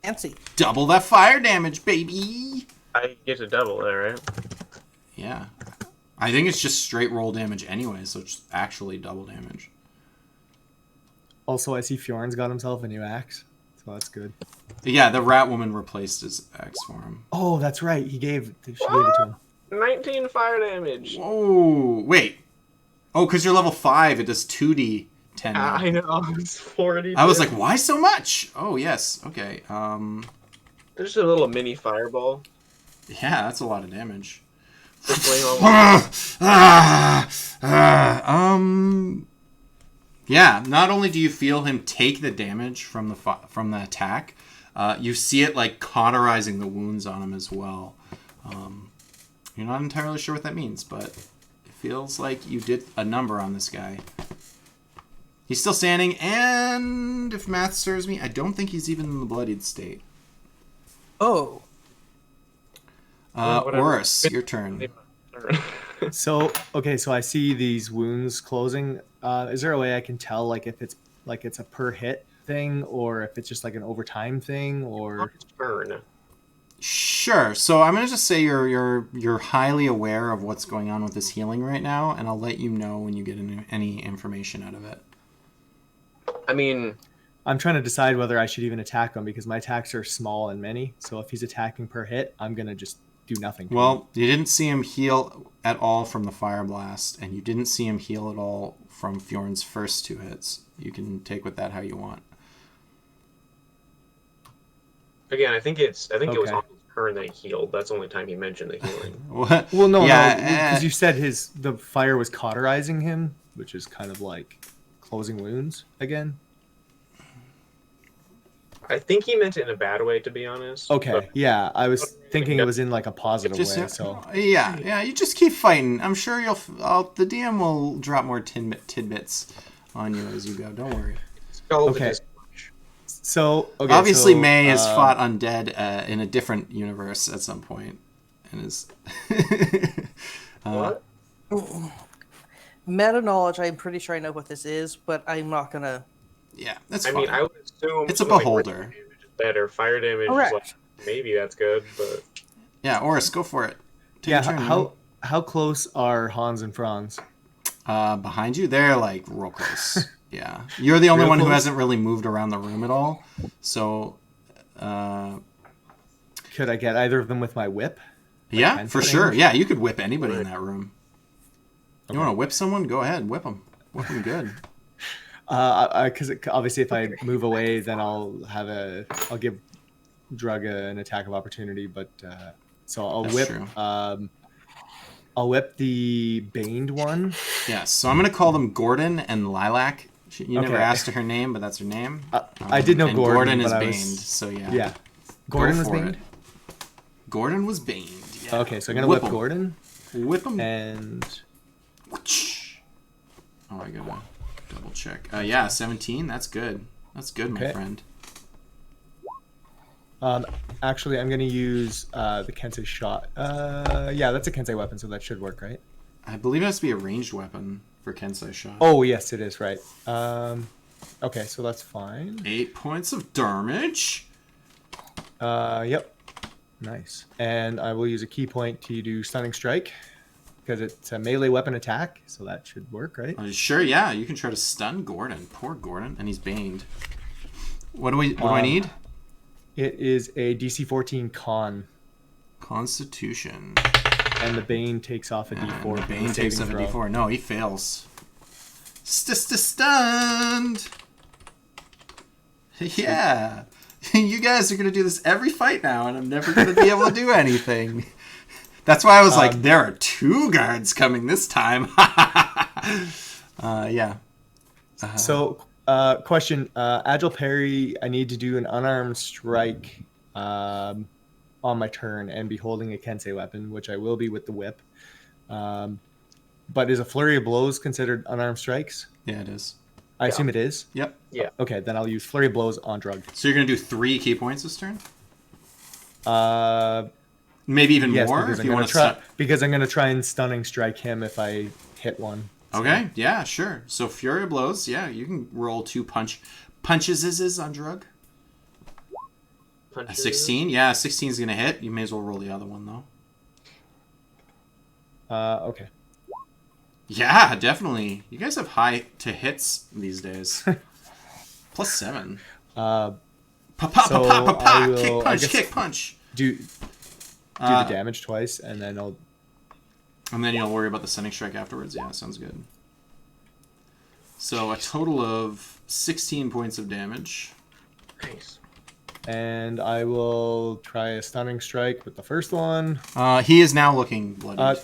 Fancy. Double that fire damage, baby! I get to double it, right? Yeah. I think it's just straight roll damage anyway, so it's actually double damage. Also, I see Fjorn's got himself a new axe, so that's good. Yeah, the rat woman replaced his axe for him. Oh, that's right. She gave it to him. 19 fire damage. Whoa, wait. Oh, because you're level 5, it does 2d10 now. I know, it's 40. I was like, why so much? Oh, yes. Okay. There's a little mini fireball. Yeah, that's a lot of damage. Just laying on Yeah, not only do you feel him take the damage from the attack, you see it like cauterizing the wounds on him as well. You're not entirely sure what that means, but it feels like you did a number on this guy. He's still standing, and if math serves me, I don't think he's even in the bloodied state. Oh. whatever. Oris, your turn. So, okay, so I see these wounds closing. Is there a way I can tell, like, if it's a per hit thing, or if it's just like an overtime thing, or? Turn. Sure. So I'm gonna just say you're highly aware of what's going on with this healing right now, and I'll let you know when you get any information out of it. I mean, I'm trying to decide whether I should even attack him because my attacks are small and many. So if he's attacking per hit, I'm gonna just do nothing. Well, you didn't see him heal at all from the fire blast, and you didn't see him heal at all from Fjorn's first 2 hits. You can take with that how you want. again, I think it was Okay. on his turn that he healed. That's the only time he mentioned the healing. What? Well, no, Yeah, because you said the fire was cauterizing him, which is kind of like closing wounds again. I think he meant it in a bad way, to be honest. Okay, but- yeah, I was thinking it was in like a positive Just way. So yeah. You just keep fighting. I'm sure the DM will drop more tidbits on you as you go. Don't worry. Scalded Okay. his- Obviously, so, May has fought undead in a different universe at some point, and is. What? Meta knowledge, I'm pretty sure I know what this is, but I'm not gonna. Yeah, that's I fine. mean, I would assume It's a something like beholder. radiant damage is better. Fire damage is Correct. like, maybe that's good, but Yeah, Oris, go for it. Take yeah, your turn, how close are Hans and Franz? behind you, they're like real close. Yeah, you're the only Real one who close? hasn't really moved around the room at all. So, Could I get either of them with my whip? yeah, 10 for foot sure. range? Yeah, you could whip anybody in that room. You Okay. want to whip someone? Go ahead, whip them. Whip them good. Because obviously, if I move away, then I'll give Drug an attack of opportunity. But so I'll That's whip. true. I'll whip the Baned one. Yes. So I'm gonna call them Gordon and Lilac. You never Okay. asked her name, but that's her name. I did know and Gordon, is but I Baned. was- So yeah. Yeah, Go Gordon was for Baned. it. Gordon was Baned. Yeah. Okay, so I'm gonna whip 'em. Gordon Whip him. and Oh, I gotta double check. Yeah, 17. That's good. That's good, my Okay. friend. actually I'm gonna use the Kensei shot. Yeah, that's a Kensei weapon, so that should work, right? I believe it has to be a ranged weapon for Kensei shot. Oh yes, it is right. Okay, so that's fine. 8 points of damage. Yep. Nice. And I will use a key point to do stunning strike because it's a melee weapon attack, so that should work, right? Sure, yeah. You can try to stun Gordon. Poor Gordon, and he's baned. What do I need? It is a DC 14 con, Constitution. and the Bane takes off a And D4. the for the Bane takes up saving a throw. D4. No, he fails. Stunned. Yeah. You guys are going to do this every fight now, and I'm never going to be able to do anything. That's why I was like, there are 2 guards coming this time. Yeah. So, question: Agile parry. I need to do an unarmed strike on my turn and be holding a Kensei weapon, which I will be with the whip. But is a flurry of blows considered unarmed strikes? Yeah, it is. I assume it is. Yep. yeah. Okay, then I'll use flurry of blows on Drug. So you're going to do 3 key points this turn? Uh, Maybe even yes, more because if I'm you gonna want to try stun. because I'm gonna try and stunning strike him if I hit one. Okay, yeah, sure. So Fury of Blows, yeah, you can roll 2 punches on Drug. A Punches. 16, yeah, 16 is going to hit. You may as well roll the other one, though. Okay. Yeah, definitely. You guys have high to hits these days. +7. So Pa-pa-pa-pa-pa-pa! I will- Kick I punch, guess- kick punch! Do Uh, the damage twice, and then I'll. And then you'll worry about the sending strike afterwards. Yeah, sounds good. So a total of 16 points of damage. Nice. And I will try a stunning strike with the first one. He is now looking bloodied.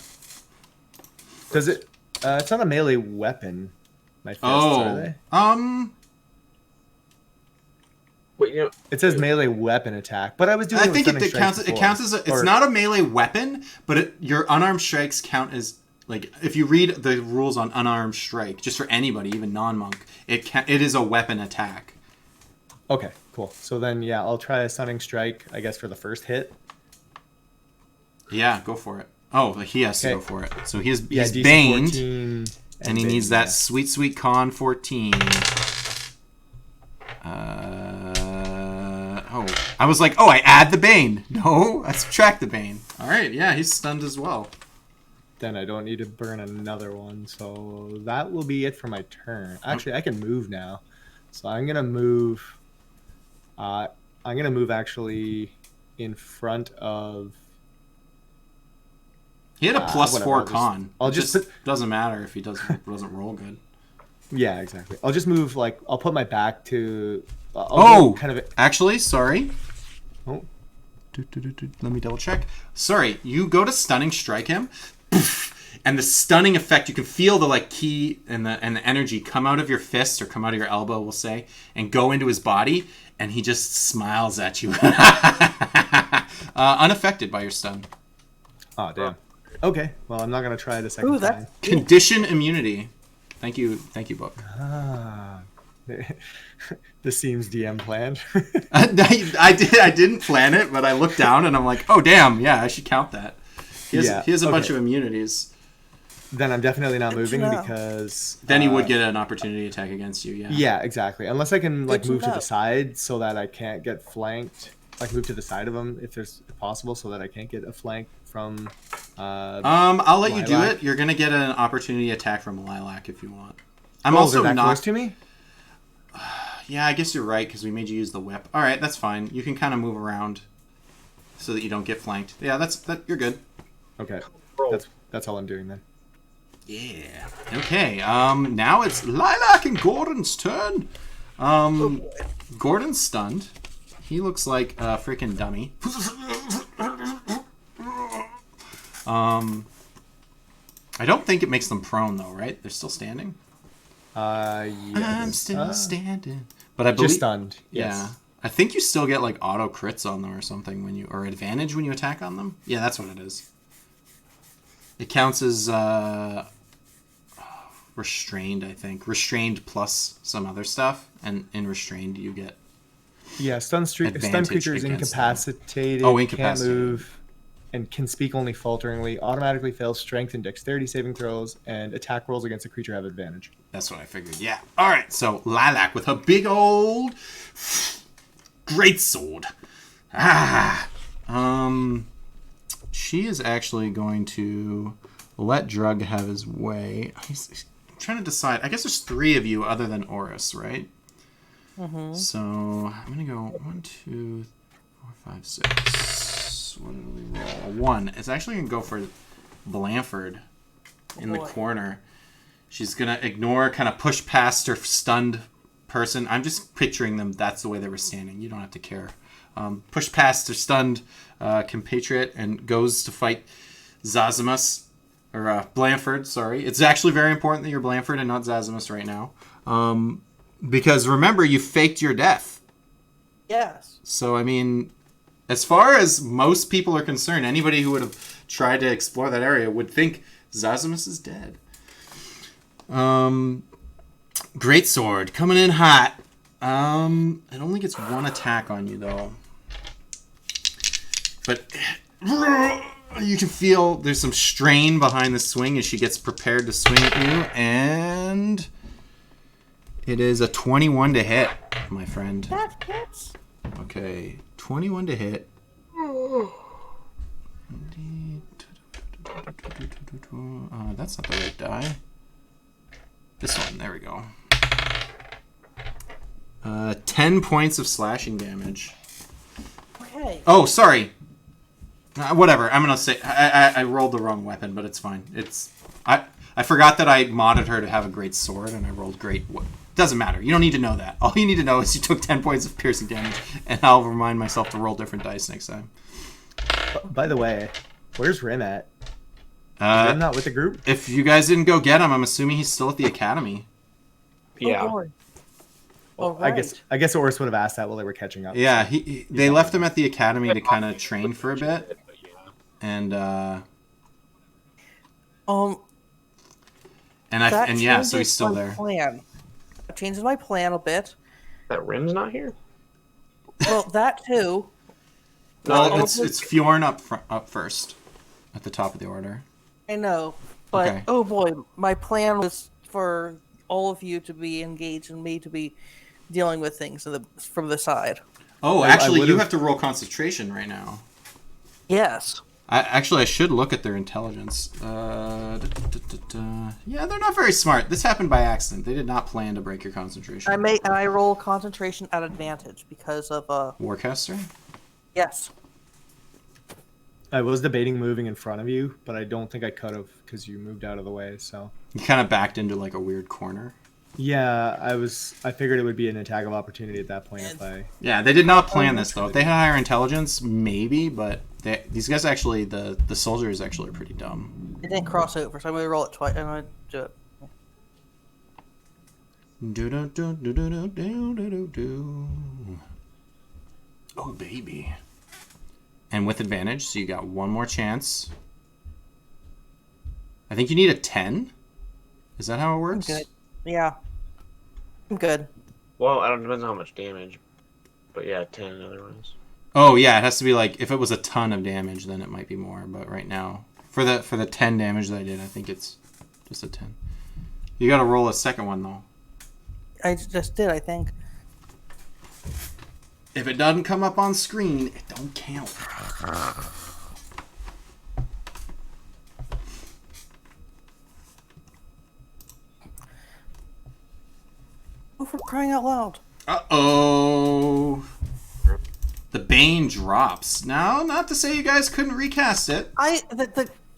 Does it? It's not a melee weapon. My fists, are they? Wait, you know, It says melee weapon attack, but I was doing. I with think stunning it strikes counts. It before. counts as it's Or- not a melee weapon, but your unarmed strikes count as like if you read the rules on unarmed strike, just for anybody, even non-monk, it is a weapon attack. Okay, cool. So then, yeah, I'll try a stunning strike. I guess for the first hit. Yeah, go for it. Oh, he has to Okay. go for it. So he's Yeah, he's DC baned, 14 and he baned, needs that yeah. sweet con 14. Oh, I was like, oh, I add the bane. No, I subtract the bane. All right, yeah, he's stunned as well. Then I don't need to burn another one. So that will be it for my turn. Actually, I can move now. So I'm gonna move. I'm gonna move actually in front of. He had a +4 whatever, con. I'll It just doesn't matter if he doesn't roll good. Yeah, exactly. I'll just move like I'll put my back to. I'll Oh, do kind of. actually, sorry. Oh. Let me double check. Sorry, you go to stunning strike him. and the stunning effect, you can feel the like ki and the energy come out of your fist or come out of your elbow, we'll say, and go into his body, and he just smiles at you. Unaffected by your stun. Oh, damn. Okay, well, I'm not going to try it a second time. Condition immunity. Thank you, book. Ah. This seems DM planned. I didn't plan it, but I looked down and I'm like, oh damn, yeah, I should count that. He has a bunch of immunities. Then I'm definitely not moving because then he would get an opportunity attack against you. Yeah, exactly. Unless I can like move to the side so that I can't get flanked. Like move to the side of him if there's possible, so that I can't get a flank from. I'll let you do Lilac. it. You're gonna get an opportunity attack from Lilac if you want. I'm they're also that not close to me. Yeah, I guess you're right because we made you use the whip. All right, that's fine. You can kind of move around so that you don't get flanked. Yeah, that you're good. Okay, that's all I'm doing then. Yeah. Okay. Now it's Lilac and Gordon's turn. Gordon's stunned. He looks like a freaking dummy. I don't think it makes them prone though, right? They're still standing. Yeah, I'm still standing. But I believe just stunned. Yes. Yeah. I think you still get like auto crits on them or something when you or advantage when you attack on them. Yeah, that's what it is. It counts as restrained, I think. Restrained plus some other stuff, and in restrained you get stun creature is incapacitated. Oh, Can't incapacitated. move, and can speak only falteringly. Automatically fails strength and dexterity saving throws, and attack rolls against the creature have advantage. That's what I figured. Yeah. All right. So Lilac with her big old great sword. She is actually going to let Drug have his way. He's trying to decide. I guess there's 3 of you other than Oris, right? Mm-hmm. So I'm gonna go 1, 2, 4, 5, 6. What did we roll? 1. It's actually gonna go for Blanford in the corner. She's gonna ignore, kind of push past her stunned person. I'm just picturing them. That's the way they were standing. You don't have to care. Push past her stunned compatriot and goes to fight Zazimus. Or Blanford, sorry. It's actually very important that you're Blanford and not Zazimus right now. Because remember, you faked your death. Yes. So, I mean, as far as most people are concerned, anybody who would have tried to explore that area would think Zazimus is dead. Great sword coming in hot. It only gets 1 attack on you though. But you can feel there's some strain behind the swing as she gets prepared to swing at you, and it is a 21 to hit, my friend. That hits. Okay, 21 to hit. That's not the right die. This one, there we go. 10 points of slashing damage. Okay. Oh, sorry. Whatever. I'm gonna say I rolled the wrong weapon, but it's fine. I forgot that I modded her to have a great sword, and I rolled great. Doesn't matter. You don't need to know that. All you need to know is you took 10 points of piercing damage, and I'll remind myself to roll different dice next time. By the way, where's Rim at? Is Rim not with the group? If you guys didn't go get him, I'm assuming he's still at the academy. Yeah. Oh, I guess Oris would have asked that while they were catching up. Yeah, they left him at the academy to kind of train for a bit, and yeah, so he's still there. That changes my plan a bit. That Rim's not here? Well, that too. Well, it's Fjorn up first, at the top of the order. I know, but Okay. oh boy, my plan was for all of you to be engaged and me to be dealing with things from the side. Oh, I actually, you would've- have to roll concentration right now. Yes. I should look at their intelligence. Yeah, they're not very smart. This happened by accident. They did not plan to break your concentration. I roll concentration at advantage because of Warcaster? yes. I was debating moving in front of you, but I don't think I could have because you moved out of the way. So You kind of backed into like a weird corner. yeah, I figured it would be an attack of opportunity at that point if I. Yeah, they did not plan this though. If they had higher intelligence, maybe, but these guys actually, the soldiers actually are pretty dumb. It didn't cross over, so I'm going to roll it twice. I'm going to do it. Oh, baby. And with advantage, so you got one more chance. I think you need a 10. Is that how it I'm works? good. Yeah. I'm good. Well, I don't depends on how much damage, but yeah, 10 otherwise. Oh yeah, it has to be like if it was a ton of damage, then it might be more. But right now, for the 10 damage that I did, I think it's just a 10. You got to roll a second one though. I just did, I think. If it doesn't come up on screen, it don't count. Oh, for crying out loud. Uh-oh. The Bane drops. Now, not to say you guys couldn't recast it.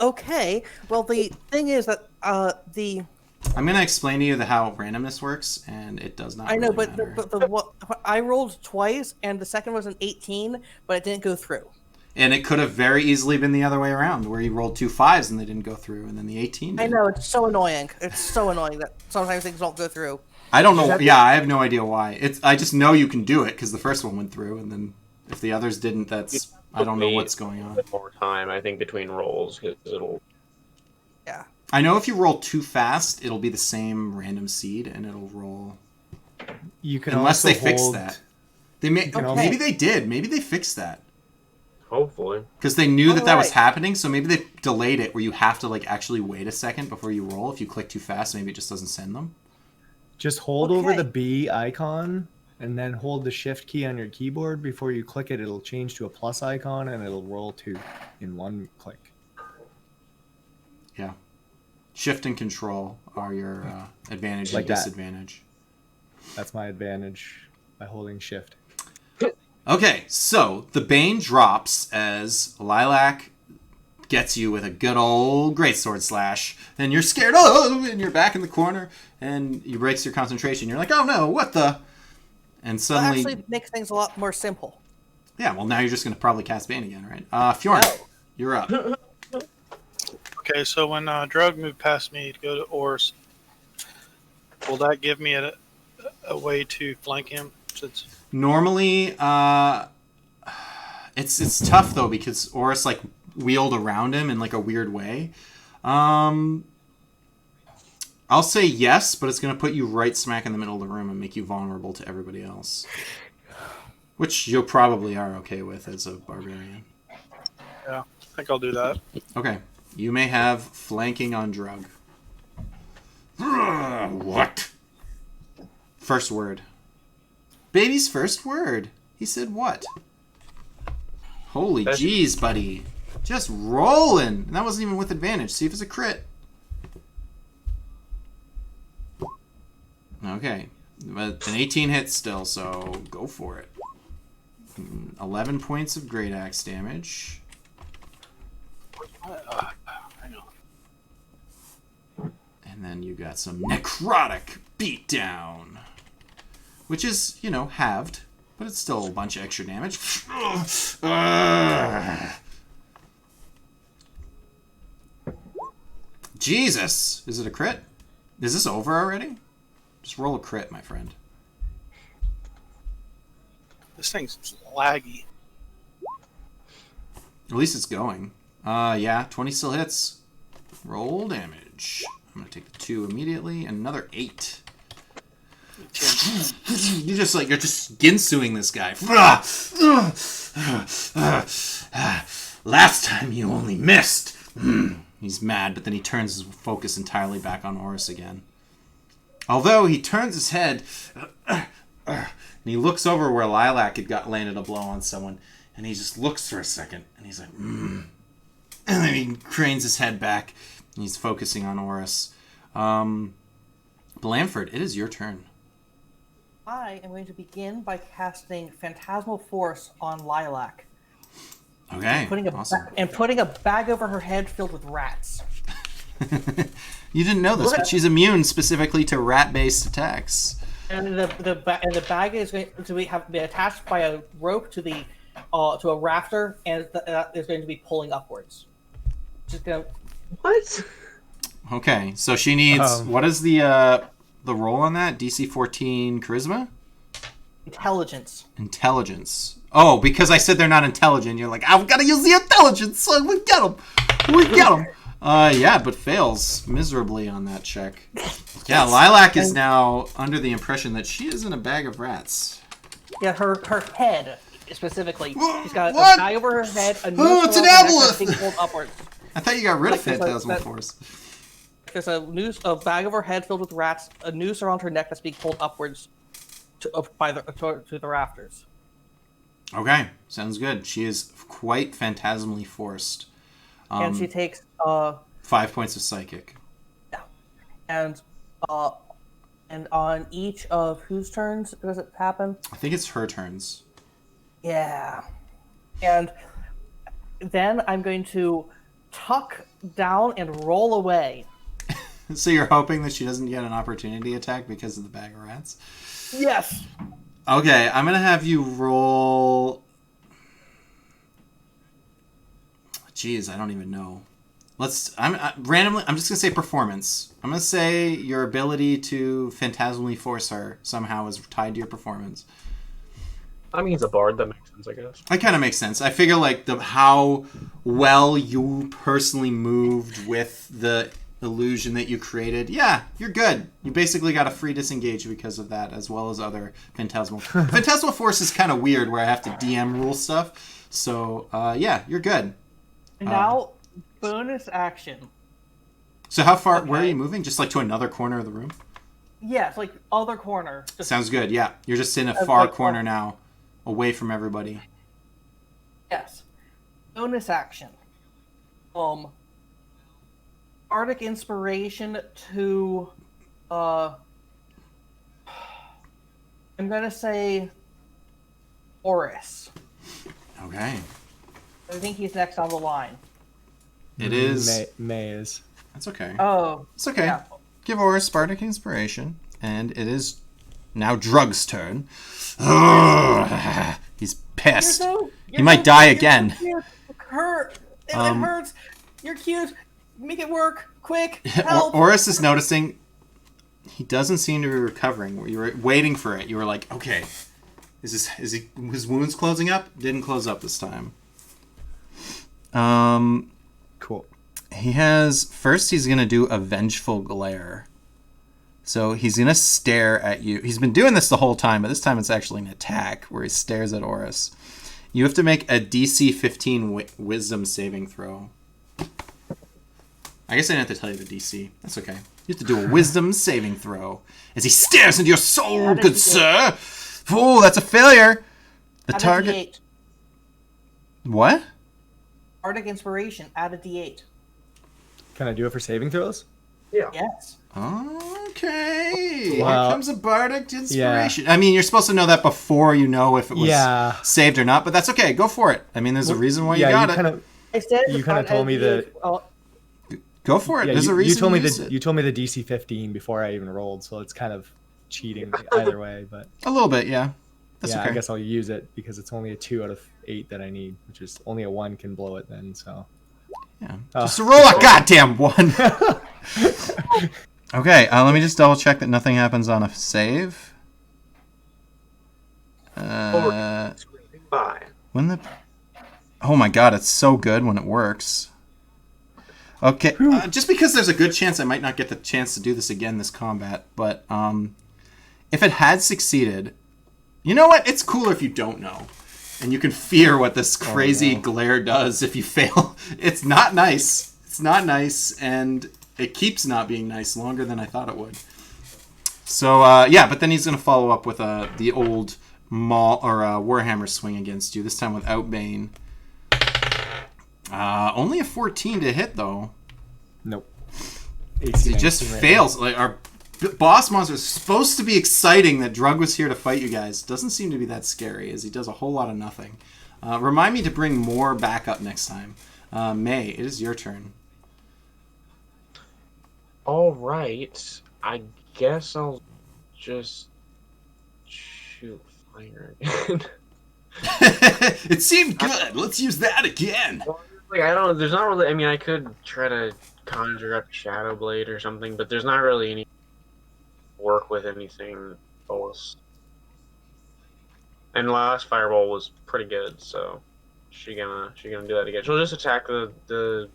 Okay. Well, the thing is that I'm going to explain to you how randomness works, and it does not I know, really but matter. what I rolled twice, and the second was an 18, but it didn't go through. And it could have very easily been the other way around, where you rolled 2 5s and they didn't go through, and then the 18 did. I know, it's so annoying. It's so annoying that sometimes things don't go through. I don't know. Yeah, I have no idea why. I just know you can do it because the first one went through, and then if the others didn't, that's I don't know what's going on. More time, I think, between rolls because it'll. Yeah. I know if you roll too fast, it'll be the same random seed, and it'll roll. You can Unless also they fix hold... that. They may. Okay. Maybe they did. Maybe they fixed that Hopefully. because they knew that was Alright. happening. So maybe they delayed it where you have to like actually wait a second before you roll. If you click too fast, maybe it just doesn't send them. Just hold over Okay. the B icon and then hold the shift key on your keyboard. Before you click it, it'll change to a plus icon and it'll roll 2 in one click. Yeah. Shift and control are your advantage Like and that. disadvantage. That's my advantage by holding shift. Okay, so the Bane drops as Lilac gets you with a good old greatsword slash. Then you're scared, and you're back in the corner, and you breaks your concentration. You're like, oh no, what the? And That suddenly, actually makes things a lot more simple. yeah, well now you're just going to probably cast Bane again, right? Fjorn, No. you're up. Okay, so when Drug moved past me to go to Ors, will that give me a way to flank him? Since Normally, it's tough though because Oris like wheeled around him in like a weird way. I'll say yes, but it's gonna put you right smack in the middle of the room and make you vulnerable to everybody else, which you probably are okay with as a barbarian. yeah, I think I'll do that. Okay, you may have flanking on Drug. What? First word. Baby's first word. He said what? Holy jeez, buddy. Just rolling. And that wasn't even with advantage. See if it's a crit. Okay. But an 18 hits still, so go for it. 11 points of Great Axe damage. Hang on. And then you got some necrotic beatdown. Which is, you know, halved. But it's still a bunch of extra damage. Jesus! Is it a crit? Is this over already? Just roll a crit, my friend. This thing's laggy. At least it's going. Yeah, 20 still hits. Roll damage. I'm gonna take the 2 immediately, and another 8. You're just ginsuing this guy. Last time you only missed. He's mad, but then he turns his focus entirely back on Oris again. Although he turns his head and he looks over where Lilac had landed a blow on someone, and he just looks for a second, and he's like, and then he cranes his head back, and he's focusing on Oris. Blanford, it is your turn. I am going to begin by casting Phantasmal Force on Lilac. Okay, awesome. Putting a bag over her head filled with rats. You didn't know this, but she's immune specifically to rat-based attacks. And the bag is going to be attached by a rope to a rafter, and that is going to be pulling upwards. Just going to What? Okay, so she needs. What is the roll on that? DC 14 charisma? Intelligence. Intelligence. Oh, because I said they're not intelligent, you're like, I've got to use the intelligence, so we get them. We get them. Yeah, but fails miserably on that check. Yeah, Lilac is now under the impression that she is in a bag of rats. Yeah, her head specifically. She's got What? a bag over her head. A Oh, it's an noose around her neck aboleth! that's being pulled upwards. I thought you got rid of Like, Phantasmal Force. There's a bag over her head filled with rats. A noose around her neck that's being pulled upwards to the rafters. Okay, sounds good. She is quite phantasmally forced. And she takes 5 points of psychic. and on each of whose turns does it happen? I think it's her turns. Yeah. And then I'm going to tuck down and roll away. So you're hoping that she doesn't get an opportunity attack because of the bag of rats? Yes. Okay, I'm gonna have you roll. Jeez, I don't even know. Randomly. I'm just gonna say performance. I'm gonna say your ability to phantasmally force her somehow is tied to your performance. I mean, he's a bard. That makes sense, I guess. That kind of makes sense. I figure like how well you personally moved with the illusion that you created. Yeah, you're good. You basically got a free disengage because of that, as well as other phantasmal. Phantasmal force is kind of weird, where I have to DM rule stuff. So yeah, you're good. Now, bonus action. So how far? Okay. Where are you moving? Just like to another corner of the room? Yes, like other corner. Just Sounds good. Yeah, you're just in a As far like, corner now, away from everybody. yes. Bonus action. Bardic inspiration to I'm gonna say Oris. Okay. I think he's next on the line. It is. May is. That's okay. Oh. It's okay. Yeah. Give Oris Bardic Inspiration, and it is now Drug's turn. Ugh, he's pissed. He might die again. It hurts. It hurts. You're cute. Make it work. Quick. Help. Oris is noticing he doesn't seem to be recovering. You were waiting for it. You were like, okay, is his wounds closing up? Didn't close up this time. Cool. He's gonna do a vengeful glare. So he's gonna stare at you. He's been doing this the whole time, but this time it's actually an attack where he stares at Oris. You have to make a DC 15 wisdom saving throw. I guess I didn't have to tell you the DC. That's okay. You have to do a wisdom saving throw as he stares into your soul, good sir. Oh, that's a failure. The target. D8. What? Bardic inspiration. Add a D8. Can I do it for saving throws? Yeah. Yes. Okay. Well, Here comes a bardic inspiration. Yeah. I mean, you're supposed to know that before you know if it was saved or not, but that's okay. Go for it. I mean, there's a reason why you got it. You kind of told me that. Go for it. Yeah, there's a reason. You told me the DC 15 before I even rolled, so it's kind of cheating either way. But a little bit, yeah. That's okay. I guess I'll use it because it's only a 2 out of 8 that I need, which is only a 1 can blow it then. So yeah, just roll a goddamn 1. Okay, let me just double check that nothing happens on a save. When the oh my god, it's so good when it works. Okay, just because there's a good chance I might not get the chance to do this again this combat, but if it had succeeded, you know what? It's cooler if you don't know, and you can fear what this crazy glare does if you fail. It's not nice. It's not nice, and it keeps not being nice longer than I thought it would. So yeah, but then he's gonna follow up with the old Warhammer swing against you. This time without Bane. Only a 14 to hit though. Nope. It just fails. Like our boss monster is supposed to be exciting that Drug was here to fight you guys. Doesn't seem to be that scary as he does a whole lot of nothing. Remind me to bring more backup next time. May, it is your turn. All right. I guess I'll just shoot fire again. It seemed good. Let's use that again. Like, I don't know. There's not really. I mean, I could try to conjure up Shadow Blade or something, but there's not really any work with anything else. And last Fireball was pretty good, so she gonna do that again. She'll just attack the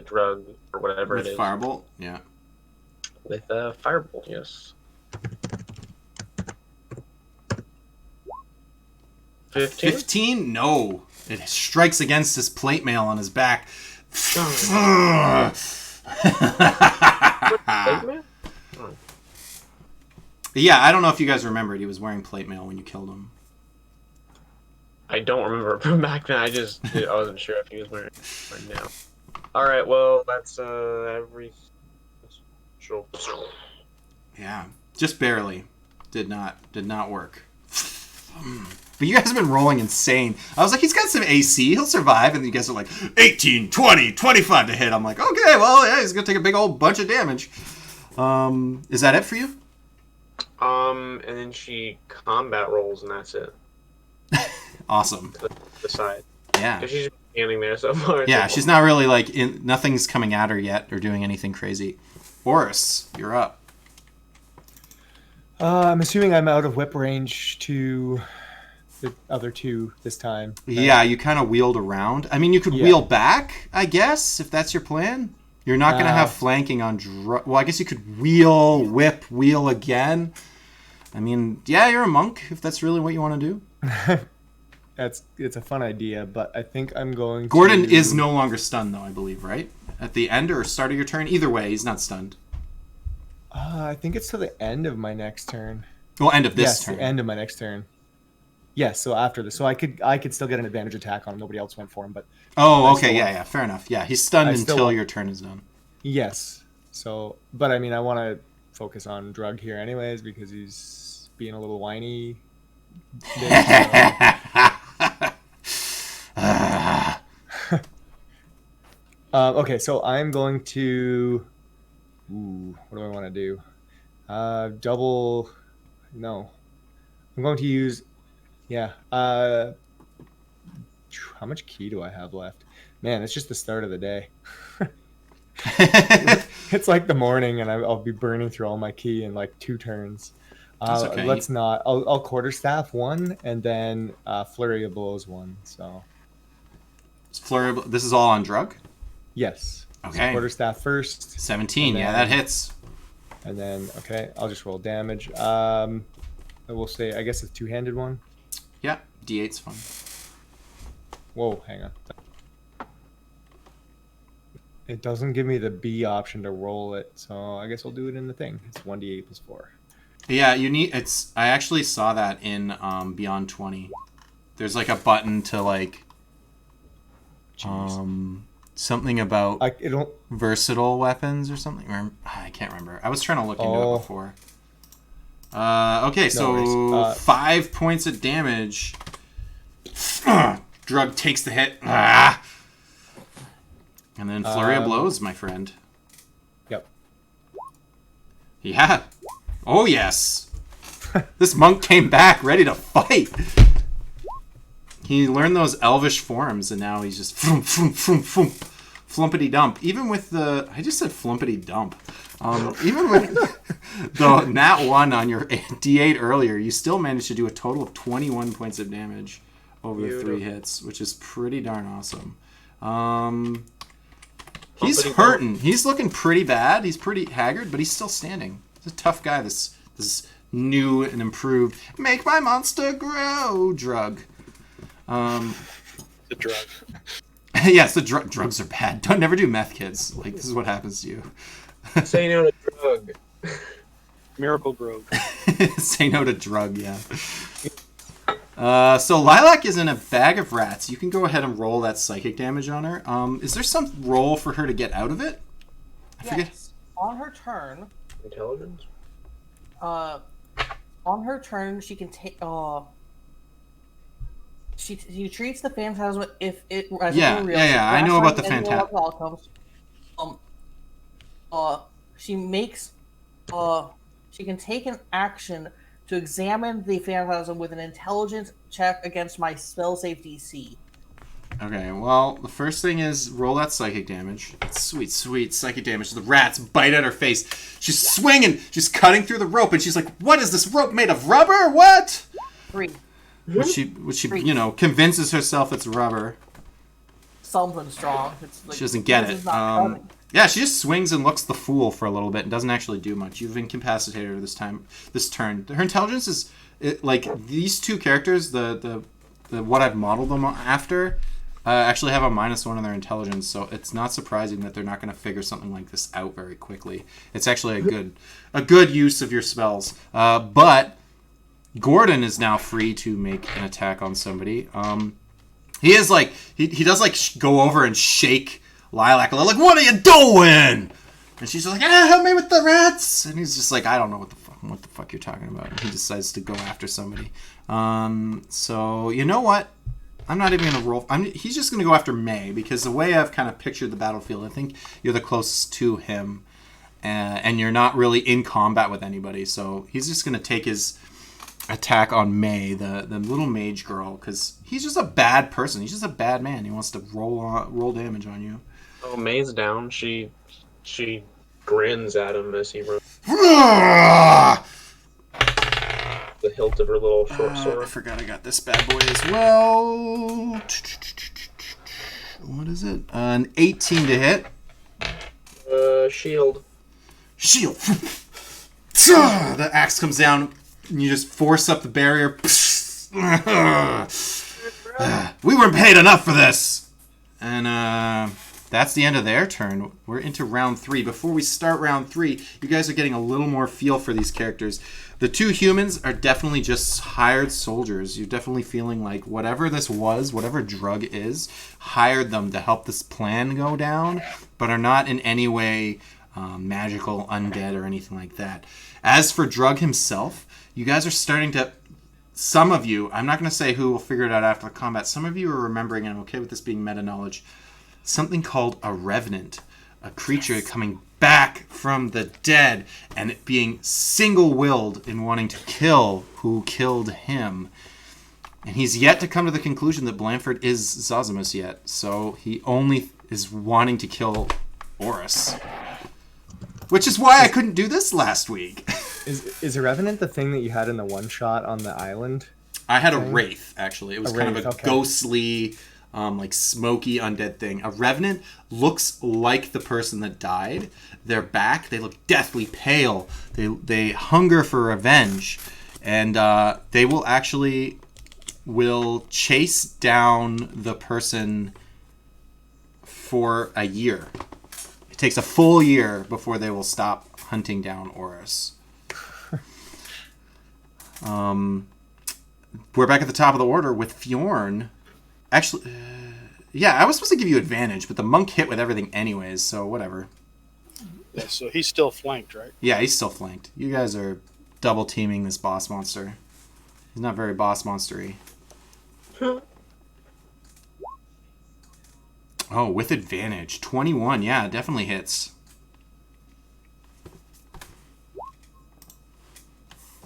drug or whatever With it is Firebolt? Yeah. with Firebolt. Yes. 15? 15? No. It strikes against his plate mail on his back. Yeah, I don't know if you guys remembered. He was wearing plate mail when you killed him. I don't remember from back then. I wasn't sure if he was wearing it right now. All right, well that's every. Yeah, just barely. Did not work. But you guys have been rolling insane. I was like, he's got some AC. He'll survive. And you guys are like, 18, 20, 25 to hit. I'm like, okay, well, yeah, he's going to take a big old bunch of damage. Is that it for you? And then she combat rolls, and that's it. Awesome. To the side. Yeah. She's just standing there so far. Yeah, she's not really like, nothing's coming at her yet or doing anything crazy. Boris, you're up. I'm assuming I'm out of whip range to the other two this time. Yeah, you kind of wheeled around. I mean, you could wheel back, I guess, if that's your plan. You're not going to have flanking on... Well, I guess you could wheel again. I mean, yeah, you're a monk, if that's really what you want to do. It's a fun idea, but I think I'm going Gordon is no longer stunned, though, I believe, right? At the end or start of your turn? Either way, he's not stunned. I think it's to the end of my next turn. Well, end of this turn. The end of my next turn. Yes, so after this. So I could still get an advantage attack on him. Nobody else went for him, but... Oh, okay, yeah, fair enough. Yeah, he's stunned until your turn is done. Yes. So, but I mean, I want to focus on Drug here anyways, because he's being a little whiny. Okay, so I'm going to... Ooh, what do I want to do? Double... No. I'm going to use... Yeah. How much key do I have left? Man, it's just the start of the day. It's like the morning, and I'll be burning through all my key in like 2 turns. Okay. Let's not. I'll quarterstaff 1, and then flurry of blows 1. So. This is all on Drug? Yes. Okay. So quarterstaff first. 17. Yeah, that hits. And then I'll just roll damage. I will say, I guess, a 2-handed one. Yeah, D8's fun. Whoa, hang on. It doesn't give me the B option to roll it, so I guess I'll do it in the thing. It's 1d8 plus 4. Yeah, I actually saw that in Beyond 20. There's like a button to like something about versatile weapons or something. Or, I can't remember. I was trying to look into it before. Okay, so 5 points of damage. Drug takes the hit. And then flurry of blows, my friend. Yep. Yeah. Oh, yes. This monk came back ready to fight. He learned those elvish forms, and now he's just flumpity dump. Even with the... I just said flumpity dump. Even with the nat 1 on your D8 earlier, you still managed to do a total of 21 points of damage over the 3 hits, which is pretty darn awesome. He's hurting. He's looking pretty bad. He's pretty haggard, but he's still standing. He's a tough guy, this new and improved make my monster grow drug. The drug. Yes, the drugs are bad. Don't never do meth, kids. Like, this is what happens to you. Say no to drug. Miracle Grove. Say no to drug, yeah. So Lilac is in a bag of rats. You can go ahead and roll that psychic damage on her. Is there some roll for her to get out of it? I forget. On her turn. Intelligence? On her turn, she can take. She treats the phantasm if it as real. Yeah. I know about the phantasm. She makes. She can take an action to examine the phantasm with an intelligence check against my spell save DC. Okay, well, the first thing is roll that psychic damage. Sweet, sweet psychic damage. The rats bite at her face. She's swinging. She's cutting through the rope, and she's like, "What is this rope made of? Rubber? What?" 3. Which she convinces herself it's rubber. Something strong. It's like, She doesn't get this it. is not cutting. Yeah, she just swings and looks the fool for a little bit and doesn't actually do much. You've incapacitated her this turn. Her intelligence is like these two characters. The what I've modeled them after actually have a -1 in their intelligence, so it's not surprising that they're not going to figure something like this out very quickly. It's actually a good use of your spells. But Gordon is now free to make an attack on somebody. He is like he does like go over and shake Lilac a little, like, "What are you doing?" And she's just like, "Help me with the rats!" And he's just like, "I don't know what the fuck you're talking about." And he decides to go after somebody. So you know what? I'm not even gonna roll. He's just gonna go after May because the way I've kind of pictured the battlefield, I think you're the closest to him, and you're not really in combat with anybody. So he's just gonna take his attack on May, the little mage girl, because he's just a bad person. He's just a bad man. He wants to roll damage on you. Oh, May's down. She grins at him as he runs the hilt of her little short I sword. forgot I got this bad boy as well. What is it? An 18 to hit. Shield. Shield. The axe comes down, and you just force up the barrier. We weren't paid enough for this. And that's the end of their turn. We're into round 3. Before we start round 3, you guys are getting a little more feel for these characters. The two humans are definitely just hired soldiers. You're definitely feeling like whatever this was, whatever drug is, hired them to help this plan go down, but are not in any way magical, undead, or anything like that. As for Drug himself, you guys are starting to... Some of you, I'm not going to say who will figure it out after the combat, some of you are remembering, and I'm okay with this being meta-knowledge, something called a revenant, a creature coming back from the dead and it being single-willed in wanting to kill who killed him. And he's yet to come to the conclusion that Blanford is Zosimus yet, so he only is wanting to kill Oris. Which is why I couldn't do this last week. Is a revenant the thing that you had in the one shot on the island? I had a wraith, actually. It was kind of a okay. ghostly, like smoky undead thing. A revenant looks like the person that died. They're back. They look deathly pale. They hunger for revenge, and they will chase down the person for a year. It takes a full year before they will stop hunting down Oris. We're back at the top of the order with Fjorn. Actually, yeah, I was supposed to give you advantage, but the monk hit with everything anyways, so whatever. Yeah, so he's still flanked, right? Yeah, he's still flanked. You guys are double teaming this boss monster. He's not very boss monstery. Oh, with advantage. 21, yeah, definitely hits.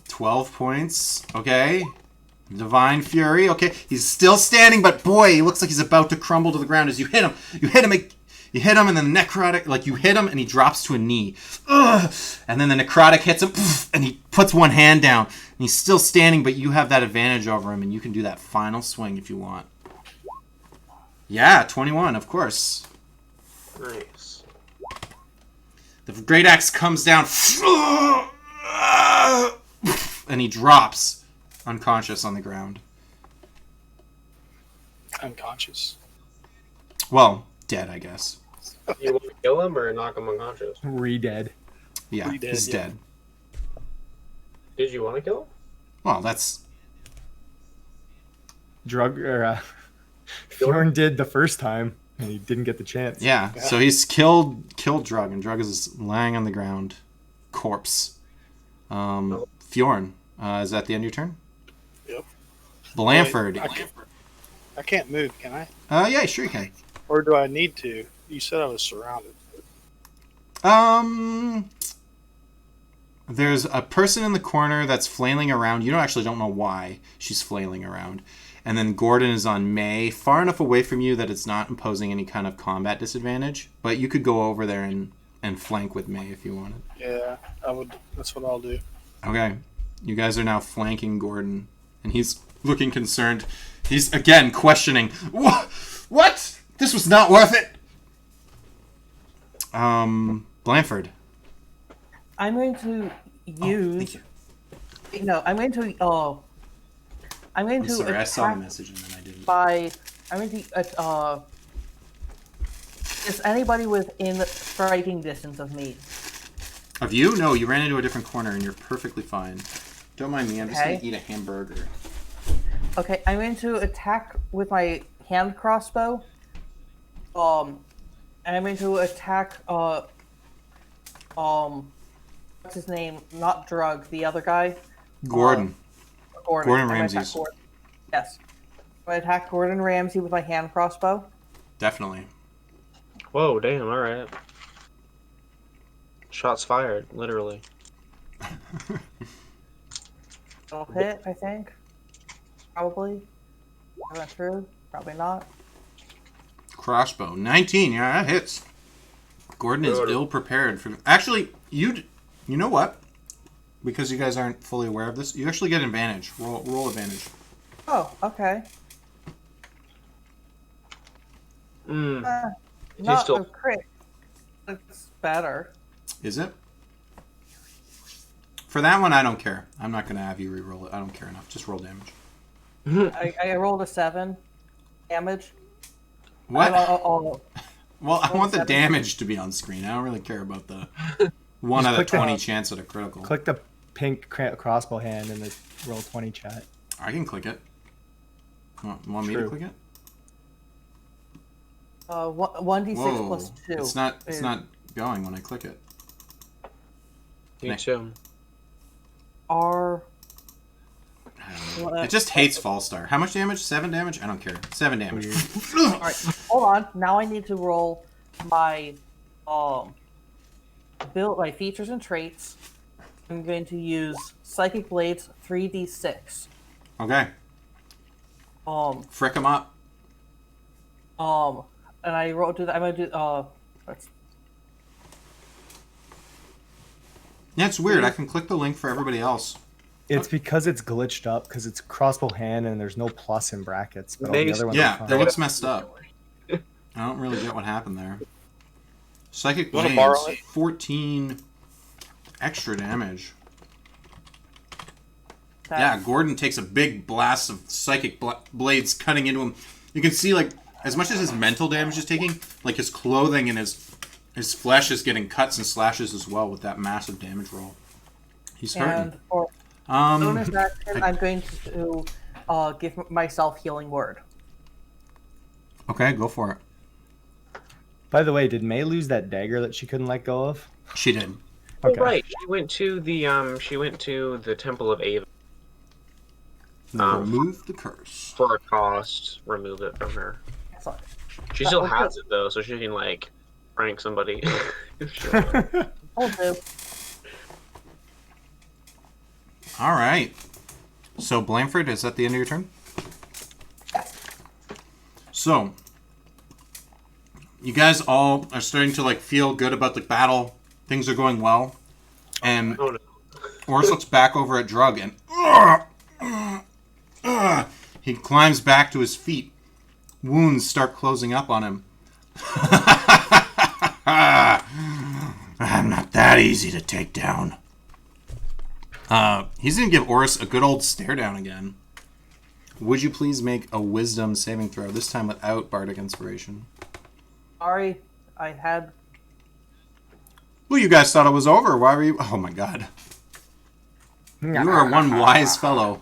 12 points, okay. Divine Fury, okay. He's still standing, but boy, he looks like he's about to crumble to the ground as you hit him. You hit him, and then the necrotic, like you hit him, and he drops to a knee. Ugh! And then the necrotic hits him, and he puts one hand down. And he's still standing, but you have that advantage over him, and you can do that final swing if you want. Yeah, 21, of course. Nice. The great axe comes down, and he drops unconscious on the ground. Unconscious. Well, dead, I guess. You want to kill him or knock him unconscious? Re-dead. Yeah, Pretty dead, he's yeah. dead. Did you want to kill him? Well, that's... Fjorn did the first time, and he didn't get the chance. Yeah, so he's killed Drug, and Drug is lying on the ground. Corpse. Fjorn, is that the end of your turn? Yep. Blanford. I can't move, can I? Yeah, sure you can. Or do I need to? You said I was surrounded. There's a person in the corner that's flailing around. You don't know why she's flailing around. And then Gordon is on May, far enough away from you that it's not imposing any kind of combat disadvantage. But you could go over there and flank with May if you wanted. Yeah, I would. That's what I'll do. Okay. You guys are now flanking Gordon. And he's looking concerned. He's, again, questioning. What? This was not worth it. Blanford. I'm going to use. Thank you. No, I'm going to. I'm going I'm to sorry, I attack saw the message and then I didn't. by. I'm going to. Is anybody within striking distance of me? Of you? No, you ran into a different corner and you're perfectly fine. Don't mind me, I'm just Okay. going to eat a hamburger. Okay, I'm going to attack with my hand crossbow. And I'm going to attack. What's his name? Not Drug, the other guy. Gordon. Gordon. Gordon I'm gonna Ramsay's. attack Gordon. Yes. I'm going to attack Gordon Ramsay with my hand crossbow. Definitely. Whoa, damn, alright. Shots fired, literally. It'll hit, I think. Probably. Is that true? Probably not. Crossbow. 19, yeah, that hits. Gordon is Good. ill prepared for... Actually, you know what? Because you guys aren't fully aware of this, you actually get advantage. Roll advantage. Oh, okay. Not still- a crit. It's better. Is it? For that one, I don't care. I'm not going to have you re-roll it. I don't care enough. Just roll damage. I rolled a 7 damage. What? Oh, Well, I roll want the 7. damage to be on screen. I don't really care about the 1 Just out of click the- 20 chance at a critical. Click the pink crossbow hand in the roll 20 chat. I can click it. Want me to True. click it? 1d6 Whoa. plus 2. It's not is- going when I click it. Me too. R. I don't know. It just hates Fallstar. How much damage? 7 damage? I don't care. 7 damage. Alright, hold on. Now I need to roll my my features and traits. I'm going to use Psychic Blades 3d6. Okay. Frick him up. And I wrote to I'm gonna do let's Yeah, it's weird. I can click the link for everybody else. It's because it's glitched up because it's crossbow hand and there's no plus in brackets. But all the Nice. other ones Yeah, are fine. that looks messed up. I don't really get what happened there. Psychic You wanna Blades, borrow it? 14 extra damage. that. Yeah, Gordon takes a big blast of Psychic Blades cutting into him. You can see, like, as much as his mental damage is taking, like, his clothing and his flesh is getting cuts and slashes as well with that massive damage roll. He's hurting. And for bonus action, I'm going to give myself healing word. Okay, go for it. By the way, did May lose that dagger that she couldn't let go of? She did. Okay. Oh, right. She went to the Temple of Ava Remove the curse. for a cost. Remove it from her. Excellent. She still has it though, so she can like prank somebody. if she wants. Will do. All right. So, Blanford, is that the end of your turn? So, you guys all are starting to like feel good about the battle. Things are going well, and Oh, no. Oris looks back over at Drug and he climbs back to his feet. Wounds start closing up on him. I'm not that easy to take down. He's gonna give Oris a good old stare down again. Would you please make a wisdom saving throw, this time without bardic inspiration? Sorry, I had. Well, you guys thought it was over. Why were you... Oh my god. You are one wise fellow.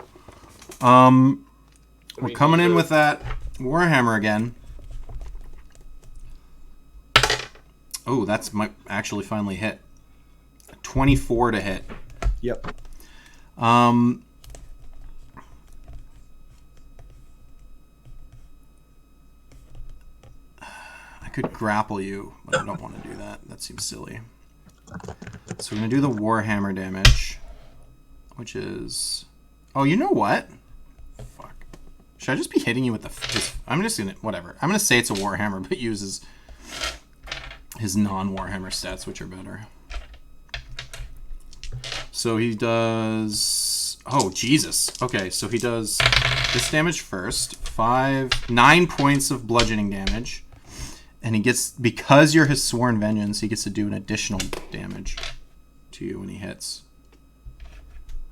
We're coming in with that Warhammer again. Oh, that's might actually finally hit. 24 to hit. Yep. I could grapple you, but I don't want to do that. That seems silly. So we're going to do the Warhammer damage, which is... Oh, you know what? Fuck. Should I just be hitting you with the... I'm just gonna... Whatever. I'm gonna say it's a Warhammer, but uses his non-Warhammer stats, which are better. So he does... Oh, Jesus. Okay, so he does this damage first. 9 points of bludgeoning damage. And he gets... Because you're his Sworn Vengeance, he gets to do an additional damage to you when he hits.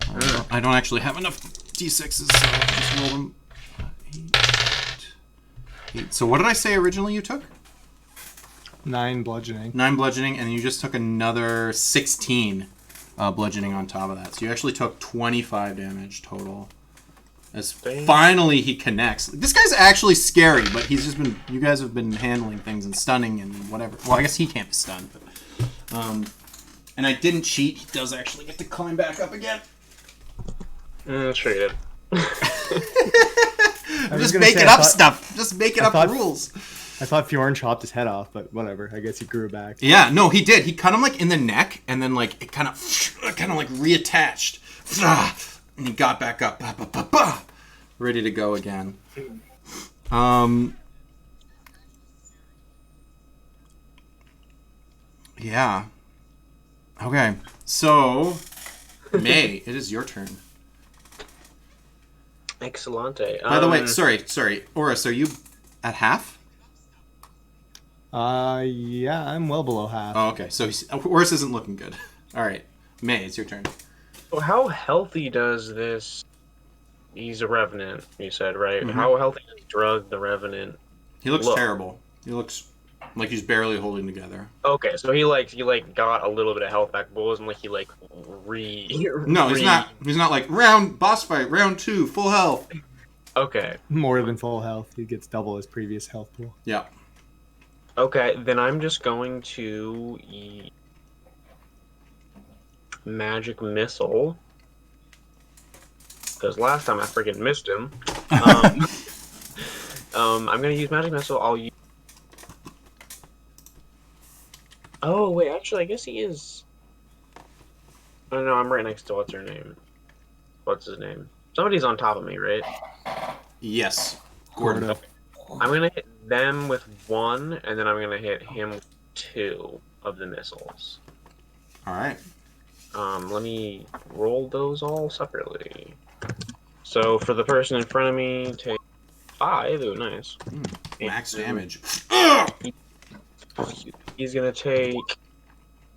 I don't actually have enough d6s, so I'll just roll them. 8. So what did I say originally you took? 9 bludgeoning. 9 bludgeoning, and you just took another 16 bludgeoning on top of that. So you actually took 25 damage total. As finally he connects. This guy's actually scary, but he's just been... You guys have been handling things and stunning and whatever. Well, I guess he can't be stunned, but... and I didn't cheat. He does actually get to climb back up again. Sure you did. I'm just making up stuff. Just making up rules. I thought Fjorn chopped his head off, but whatever. I guess he grew back. Yeah, no, he did. He cut him like in the neck, and then like it kind of like reattached, and he got back up, ready to go again. Yeah. Okay. So, May, it is your turn. Excellente. By the way, sorry. Oris, are you at half? Yeah, I'm well below half. Oh, okay. So Oris isn't looking good. All right. May, it's your turn. So how healthy does this... He's a Revenant, you said, right? Mm-hmm. How healthy does Drug the Revenant He looks look? terrible. He looks like he's barely holding together. Okay, so he got a little bit of health back, but it wasn't like he No, he's not. He's not like boss fight, round 2, full health. Okay. More than full health. He gets double his previous health pool. Yeah. Okay, then I'm just going to Magic Missile. Because last time I freaking missed him. I'm going to use Magic Missile. I'll use... Oh, wait, actually, I guess he is... I don't know, I'm right next to what's her name. What's his name? Somebody's on top of me, right? Yes. Gordon. Gordo. I'm going to hit them with 1, and then I'm going to hit him with 2 of the missiles. All right. Let me roll those all separately. So for the person in front of me, take 5. Ooh, nice. Max damage. He's gonna take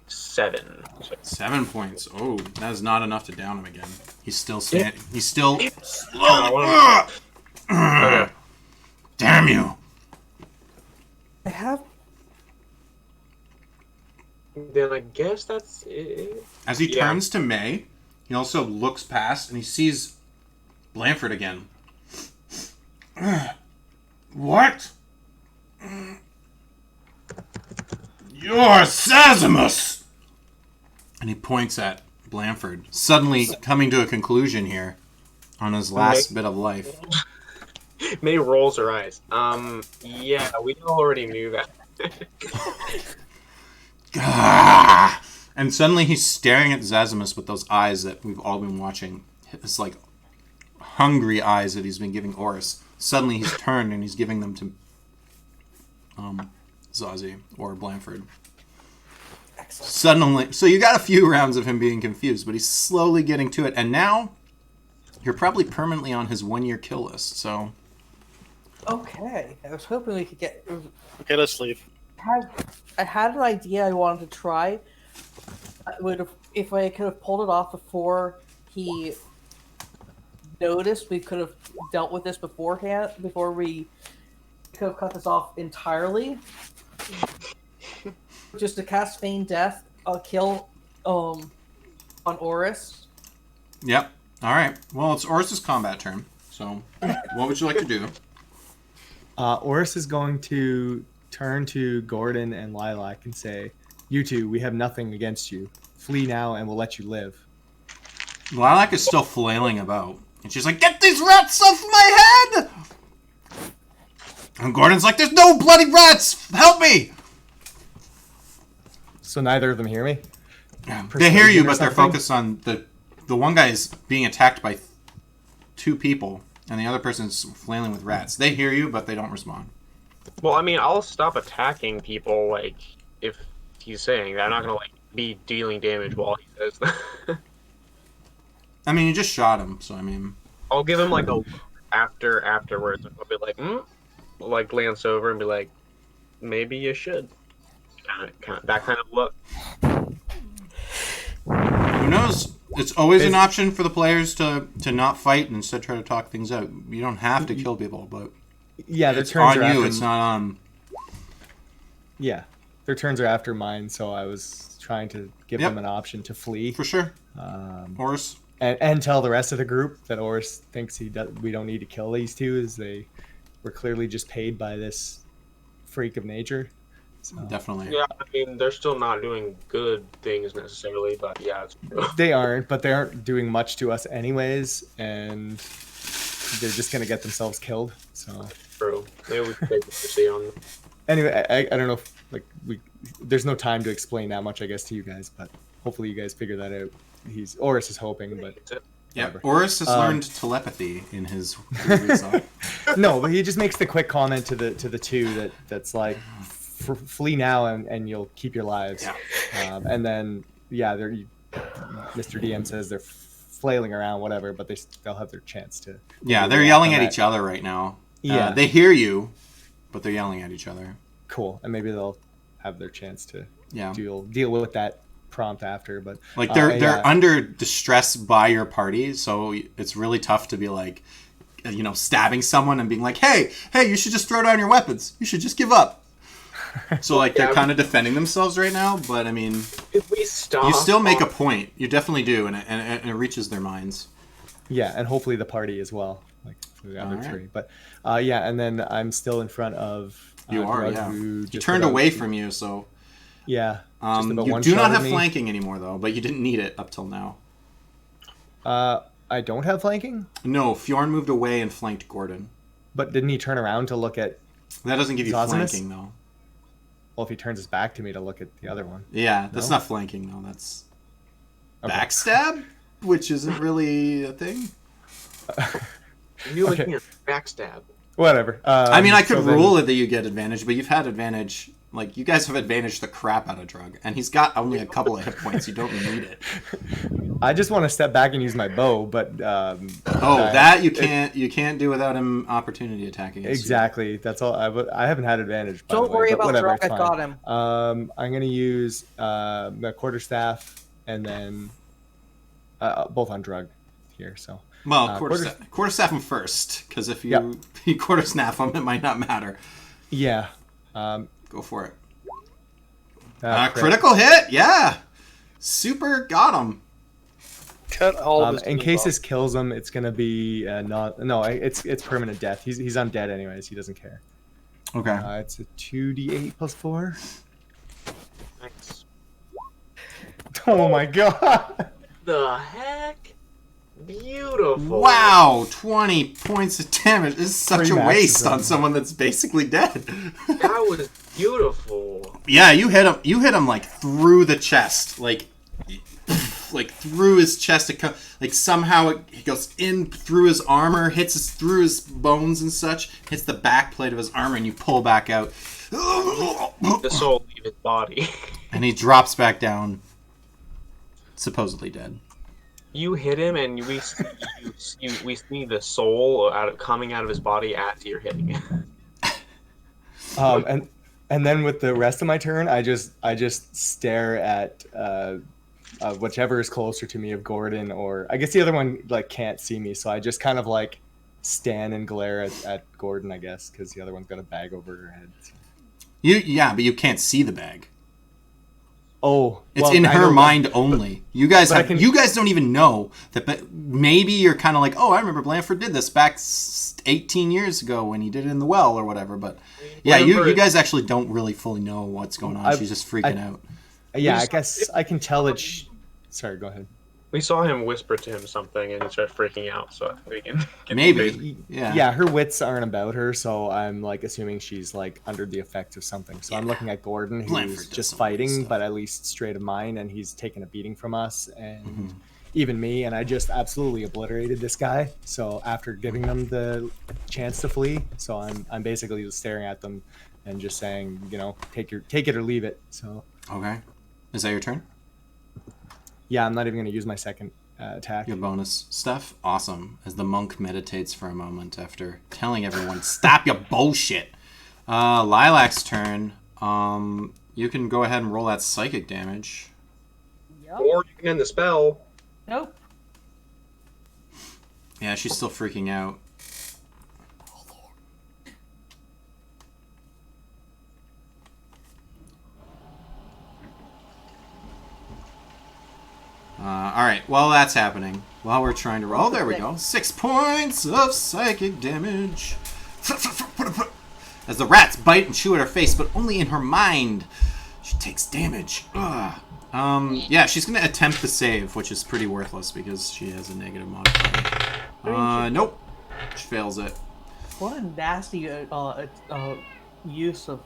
7. So 7 points. Oh, that is not enough to down him again. He's still standing. He's still. Okay. Damn you! I have. Then I guess that's it. As he turns to May, he also looks past and he sees Blanford again. What? You're Sazimus! And he points at Blanford, suddenly coming to a conclusion here on his last bit of life. May rolls her eyes. Yeah, we already knew that. Ah! And suddenly he's staring at Zazimus with those eyes that we've all been watching. It's like hungry eyes that he's been giving Oris. Suddenly he's turned and he's giving them to Zazie or Blanford. Excellent. Suddenly, so you got a few rounds of him being confused, but he's slowly getting to it. And now you're probably permanently on his 1-year kill list. So Okay, I was hoping we could get. Okay, let's leave. I had an idea I wanted to try. I would have, if I could have pulled it off before he noticed. We could have dealt with this beforehand. Before we could have cut this off entirely. Just to cast Feign Death, kill on Oris. Yep. All right. Well, it's Oris's combat turn. So, what would you like to do? Oris is going to turn to Gordon and Lilac and say, "You two, we have nothing against you. Flee now, and we'll let you live." Lilac is still flailing about, and she's like, "Get these rats off my head!" And Gordon's like, "There's no bloody rats! Help me!" So neither of them hear me? They hear you, Persuasion or but they're something? focused on the one guy is being attacked by 2 people, and the other person's flailing with rats. They hear you, but they don't respond. Well, I mean, I'll stop attacking people, like, if he's saying that. I'm not gonna, like, be dealing damage while he says that. I mean, you just shot him, so I mean... I'll give him, like, a look afterwards. I'll be like, like, glance over and be like, maybe you should. That kind of look. Who knows? It's always an option for the players to not fight and instead try to talk things out. You don't have to kill people, but Yeah, their it's turns on are you. after, It's not on... Yeah, their turns are after mine, so I was trying to give Yep. them an option to flee. For sure. Um, Horse. and tell the rest of the group that Oris thinks we don't need to kill these two, as they were clearly just paid by this freak of nature. So Definitely. Yeah, I mean, they're still not doing good things necessarily, but yeah, it's true. they aren't, but they aren't doing much to us anyways, and they're just gonna get themselves killed. So True. Maybe we could take mercy on them. anyway, I don't know if there's no time to explain that much, I guess, to you guys, but hopefully you guys figure that out. Oris is hoping, but Yeah, whatever. Oris has learned telepathy in his reason. No, but he just makes the quick comment to the two that's like, flee now and you'll keep your lives. Yeah. And then Mr. DM says they're flailing around, whatever, but they'll have their chance to. Yeah, they're yelling at each other right now. Yeah. They hear you, but they're yelling at each other. Cool, and maybe they'll have their chance to Yeah. deal with that prompt after. But Like they're under distress by your party, so it's really tough to be like, stabbing someone and being like, hey, you should just throw down your weapons. You should just give up. So like they're kind of defending themselves right now, but I mean, If we stop, you still make a point. You definitely do, and it reaches their minds. Yeah, and hopefully the party as well, like for the other Alright. three. But and then I'm still in front of You are, Grug, yeah. who He just turned about- away from you, so Yeah. Just about you one do shot not at have me. flanking anymore though, but you didn't need it up till now. I don't have flanking, No, Fjorn moved away and flanked Gordon. but didn't he turn around to look at? That doesn't give you Zosimus? flanking though. Well, if he turns his back to me to look at the other one. Yeah, that's No? not flanking though. That's Okay. backstab, which isn't really a thing. You Okay. and your backstab. Whatever. I mean, I could so then- rule it that you get advantage, but you've had advantage. Like, you guys have advantaged the crap out of Drug, and he's got only a couple of hit points. You don't need it. I just want to step back and use my bow, but You can't do without him opportunity attacking. against you. exactly. That's all. I haven't had advantage. By Don't the way, worry but about whatever. Drug. It's I fine. got him. I'm gonna use my quarterstaff and then both on Drug here. So Well, quarterstaff him first, because if you Yep. you quartersnaff him, it might not matter. yeah. Go for it. Crit. Critical hit, yeah. Super, got him. Cut all of his In teeth case off. this kills him, it's gonna be it's permanent death. He's undead anyways. He doesn't care. Okay. It's a 2d8 plus 4. Nice. Oh my god! The heck? Beautiful. Wow, 20 points of damage. This is such Three a waste maxes on someone that's basically dead. That was beautiful. Yeah, you hit him. You hit him like through the chest, like through his chest. Like somehow he goes in through his armor, through his bones and such, hits the back plate of his armor, and you pull back out. The soul leave his body. And he drops back down, supposedly dead. You hit him, and we see the soul coming out of his body as you're hitting him. And then with the rest of my turn, I just stare at whichever is closer to me of Gordon, or I guess the other one like can't see me, so I just kind of like stand and glare at Gordon, I guess, because the other one's got a bag over her head. But you can't see the bag. Oh, It's well, in I her know- mind only. You guys But I can- you guys don't even know that. But maybe you're kind of like, oh, I remember Blanford did this back 18 years ago when he did it in the well or whatever. But yeah, you guys actually don't really fully know what's going on. She's just freaking out. Yeah, I guess I can tell that. Sorry, go ahead. We saw him whisper to him something, and he started freaking out. So I think we can get Maybe. Yeah. Yeah, her wits aren't about her, so I'm like assuming she's like under the effect of something. So I'm looking at Gordon, Blanford who's does just some weird fighting, stuff. but at least straight of mind, and he's taken a beating from us, and even me, and I just absolutely obliterated this guy. So after giving them the chance to flee, so I'm basically just staring at them and just saying, take it or leave it. So Okay. Is that your turn? yeah, I'm not even going to use my second attack. Your bonus stuff? Awesome. As the monk meditates for a moment after telling everyone, stop your bullshit. Lilac's turn. You can go ahead and roll that psychic damage. Yep. Or you can end the spell. Nope. Yeah, she's still freaking out. Alright, while that's happening, while we're trying to roll, there we go. 6 points of psychic damage. As the rats bite and chew at her face, but only in her mind. She takes damage. Ugh. Yeah, she's going to attempt the save, which is pretty worthless because she has a negative modifier. Nope. She fails it. What a nasty use of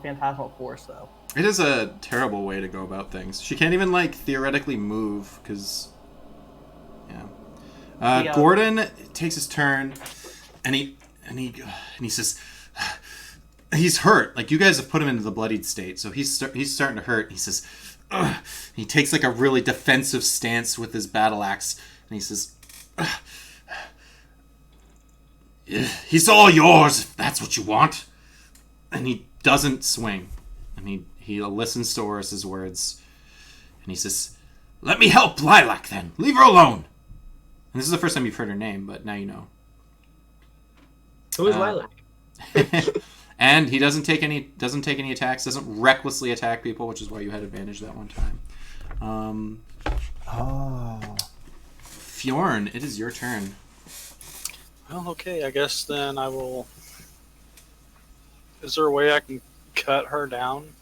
Phantasmal Force, though. It is a terrible way to go about things. She can't even, theoretically move, because... Yeah. Gordon takes his turn, and he says... He's hurt. You guys have put him into the bloodied state, so he's starting to hurt. He says... Ugh. He takes, a really defensive stance with his battle axe, and he says... He's all yours, if that's what you want. And he doesn't swing. And he listens to Oris's words. And he says, let me help Lilac then. Leave her alone. And this is the first time you've heard her name, but now you know. Who is Lilac? And he doesn't take any attacks, doesn't recklessly attack people, which is why you had advantage that one time. Fjorn, it is your turn. Well, okay, I guess then I will... Is there a way I can cut her down?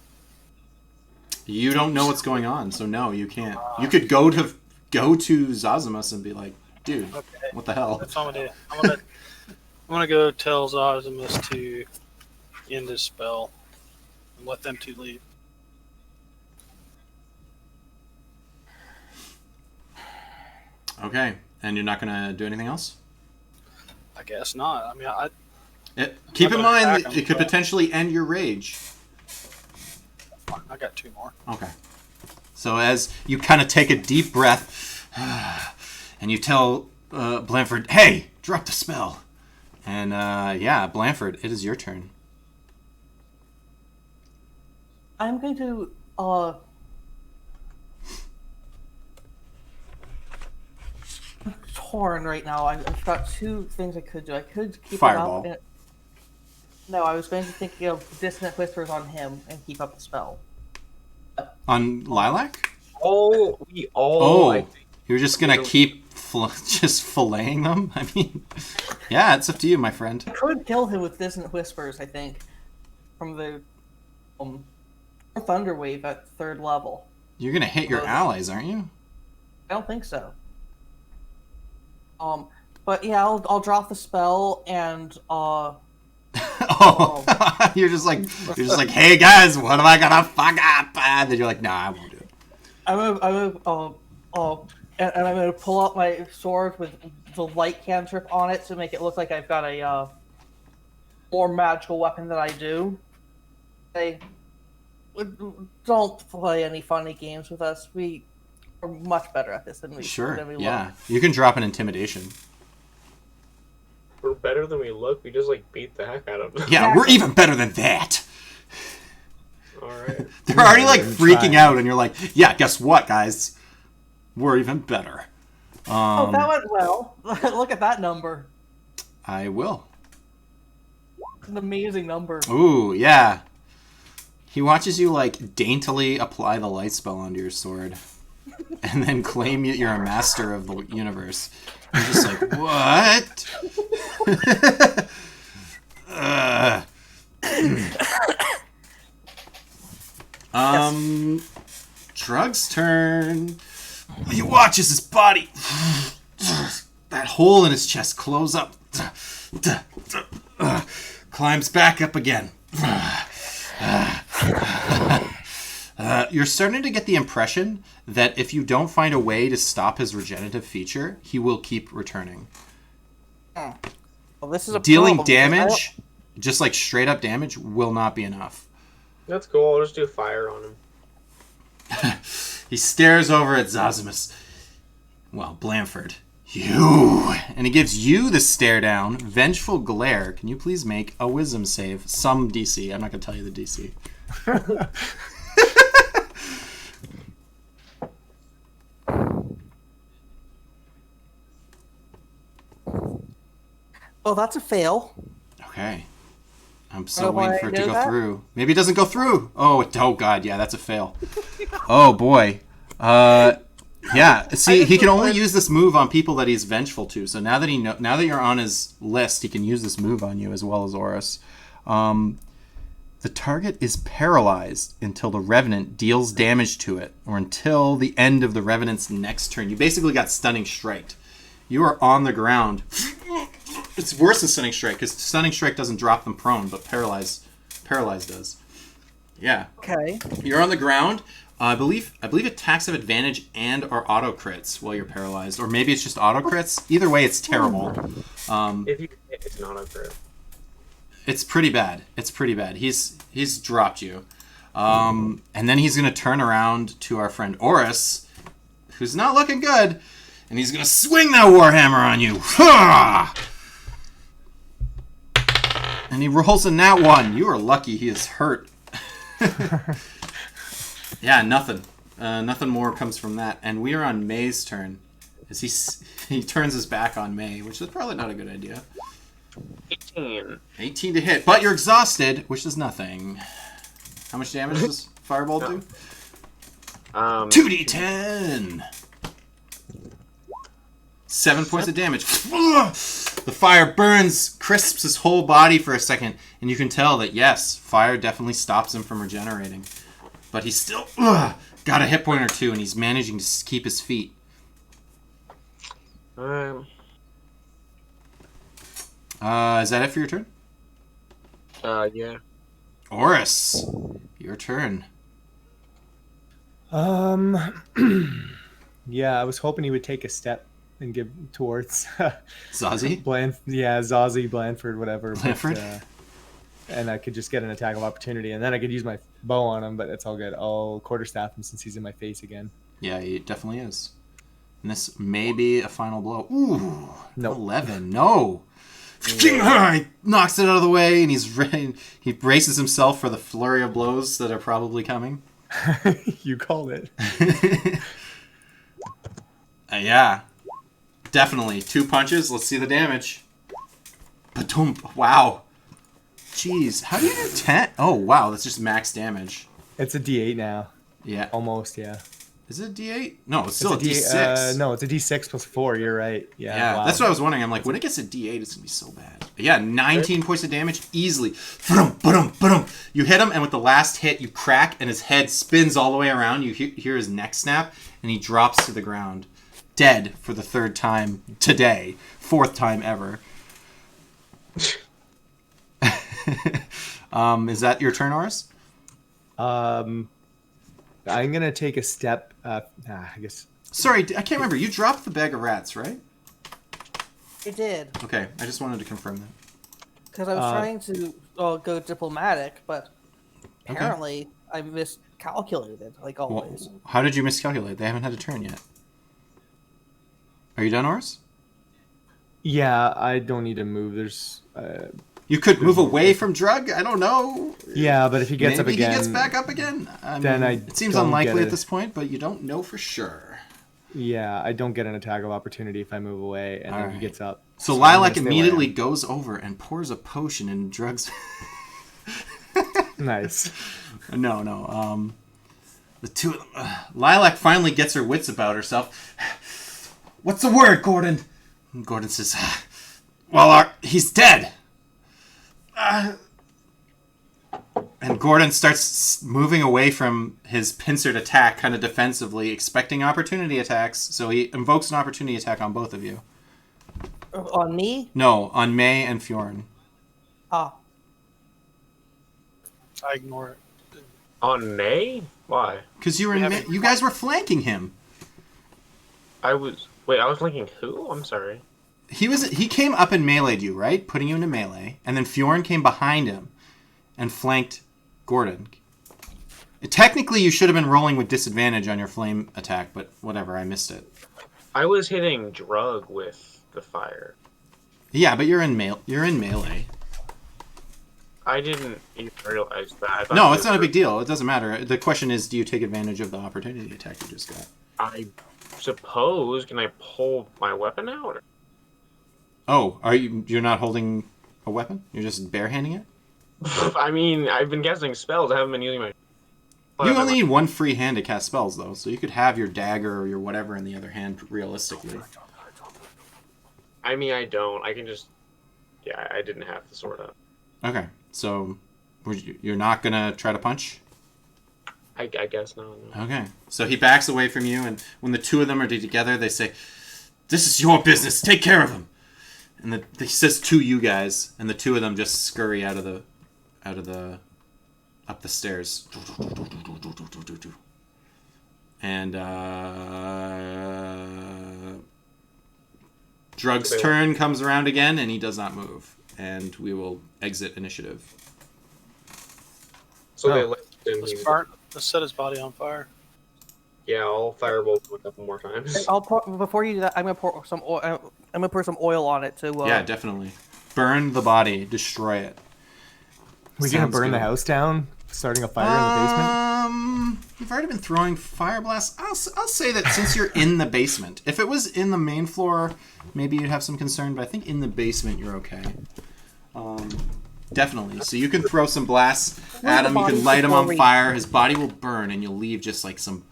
You don't know what's going on, so no, you can't. You could go to Zazimus and be like, dude, Okay. what the hell? That's what I'm gonna do. I'm gonna go tell Zosimus to end his spell and let them two leave. Okay, and you're not gonna do anything else? I guess not. I mean, Keep in mind attack that him, it could but- potentially end your rage. I got 2 more. Okay. So as you kind of take a deep breath, and you tell Blanford, hey, drop the spell. And yeah, Blanford, it is your turn. I'm going to torn right now. I've got 2 things I could do. I could keep Fireball. it up. No, I was going to think of Dissonant Whispers on him and keep up the spell. On Lilac? Oh, I think You're just gonna keep just filleting them? I mean, yeah, it's up to you, my friend. I could kill him with Dissonant Whispers, I think, from the Thunder Wave at 3rd level. You're gonna hit your allies, aren't you? I don't think so. But yeah, I'll drop the spell and You're just like, hey guys, what am I gonna fuck up? And then you're like, nah, I won't do it. I'm gonna pull out my sword with the light cantrip on it to make it look like I've got a more magical weapon than I do. Don't play any funny games with us. We are much better at this than we Yeah, look. you can drop an intimidation. we're better than we look. We just beat the heck out of them. Yeah, we're even better than that. All right. They're already freaking trying. out, and you're like, yeah, guess what, guys? We're even better. Oh, that went well. Look at that number. I will. It's an amazing number. Ooh, yeah. He watches you daintily apply the light spell onto your sword, and then claim you're a master of the universe. You're just like, what? Drug's turn. You watch as his body, that hole in his chest, close up, climbs back up again. You're starting to get the impression that if you don't find a way to stop his regenerative feature, he will keep returning. Well, this is a Dealing problem, because I don't- damage, just like straight up damage, will not be enough. That's cool. I'll just do fire on him. He stares over at Zosimus. Well, Blanford. You! And he gives you the stare down. Vengeful Glare. Can you please make a wisdom save? Some DC. I'm not going to tell you the DC. Oh, that's a fail. Okay. I'm so Oh, why waiting for it to I go know that? through. Maybe it doesn't go through. Oh god, yeah, that's a fail. Oh boy. Yeah. See, he can only use this move on people that he's vengeful to. So now that now that you're on his list, he can use this move on you as well as Horus. The target is paralyzed until the Revenant deals damage to it, or until the end of the Revenant's next turn. You basically got Stunning Striked. You are on the ground. It's worse than Stunning Strike, because Stunning Strike doesn't drop them prone, but Paralyze does. Yeah. Okay. You're on the ground. I believe attacks have advantage and are auto crits while you're paralyzed, or maybe it's just auto crits. Either way, it's terrible. If you hit, it's an auto crit. It's pretty bad. It's pretty bad. He's dropped you, and then he's gonna turn around to our friend Horus, who's not looking good, and he's gonna swing that Warhammer on you. Ha! And he rolls a nat 1. You are lucky he is hurt. Yeah, nothing. Nothing more comes from that. And we are on May's turn. As he turns his back on May, which is probably not a good idea. 18. 18 to hit, but you're exhausted, which is nothing. How much damage does Fireball do? 2d10! 7 points of damage. The fire burns, crisps his whole body for a second, and you can tell that, yes, fire definitely stops him from regenerating. But he's still got a hit point or two, and he's managing to keep his feet. Um, Is that it for your turn? yeah. Horus, your turn. Yeah, I was hoping he would take a step and give towards Zazie? Zazie, Blanford, whatever. Blanford? But, and I could just get an attack of opportunity, and then I could use my bow on him, but it's all good. I'll quarterstaff him since he's in my face again. Yeah, he definitely is. And this may be a final blow. Ooh, Nope. 11. No. He knocks it out of the way, and he braces himself for the flurry of blows that are probably coming. You called it. Yeah, definitely. 2 punches. Let's see the damage. Ba-doom. Wow. Jeez, how do you do 10? Oh, wow, that's just max damage. It's a D8 now. Yeah. Almost, yeah. Is it a D8? No, it's still a It's D6. no, it's a D6 plus 4. You're right. Yeah. Yeah, Wow. that's what I was wondering. I'm like, when it gets to D8, it's going to be so bad. But yeah, 19 points of damage easily. Ba-dum, ba-dum, ba-dum. You hit him, and with the last hit, you crack, and his head spins all the way around. You hear his neck snap, and he drops to the ground. Dead for the 3rd time today. 4th time ever. Is that your turn, Horus? I'm gonna take a step. I guess. Sorry, I can't remember. You dropped the bag of rats, right? I did. Okay, I just wanted to confirm that. Because I was trying to go diplomatic, but apparently I miscalculated, like always. Well, how did you miscalculate? They haven't had a turn yet. Are you done, Horus? Yeah, I don't need to move. There's. You could move away from Drug? I don't know. Yeah, but if he gets Maybe up again, he gets back up again. then I it seems don't unlikely get at it. this point, but you don't know for sure. Yeah, I don't get an attack of opportunity if I move away, and then he Alright. gets up. So I'm gonna Lilac stay where I immediately am. goes over and pours a potion in Drug's. Nice. No. The two of them. Lilac finally gets her wits about herself. What's the word, Gordon? And Gordon says, well, he's dead. And Gordon starts moving away from his pincered attack kind of defensively, expecting opportunity attacks. So he invokes an opportunity attack on both of you. On me? No, on May and Fjorn. Ah. I ignore it. On Nay? Why? Because you guys were flanking him. I was linking who? I'm sorry. He came up and meleeed you, right? Putting you into melee, and then Fjorn came behind him and flanked Gordon. Technically, you should have been rolling with disadvantage on your flame attack, but whatever, I missed it. I was hitting Drug with the fire. Yeah, but you're in melee. I didn't even realize that. No, it's not a big deal. It doesn't matter. The question is, do you take advantage of the opportunity attack you just got? I suppose. Can I pull my weapon out? Or? Oh, you're not holding a weapon? You're just barehanding it? I mean, I've been casting spells. I haven't been using my... You only need one free hand to cast spells, though, so you could have your dagger or your whatever in the other hand, realistically. I mean, I don't. I can just... Yeah, I didn't have the sword up. Okay, so you're not going to try to punch? I guess not. No. Okay, so he backs away from you, and when the two of them are together, they say, "This is your business. Take care of him." And he says to you guys, and the two of them just scurry out of the up the stairs. And Drug's turn comes around again, and he does not move. And we will exit initiative. So they let him... Let's set his body on fire. Yeah, I'll firebolt him a couple more times. Before you do that, I'm gonna pour some oil. I'm gonna pour some oil on it to. Yeah, definitely. Burn the body. Destroy it. We gonna burn the house down, starting a fire in the basement? You've already been throwing fire blasts. I'll say that since you're in the basement. If it was in the main floor, maybe you'd have some concern, but I think in the basement you're okay. Definitely. So you can throw some blasts at him. You can light him on fire. His body will burn, and you'll leave just like some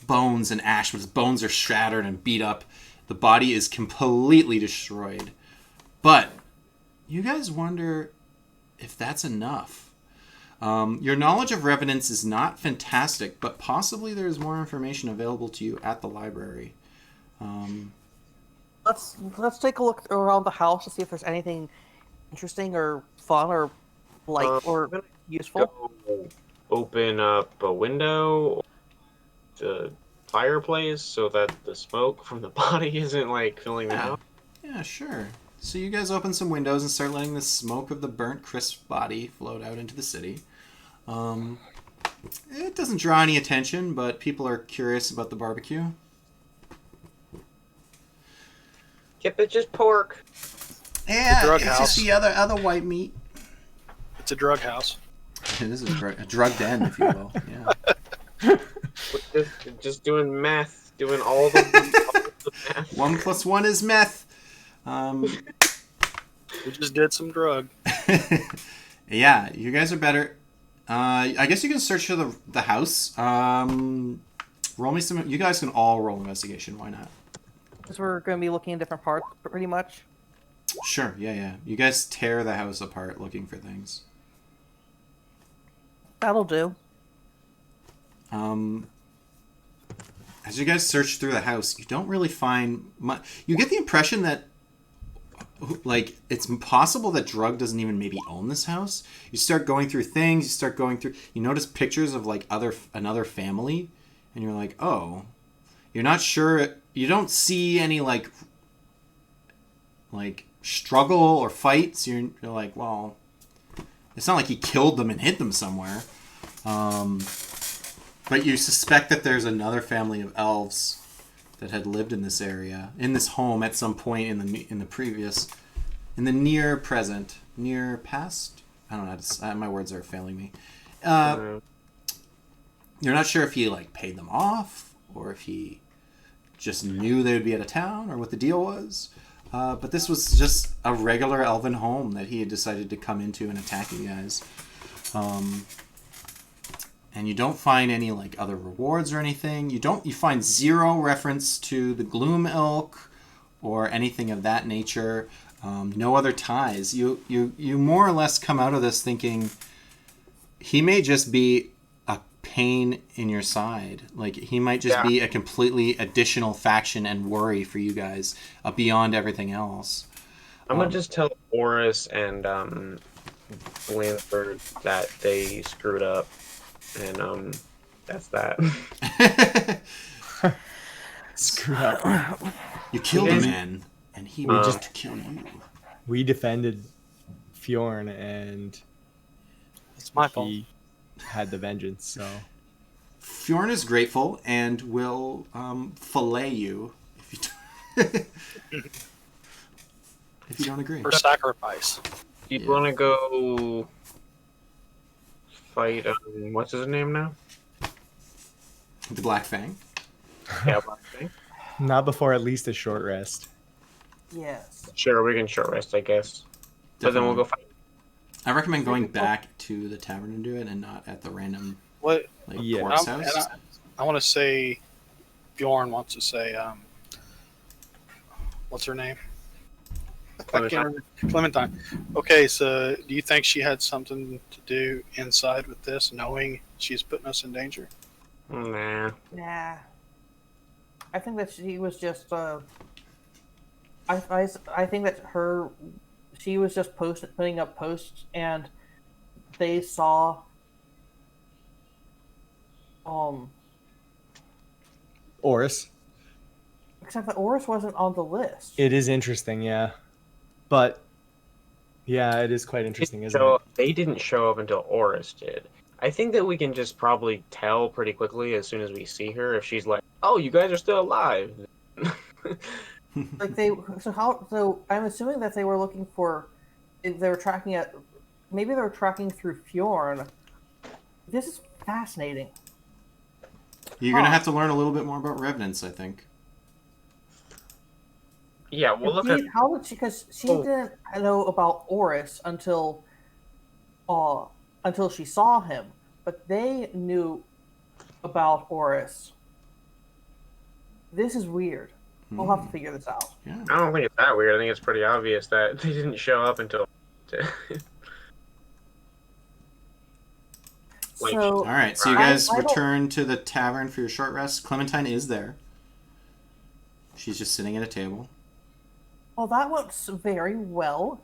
bones and ash. But his bones are shattered and beat up. The body is completely destroyed. But you guys wonder if that's enough. Your knowledge of revenants is not fantastic, but possibly there is more information available to you at the library. Let's take a look around the house to see if there's anything interesting or fun or or useful. Go open up a window, the fireplace, so that the smoke from the body isn't like filling the house. Yeah, sure. So you guys open some windows and start letting the smoke of the burnt, crisp body float out into the city. It doesn't draw any attention, but people are curious about the barbecue. Yep, it's just pork. Yeah, it's just the other white meat. It's a drug house. It is a drug den, if you will. Yeah. Just doing meth, doing all the meth. 1 + 1 is meth. We just did some drug. Yeah, you guys are better. I guess you can search for the house. Roll me some. You guys can all roll investigation. Why not? Because we're going to be looking at different parts, pretty much. Sure. Yeah. You guys tear the house apart looking for things. That'll do. As you guys search through the house, you don't really find much. You get the impression that, like, it's possible that Drug doesn't even maybe own this house. You start going through things. You notice pictures of like another family, and you're like, oh, you're not sure. You don't see any like struggle or fights. You're like, well, it's not like he killed them and hid them somewhere. But you suspect that there's another family of elves that had lived in this area, in this home at some point in the near present, near past. I don't know. My words are failing me. You're not sure if he like paid them off or if he just knew they would be out of town or what the deal was. But this was just a regular elven home that he had decided to come into and attack you guys. And you don't find any like other rewards or anything. You find zero reference to the Gloom Ilk or anything of that nature. No other ties. You more or less come out of this thinking he may just be a pain in your side. Like he might just be a completely additional faction and worry for you guys beyond everything else. I'm gonna just tell Boris and Blanford that they screwed up. And that's that. Screwed up. You killed a Yes. man, and he We wanted just- to kill you. We defended Fjorn, and It's my fault. he had the vengeance. So Fjorn is grateful and will fillet you if you if you don't agree. For sacrifice. You Yeah. want to go fight? What's his name now? The Black Fang. Yeah, Black Thing. not before at least a short rest. Yes. Sure, we can short rest, I guess. But then we'll go fight. I recommend going back to the tavern and do it, and not at the random What like Yeah. Orc's I'm- house. and I want to say, Bjorn wants to say, what's her name? I can't remember. Clementine. Okay, so do you think she had something to do inside with this, knowing she's putting us in danger? Nah. Nah. I think that she was just. I think that she was just putting up posts, and they saw. Oris. Except that Oris wasn't on the list. It is interesting, yeah. But yeah, it is quite interesting, isn't So it? they didn't show up until Oris did. I think that we can just probably tell pretty quickly as soon as we see her if she's like, "Oh, you guys are still alive." Like so I'm assuming that they were looking for. If they were tracking it. Maybe they were tracking through Fjorn. This is fascinating. You're gonna have to learn a little bit more about revenants, I think. Yeah, we'll look at. How did she? Because she Oh. didn't know about Oris until she saw him, but they knew about Oris. This is weird. We'll have to figure this out. Yeah. I don't think it's that weird. I think it's pretty obvious that they didn't show up until. Like- So All right. So you I- guys I don't- return to the tavern for your short rest. Clementine is there. She's just sitting at a table. well, that went very well.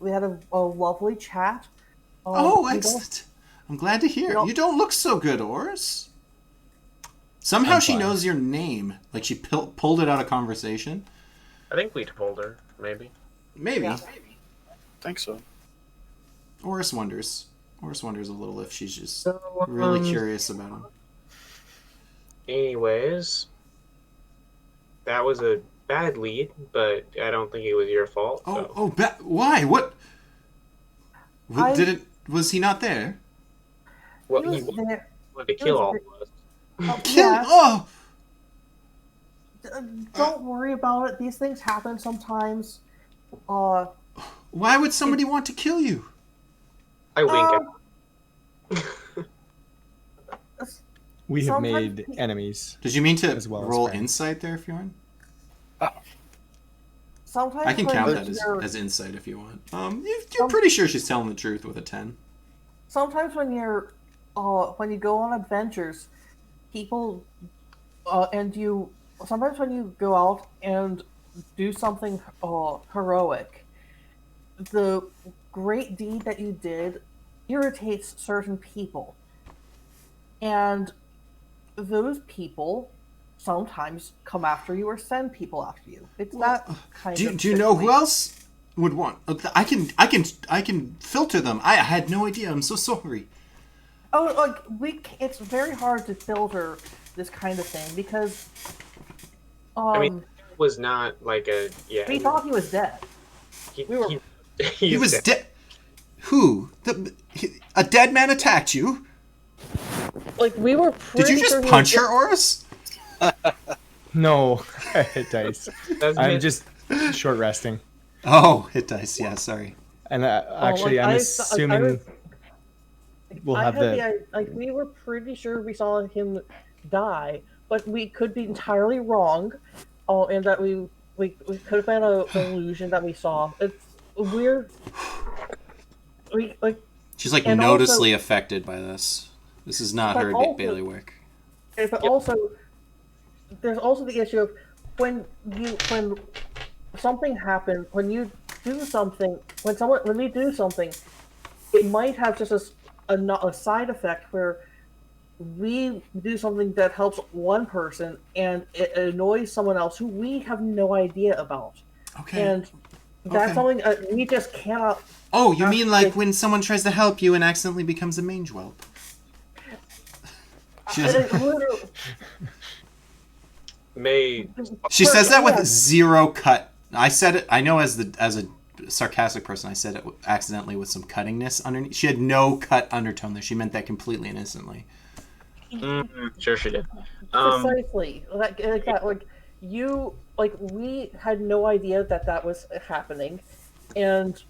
We had a lovely chat. Oh, we don't- excellent! I'm glad to hear. don't- You don't look so good, Oris. Somehow I'm she fine. knows your name. Like she pulled it out of conversation. I think we told her, maybe. Maybe. Yeah. I think so. Oris wonders. Oris wonders a little if she's just So, really curious about him. Anyways, that was a bad lead, but I don't think it was your fault. So. Why? What? I- Did it? Was he not there? Well, he he was there. wanted to kill all of us. Kill! Yeah, Oh, don't worry about it. These things happen sometimes. Uh, why would somebody want to kill you? I wink Oh. at We have Sometimes made pe- enemies. Did you mean to As well as roll friends. insight there, Fjorn? sometimes I can when count that you're- as insight if you want. You're pretty sure she's telling the truth with a 10. sometimes when you go on adventures, people sometimes when you go out and do something heroic, the great deed that you did irritates certain people, and those people sometimes come after you or send people after you. It's that kind of. Do you know who else would want? I can filter them. I had no idea. I'm so sorry. Oh, it's very hard to filter this kind of thing because. I mean, it was not like a we thought he was dead. we were- He was dead. Who? A dead man attacked you? Like we were. Did you just punch her, Oris? No, I hit dice. That's I'm it. just short resting. Oh, hit dice. Yeah, sorry. And actually, I'm assuming we'll have we were pretty sure we saw him die, but we could be entirely wrong. Oh, and that we could have been an illusion that we saw. It's weird. She's like And noticeably affected by this. This is not But her also- bailiwick. But also, there's also the issue of when something happens, when you do something, when we do something, it might have just a side effect where we do something that helps one person and it annoys someone else who we have no idea about. Okay. And that's Okay. something we just cannot. Oh, you mean like Like- when someone tries to help you and accidentally becomes a mange whelp? She doesn't. Literally, May She says that with Yeah. zero cut. I said it. I know as a sarcastic person, I said it accidentally with some cuttingness underneath. She had no cut undertone there. She meant that completely innocently. sure she did. Precisely, like that. Like you, like we had no idea that that was happening, and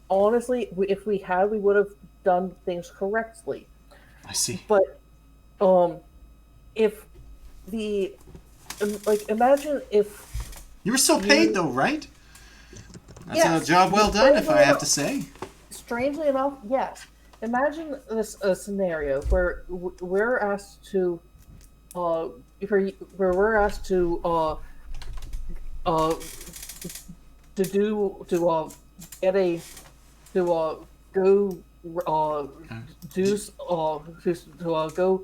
honestly, if we had, we would have done things correctly. I see. But if the like, imagine if You were still paid though, right? That's Yes. a job well done, if I have to say. strangely enough, yes. Imagine this a scenario where we're asked to, where we're asked to get a go do to go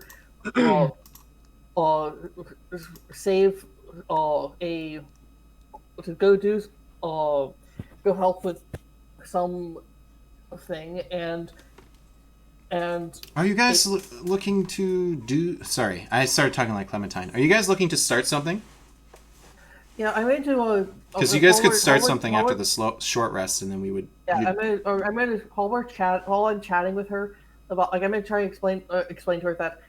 save a to go do go help with some thing and Are you guys looking to do... Sorry, I started talking like Clementine. Are you guys looking to start something? yeah, I'm going to Because you guys could start something after the short rest, and then we would... Yeah, you'd- I'm gonna while I'm chatting with her about, like, I'm gonna try and explain to her that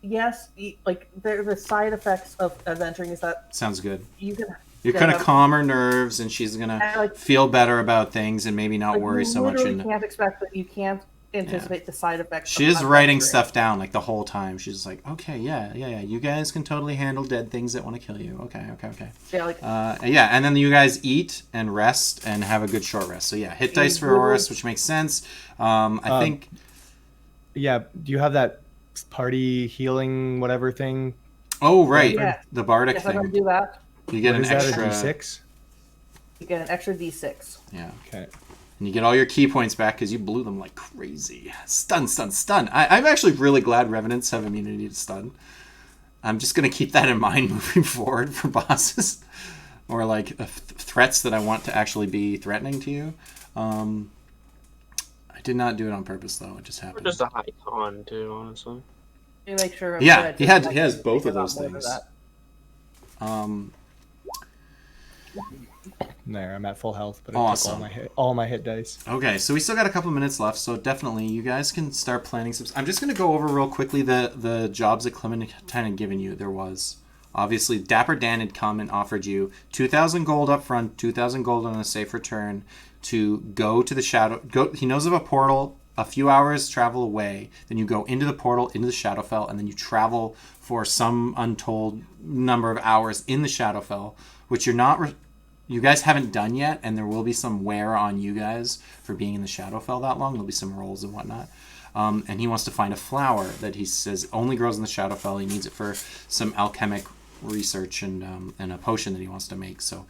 yes, like the side effects of adventuring is that Sounds good. you can You're Yeah, going to but- calm her nerves, and she's going Yeah, to like- feel better about things and maybe not like, worry you so much. literally And can't expect that. You can't anticipate the side effects. she of is writing adventuring. stuff down like the whole time. She's like, okay, yeah. You guys can totally handle dead things that want to kill you. Okay. Yeah, like Yeah, and then you guys eat and rest and have a good short rest. So yeah, hit dice for literally- Oris, which makes sense. I think... Yeah. Do you have that party healing whatever thing? Oh, right. Yeah. The bardic if I'm gonna thing. do that, You get What an is that, extra... a D6? you get an extra D6. Yeah. Okay. And you get all your key points back because you blew them like crazy. Stun, stun, stun. I'm actually really glad Revenants have immunity to stun. I'm just going to keep that in mind moving forward for bosses. Or like threats that I want to actually be threatening to you. I did not do it on purpose though. It just Or happened. just a high con too, honestly. You make sure. Yeah, that he has both of not those more than things. that. There, I'm at full health, but it Awesome. took all my hit dice. Okay, so we still got a couple minutes left, so definitely you guys can start planning some... I'm just going to go over real quickly the jobs that Clementine had given you. There was, obviously, Dapper Dan had come and offered you 2,000 gold up front, 2,000 gold on a safe return to go to the Shadow... He knows of a portal a few hours travel away, then you go into the portal, into the Shadowfell, and then you travel for some untold number of hours in the Shadowfell, which you're not... You guys haven't done yet, and there will be some wear on you guys for being in the Shadowfell that long. There'll be some rolls and whatnot. And he wants to find a flower that he says only grows in the Shadowfell. He needs it for some alchemic research and a potion that he wants to make. So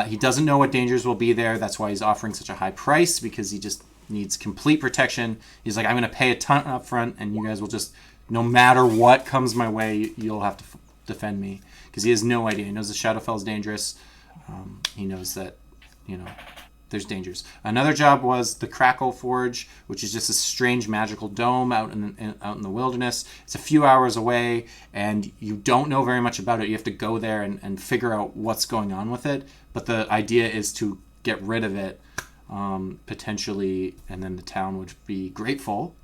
he doesn't know what dangers will be there. That's why he's offering such a high price, because he just needs complete protection. He's like, I'm going to pay a ton up front, and you guys will just, no matter what comes my way, you'll have to defend me. Because he has no idea. He knows the Shadowfell is dangerous. He knows that, there's dangers. Another job was the Crackle Forge, which is just a strange magical dome out in the wilderness. It's a few hours away, and you don't know very much about it. You have to go there and figure out what's going on with it. But the idea is to get rid of it, potentially, and then the town would be grateful.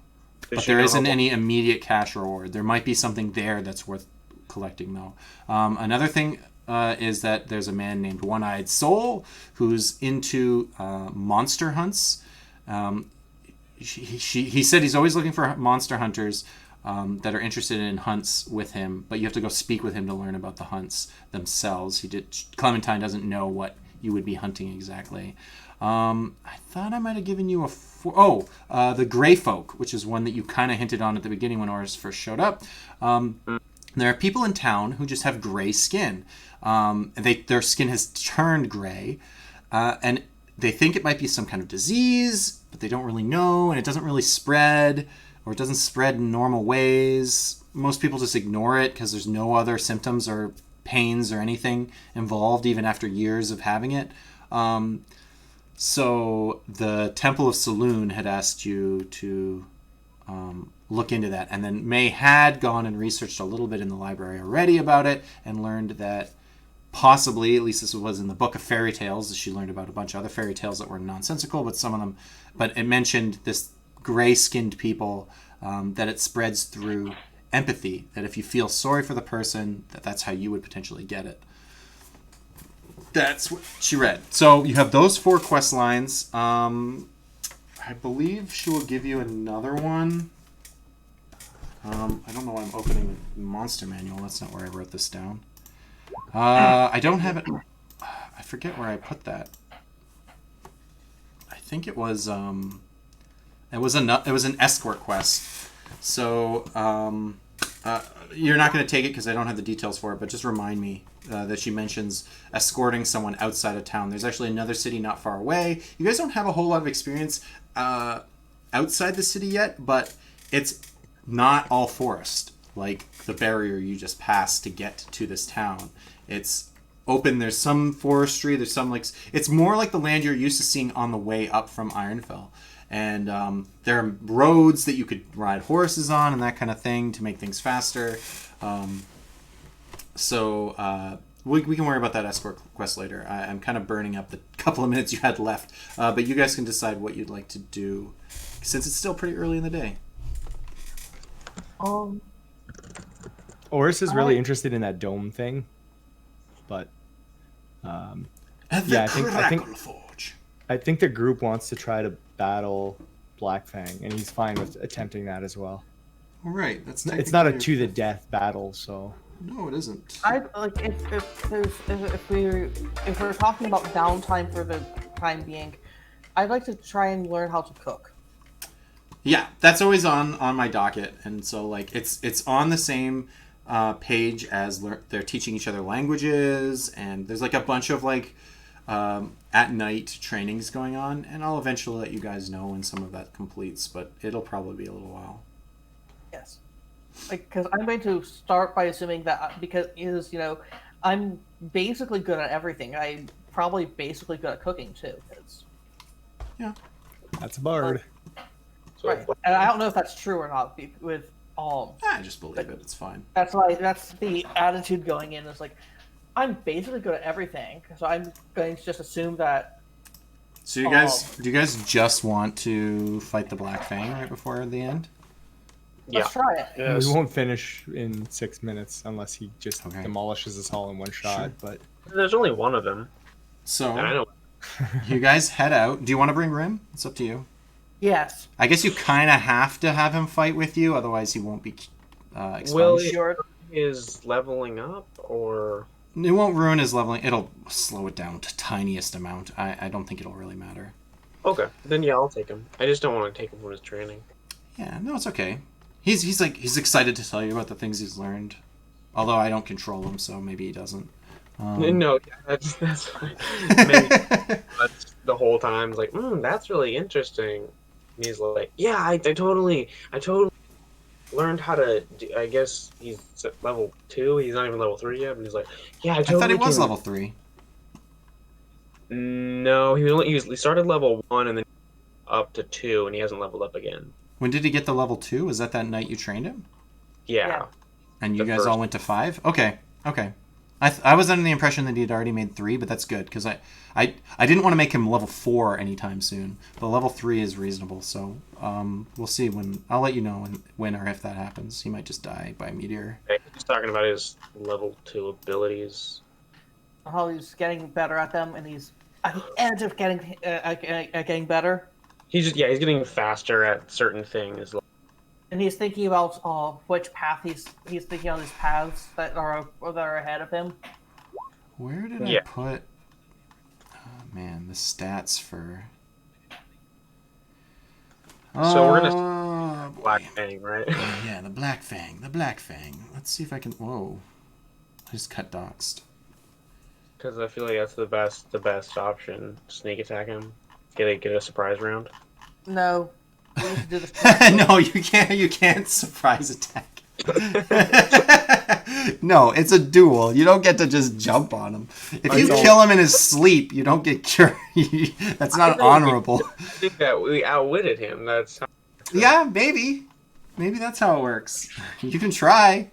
But there isn't any immediate cash reward. There might be something there that's worth collecting, though. Another thing... is that there's a man named One-Eyed Soul who's into monster hunts. He said he's always looking for monster hunters that are interested in hunts with him, but you have to go speak with him to learn about the hunts themselves. Clementine doesn't know what you would be hunting exactly. I thought I might have given you the Grey Folk, which is one that you kind of hinted on at the beginning when Oris first showed up. There are people in town who just have gray skin. Their skin has turned gray, and they think it might be some kind of disease, but they don't really know, and it doesn't really spread. or it doesn't spread in normal ways. Most people just ignore it because there's no other symptoms or pains or anything involved, even after years of having it. So the Temple of Saloon had asked you to look into that. And then May had gone and researched a little bit in the library already about it and learned that possibly, at least this was in the book of fairy tales, she learned about a bunch of other fairy tales that were nonsensical, but it mentioned this gray-skinned people, that it spreads through empathy, that if you feel sorry for the person, that's how you would potentially get it. That's what she read. So you have those 4 quest lines. I believe she will give you another one. I don't know why I'm opening the monster manual. That's not where I wrote this down. I don't have it. I forget where I put that. I think it was an escort quest. So you're not going to take it because I don't have the details for it. But just remind me that she mentions escorting someone outside of town. There's actually another city not far away. You guys don't have a whole lot of experience outside the city yet, but it's not all forest like the barrier you just passed to get to this town. It's open. There's some forestry. There's some it's more like the land you're used to seeing on the way up from Ironfell. And there are roads that you could ride horses on and that kind of thing to make things faster. So we can worry about that escort quest later. I'm kind of burning up the couple of minutes you had left. But you guys can decide what you'd like to do since it's still pretty early in the day. Oris is really interested in that dome thing, but yeah, I think the group wants to try to battle Blackfang, and he's fine with attempting that as well. All right, it's not a to the death battle, so no, it isn't. I like if we're talking about downtime for the time being, I'd like to try and learn how to cook. Yeah, that's always on my docket, and so it's on the same page as they're teaching each other languages, and there's a bunch of at night trainings going on, and I'll eventually let you guys know when some of that completes, but it'll probably be a little while. Yes, because I'm going to start by assuming that because I'm basically good at everything. I'm probably basically good at cooking too. Yeah, that's a bard. Right, and I don't know if that's true or not. With I just believe it. It's fine. That's the attitude going in. It's I'm basically good at everything, so I'm going to just assume that. So do you guys just want to fight the Black Fang right before the end? Let's try it. Yes. We won't finish in 6 minutes unless he just demolishes us all in one shot. Sure. But there's only one of them. So I know. You guys head out. Do you want to bring Rim? It's up to you. Yes. I guess you kind of have to have him fight with you, otherwise he won't be expunged. Will is leveling up, or it won't ruin his leveling. It'll slow it down to tiniest amount. I don't think it'll really matter. Okay, then yeah, I'll take him. I just don't want to take him from his training. Yeah, no, it's okay. He's excited to tell you about the things he's learned. Although I don't control him, so maybe he doesn't. No, that's fine. Maybe, but the whole time it's that's really interesting. And he's like, yeah, I totally learned how to do, I guess he's at level 2. He's not even level 3 yet, but he's like, yeah, I thought he was level 3. No, he started level 1 and then up to 2, and he hasn't leveled up again. When did he get the level 2? Was that night you trained him? Yeah. And you guys all went to 5? Okay. I was under the impression that he had already made 3, but that's good because I didn't want to make him level 4 anytime soon. But level 3 is reasonable, so we'll see I'll let you know when or if that happens. He might just die by a meteor. He's talking about his level 2 abilities. How he's getting better at them, and he's at the edge of getting better. He's getting faster at certain things. And he's thinking about which path he's thinking on his paths that are ahead of him. Where did I put? Oh man, the stats for. So we're gonna Black Fang, right? Yeah, the Black Fang. Let's see if I can. Whoa, I just cut doxed. Because I feel like that's the best option. Sneak attack him. Get a surprise round. No. We need to do this. No, you can't. You can't surprise attack. No, it's a duel. You don't get to just jump on him. If you kill him in his sleep, you don't get cured. That's not honorable. I think that we outwitted him. That's Yeah, maybe. Maybe that's how it works. You can try.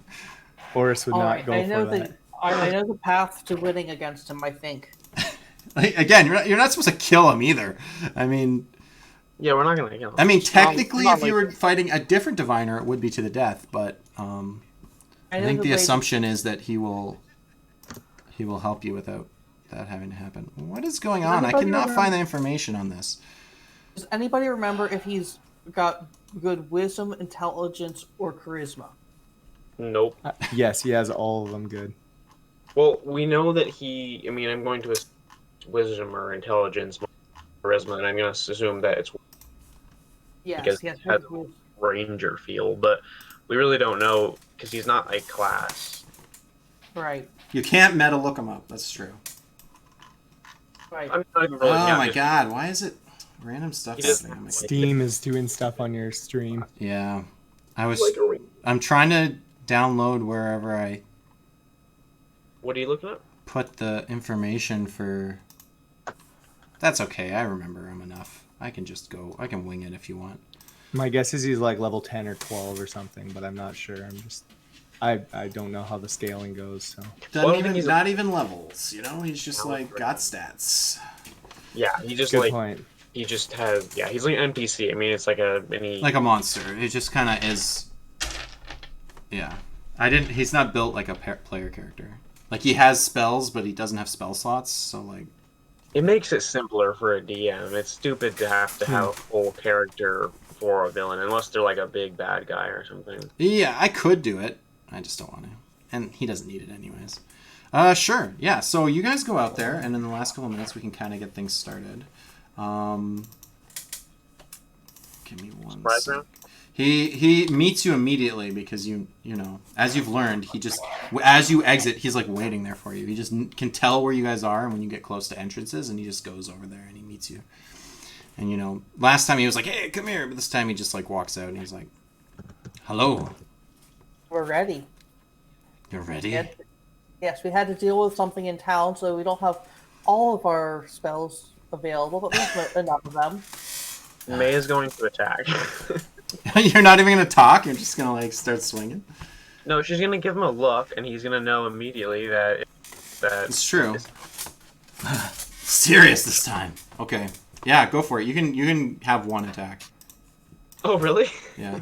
Horus would All not right, go I know for that. I know the path to winning against him. I think. Like, again, you're not supposed to kill him either. I mean, yeah. We're not gonna kill him. I mean, technically, not if you like- were fighting a different diviner, it would be to the death. But I know think the way- assumption is that he will help you without that having to happen. What is going on? I Everybody cannot remember- find the information on this. Does anybody remember if he's got good wisdom, intelligence, or charisma? Nope. Yes, he has all of them good. Well, we know that he. I mean, I'm going to assume wisdom or intelligence, charisma, and I'm going to assume that it's Yes, Because he has he has- good wisdom. ranger feel, but we really don't know because he's not a class. Right, You can't meta look him up. That's true. right. I'm not even really. Oh I'm my just- god, why is it random stuff He doesn't- happening on my Steam is doing stuff on your stream. Yeah. like a ring. I'm trying to download wherever I What are you looking at? put the information for. That's okay. I remember him enough. I can wing it if you want. My guess is he's like level 10 or 12 or something, but I'm not sure. I don't know how the scaling goes, so. Doesn't Well, even he's a- not even levels, you know? He's just No, like right. got stats. Yeah, he just Good like point. he just has. Yeah, he's like an NPC. I mean, it's like a mini. Like a monster. It just kind of is. Yeah. He's not built like a player character. Like he has spells, but he doesn't have spell slots, so like. It makes it simpler for a DM. It's stupid to have a full character for a villain, unless they're like a big bad guy or something. Yeah, I could do it. I just don't want to. And he doesn't need it anyways. Sure. Yeah, so you guys go out there, and in the last couple of minutes, we can kind of get things started. Give me one Surprise sec. round? He meets you immediately because you know, as you've learned, he just, as you exit, he's like waiting there for you. He just can tell where you guys are and when you get close to entrances, and he just goes over there and he meets you. And you know, last time he was like, hey, come here, but this time he just like walks out and he's like, hello, We're ready. you're ready? Yes, we had to deal with something in town, so we don't have all of our spells available, but we have enough of them. May is going to attack. You're not even gonna talk. You're just gonna like start swinging. No, she's gonna give him a look, and he's gonna know immediately that It's true. Serious this time. Okay. Yeah, go for it. You can have one attack. Oh, really? Yeah.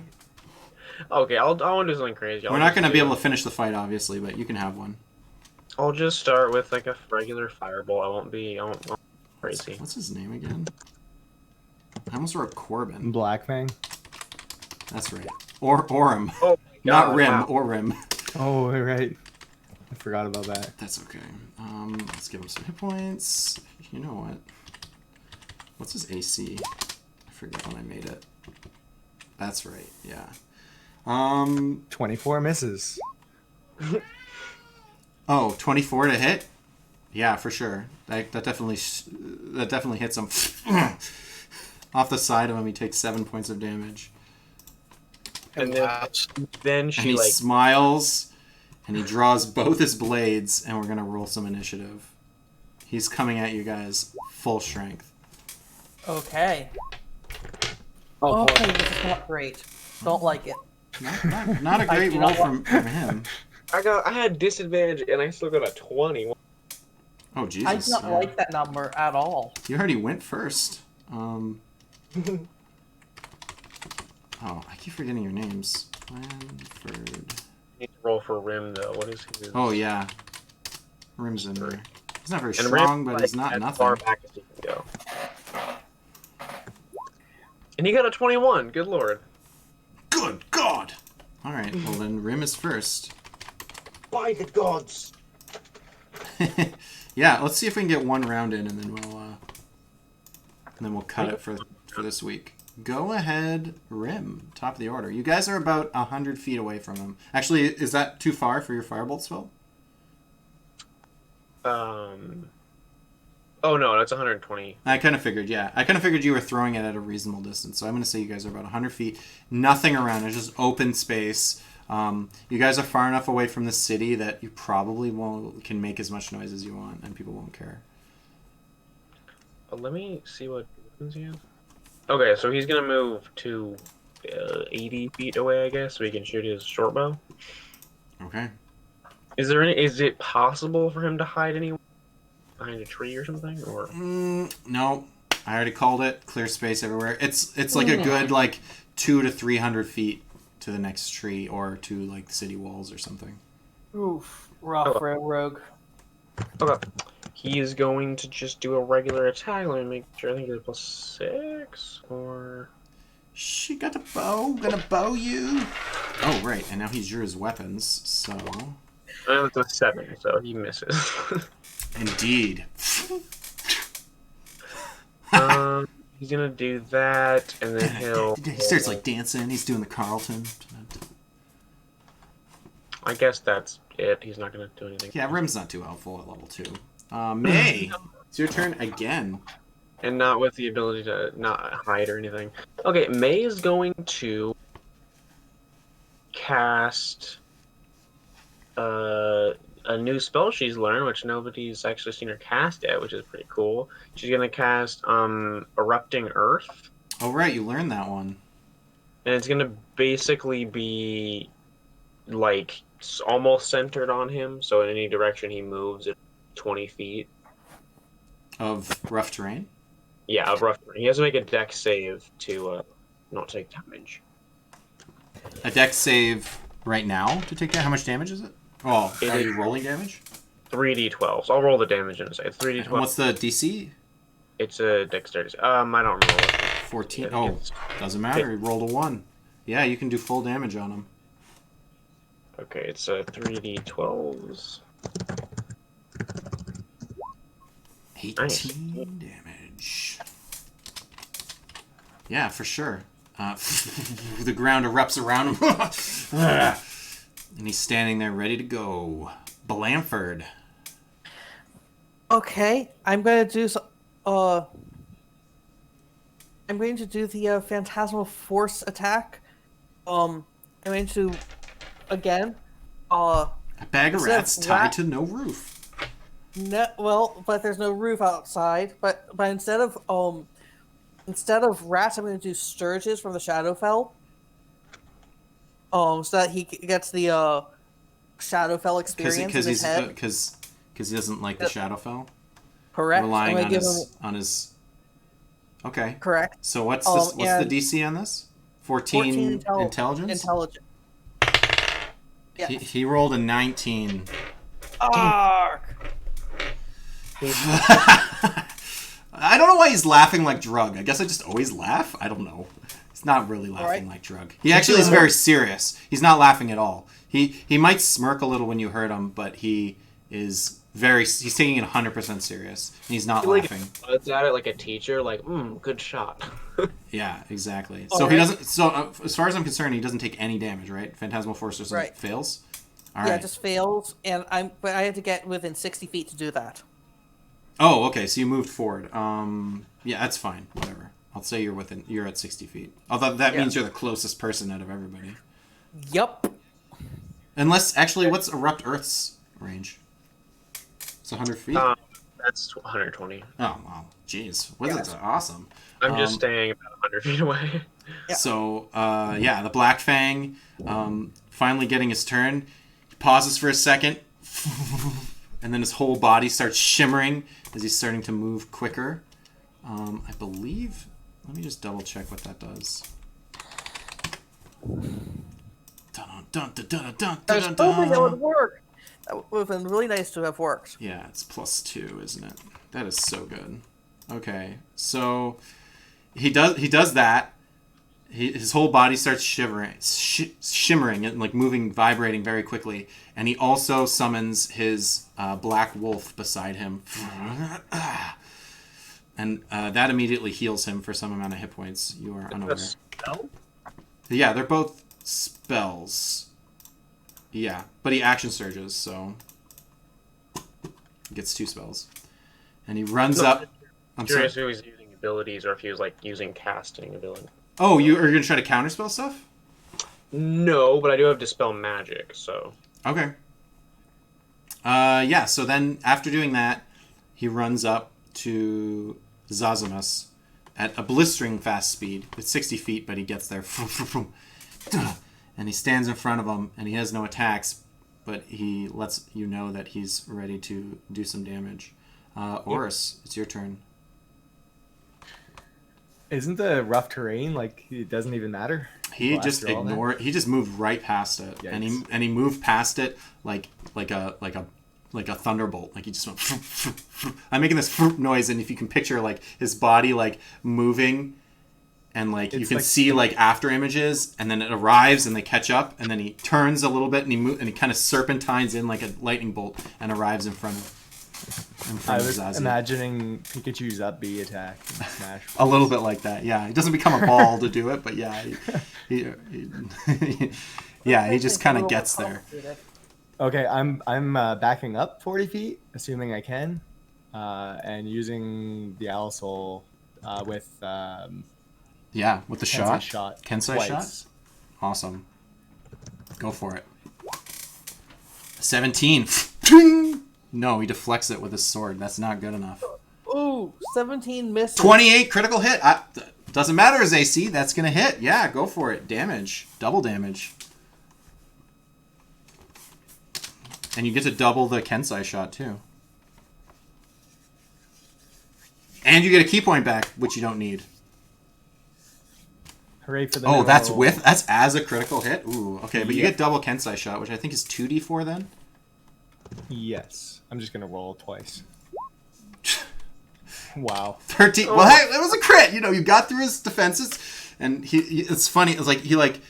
Okay, I want to do something crazy. We're not gonna be able to finish the fight, obviously, but you can have one. I'll just start with like a regular fireball. I won't crazy. What's his name again? I almost wrote Corbin. Blackfang. That's right. Or Orim. Oh, Not God, Rim. wow. Orim. Oh, right. I forgot about that. That's okay. Let's give him some hit points. You know what? What's his AC? I forget when I made it. That's right. Yeah. 24 misses. Oh, 24 to hit? Yeah, for sure. That definitely hits him. Off the side of him, he takes 7 points of damage. And laughs. then And she he like smiles, and he draws both his blades, and we're gonna roll some initiative. He's coming at you guys full strength. Okay. Oh, boy. Okay, this is not great. Don't like it. Not a great do roll not from him. I had disadvantage, and I still got a 20. Oh I do Jesus! not Yeah. like that number at all. You already went first. Oh, I keep forgetting your names. Lanford. Need to roll for Rim though. What is his? Oh yeah, Rim's in there. He's not very And strong, Rim, but he's like, not as far nothing. back as he can go. And he got a 21. Good lord. Good God! All right, well then Rim is first. By the gods. Yeah, let's see if we can get one round in, and then we'll cut it for this week. Go ahead, Rim, top of the order. You guys are about 100 feet away from him. Actually, is that too far for your firebolt spell? Oh no, that's 120. I kind of figured, yeah. I kind of figured you were throwing it at a reasonable distance. So I'm going to say you guys are about 100 feet. Nothing around. There's just open space. You guys are far enough away from the city that you probably can make as much noise as you want, and people won't care. Let me see what weapons he has. Okay, so he's gonna move to 80 feet away, I guess, so he can shoot his short bow. Okay. Is it possible for him to hide anywhere behind a tree or something? Or No. I already called it. Clear space everywhere. It's like a good, like, 200 to 300 feet to the next tree or to, like, city walls or something. Oof, rough rogue. okay, he is going to just do a regular attack. Let me make sure. I think it's +6 or. She got a bow. Gonna bow you. Oh, right. And now he's yours weapons, so... It's a 7, so he misses. Indeed. He's gonna do that, and then he'll. He starts, like, dancing. He's doing the Carlton. I guess that's it. He's not gonna do anything. Yeah, Rim's not too helpful at level 2. May, it's your turn again. And not with the ability to not hide or anything. Okay, May is going to cast a new spell she's learned, which nobody's actually seen her cast yet, which is pretty cool. She's gonna cast Erupting Earth. Oh, right, you learned that one. And it's gonna basically be like almost centered on him, so in any direction he moves, it's 20 feet. Of rough terrain? Yeah, of rough terrain. He has to make a dex save to not take damage. A dex save right now to take that? How much damage is it? Oh, are you rolling damage? 3d12. So I'll roll the damage in a second. 3d12. And what's the DC? It's a dexterity. I don't remember. 14. Oh, doesn't matter. He rolled a 1. Yeah, you can do full damage on him. Okay, it's 3d12s. 18 Nice. damage. Yeah, for sure. The ground erupts around him. And he's standing there ready to go. Blamford. Okay, I'm going to do I'm going to do the Phantasmal Force attack. I'm going to, again, A bag of Instead of rats tied to no roof. no, well, but there's no roof outside. But instead of rats, I'm going to do Sturges from the Shadowfell. So that he gets the Shadowfell experience in his head. Because he doesn't like the Shadowfell. Correct. Relying I'm on gonna his. Okay. Correct. So what's the DC on this? 14 intelligence. Intelligence. Yeah. He rolled a 19. Ark. I don't know why he's laughing like Drug. I guess I just always laugh. I don't know. He's not really laughing like Drug. He actually is very serious. He's not laughing at all. He might smirk a little when you hurt him, but he is he's taking it 100% serious. And he's not laughing. It's at it like a teacher, like, good shot. Yeah, exactly. So he doesn't. So as far as I'm concerned, he doesn't take any damage, right? Phantasmal Force just fails. All right. It just fails, and but I had to get within 60 feet to do that. Oh, okay. So you moved forward. Yeah, that's fine. Whatever. I'll say you're at 60 feet. Although that means you're the closest person out of everybody. Yup. Unless, actually, what's Erupt Earth's range? It's 100 feet? That's 120. Oh, wow. Jeez. Wizards are awesome. I'm just staying about 100 feet away. Yeah. So, the Black Fang, finally getting his turn. He pauses for a second, and then his whole body starts shimmering as he's starting to move quicker. I believe... Let me just double check what that does. I was hoping that would work. That would have been really nice to have worked. Yeah, it's +2, isn't it? That is so good. Okay, so he does that. His whole body starts shimmering and like moving, vibrating very quickly. And he also summons his black wolf beside him. And that immediately heals him for some amount of hit points. You are unaware. Spell? Yeah, they're both spells. Yeah, but he action surges, so he gets 2 spells. and he runs So, up. I'm sorry. Curious if he was using abilities or if he was like using casting ability. Oh, you are you gonna try to counterspell stuff? No, but I do have dispel magic, so Okay. Yeah. So then after doing that, he runs up to Zazamus at a blistering fast speed. It's 60 feet, but he gets there. And he stands in front of him, and he has no attacks, but he lets you know that he's ready to do some damage. Oris, it's your turn. Isn't the rough terrain like it doesn't even matter? He Well, just after all that? ignored. He just moved right past it, and he moved past it like a thunderbolt. Like he just went. I'm making this noise, and if you can picture like his body like moving, and like you It's can like- see like after images, and then it arrives, and they catch up, and then he turns a little bit, and he kind of serpentines in like a lightning bolt, and arrives in front of. I was Zazie. imagining Pikachu's up B attack in Smash. A little bit like that, yeah. He doesn't become a ball to do it, but yeah, he just kind of gets there. Okay, I'm backing up 40 feet, assuming I can, and using the Owl Soul with Yeah, with the Kensei shot. shot. Kensei twice. shot? Awesome. Go for it. 17. No, he deflects it with his sword. That's not good enough. Ooh, 17 misses. 28 critical hit. Doesn't matter his AC. That's going to hit. Yeah, go for it. Damage. Double damage. And you get to double the Kensei shot, too. And you get a key point back, which you don't need. Hooray for the Oh, middle. that's as a critical hit? Ooh, okay, but you Yep. get double Kensei shot, which I think is 2d4 then? Yes. I'm just going to roll twice. Wow. 13. Well, hey, it was a crit. You know, you got through his defenses, and it's funny. It's like he like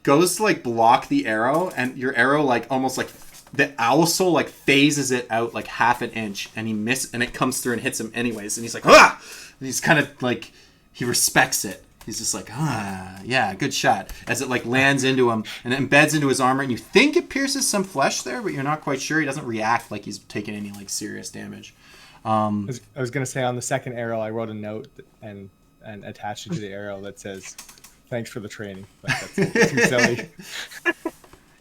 goes to like block the arrow, and your arrow like almost like the owl soul like phases it out like half an inch, and and it comes through and hits him anyways, and he's like ah, and he's kind of like he respects it. He's just like yeah, good shot as it like lands into him and embeds into his armor, and you think it pierces some flesh there, but you're not quite sure. He doesn't react like he's taking any like serious damage. I was going to say on the second arrow, I wrote a note and attached it to the arrow that says, "Thanks for the training." But that's too silly.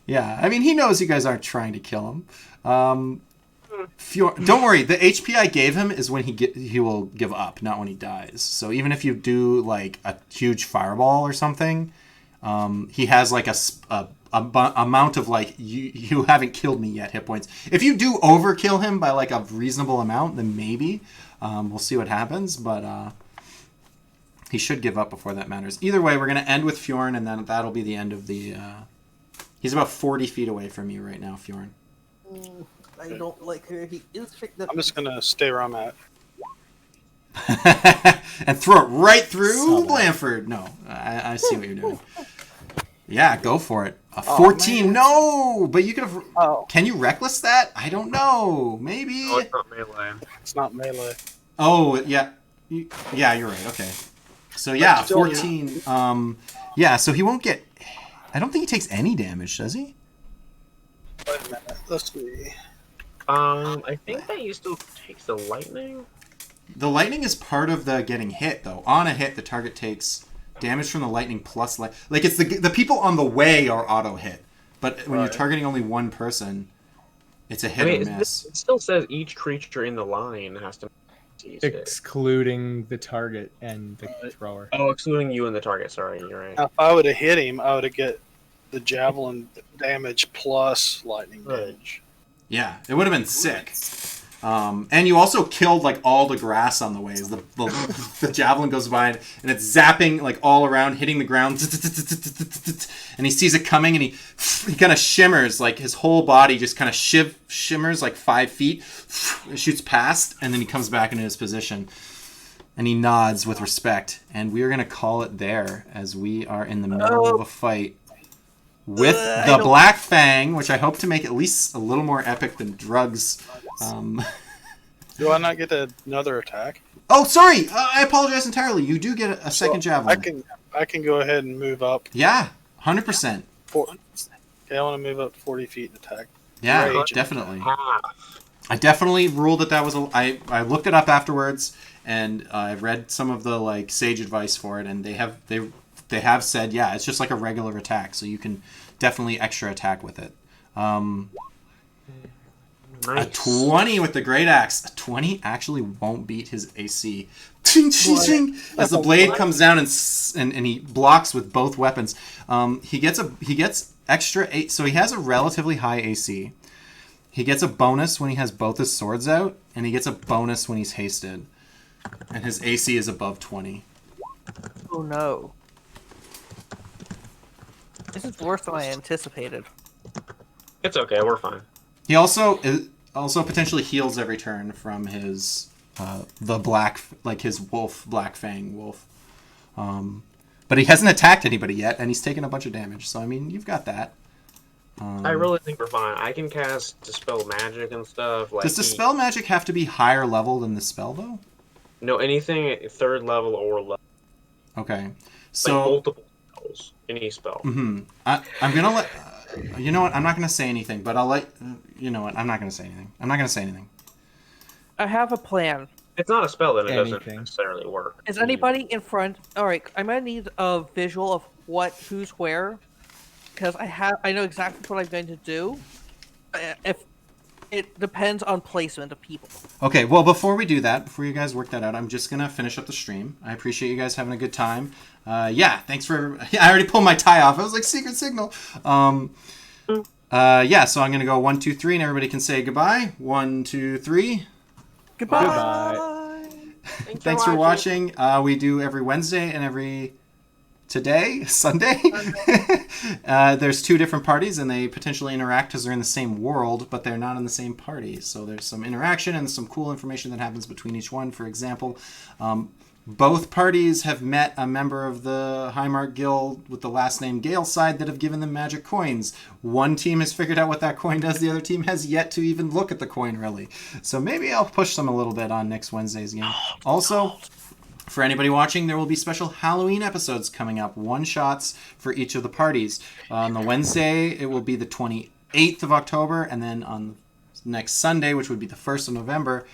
Yeah, I mean, he knows you guys aren't trying to kill him. Don't worry, the HP I gave him is when he will give up, not when he dies. So even if you do like a huge fireball or something, he has like a amount of like you haven't killed me yet hit points. If you do overkill him by like a reasonable amount, then maybe we'll see what happens. But he should give up before that matters. Either way, we're gonna end with Fjorn, and then that'll be the end of the. He's about 40 feet away from you right now, Fjorn. I don't like her. He is picked up. I'm just gonna stay where I'm at. And throw it right through Saw that. Blanford. No, I see what you're doing. Yeah, go for it. A 14. No, but you could have. Oh, Can you reckless that? I don't know. Maybe. oh, it's not melee. it's not melee. Oh, yeah. Yeah, you're right. Okay. So yeah, Still, 14. Yeah, so he won't get. I don't think he takes any damage, does he? Wait a minute. Let's see. I think that you still takes the lightning. The lightning is part of the getting hit, though. On a hit, the target takes damage from the lightning plus like it's the people on the way are auto hit, but when you're Right. targeting only one person, it's a hit Wait, or miss. it still says each creature in the line has to. Excluding the target and the thrower. Oh, excluding you and the target. Sorry, you're right. Now, if I would have hit him, I would have get the javelin damage plus lightning Right. damage. Yeah, it would have been sick. And you also killed like all the grass on the way. As the javelin goes by and it's zapping like all around, hitting the ground. And he sees it coming and he kind of shimmers, like his whole body just kind of shimmers like 5 feet. Shoots past and then he comes back into his position. And he nods with respect. And we are going to call it there as we are in the middle of a fight with the Black Fang, which I hope to make at least a little more epic than Drugs. Do I not get another attack? Oh, sorry. I apologize entirely. You do get a second javelin. I can go ahead and move up. Yeah, 100%. Okay, I want to move up 40 feet and attack. Yeah, Rage. definitely. Half. I definitely ruled that was I looked it up afterwards, and I read some of the like sage advice for it, and they have said, yeah, it's just like a regular attack, so you can definitely extra attack with it. Nice. A 20 with the great axe. A 20 actually won't beat his AC. Ting, ting, ting, as the blade comes down and he blocks with both weapons. He gets extra 8, so he has a relatively high AC. He gets a bonus when he has both his swords out, and he gets a bonus when he's hasted. And his AC is above 20. Oh no. This is worse than I anticipated. It's okay. We're fine. He also potentially heals every turn from his the black, like his wolf, Black Fang wolf. But he hasn't attacked anybody yet, and he's taken a bunch of damage. So I mean, you've got that. I really think we're fine. I can cast Dispel Magic and stuff. Like Does Dispel Magic have to be higher level than the spell, though? No, anything at 3rd level or level. Okay. Like So multiple spells. Any spell. I'm gonna let. You know what? I'm not gonna say anything, but I'll let. You know what? I'm not gonna say anything. I'm not gonna say anything. I have a plan. It's not a spell, then it doesn't Anything. necessarily work. Is anybody in front? All right, I'm gonna need a visual of who's where, because I know exactly what I'm going to do. If it depends on placement of people. Okay. Well, before you guys work that out, I'm just gonna finish up the stream. I appreciate you guys having a good time. Yeah. Thanks for. I already pulled my tie off. I was like secret signal. Yeah. So I'm gonna go 1, 2, 3, and everybody can say goodbye. 1, 2, 3. Goodbye. Goodbye. Thanks for watching. We do every Wednesday and every Sunday. There's 2 different parties, and they potentially interact because they're in the same world, but they're not in the same party. So there's some interaction and some cool information that happens between each one. For example, both parties have met a member of the Highmark Guild with the last name Gale side that have given them magic coins. One team has figured out what that coin does. The other team has yet to even look at the coin, really. So maybe I'll push them a little bit on next Wednesday's game. Also, for anybody watching, there will be special Halloween episodes coming up. One-shots for each of the parties. On the Wednesday, it will be the 28th of October, and then on next Sunday, which would be the 1st of November,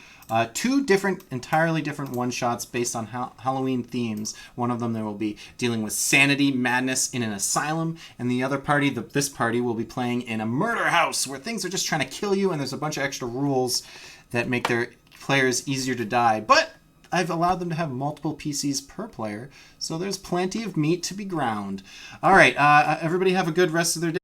2 entirely different one-shots based on Halloween themes. One of them, there will be dealing with sanity, madness in an asylum, and the other party, this party, will be playing in a murder house where things are just trying to kill you, and there's a bunch of extra rules that make their players easier to die. But I've allowed them to have multiple PCs per player, so there's plenty of meat to be ground. All right, everybody have a good rest of their day.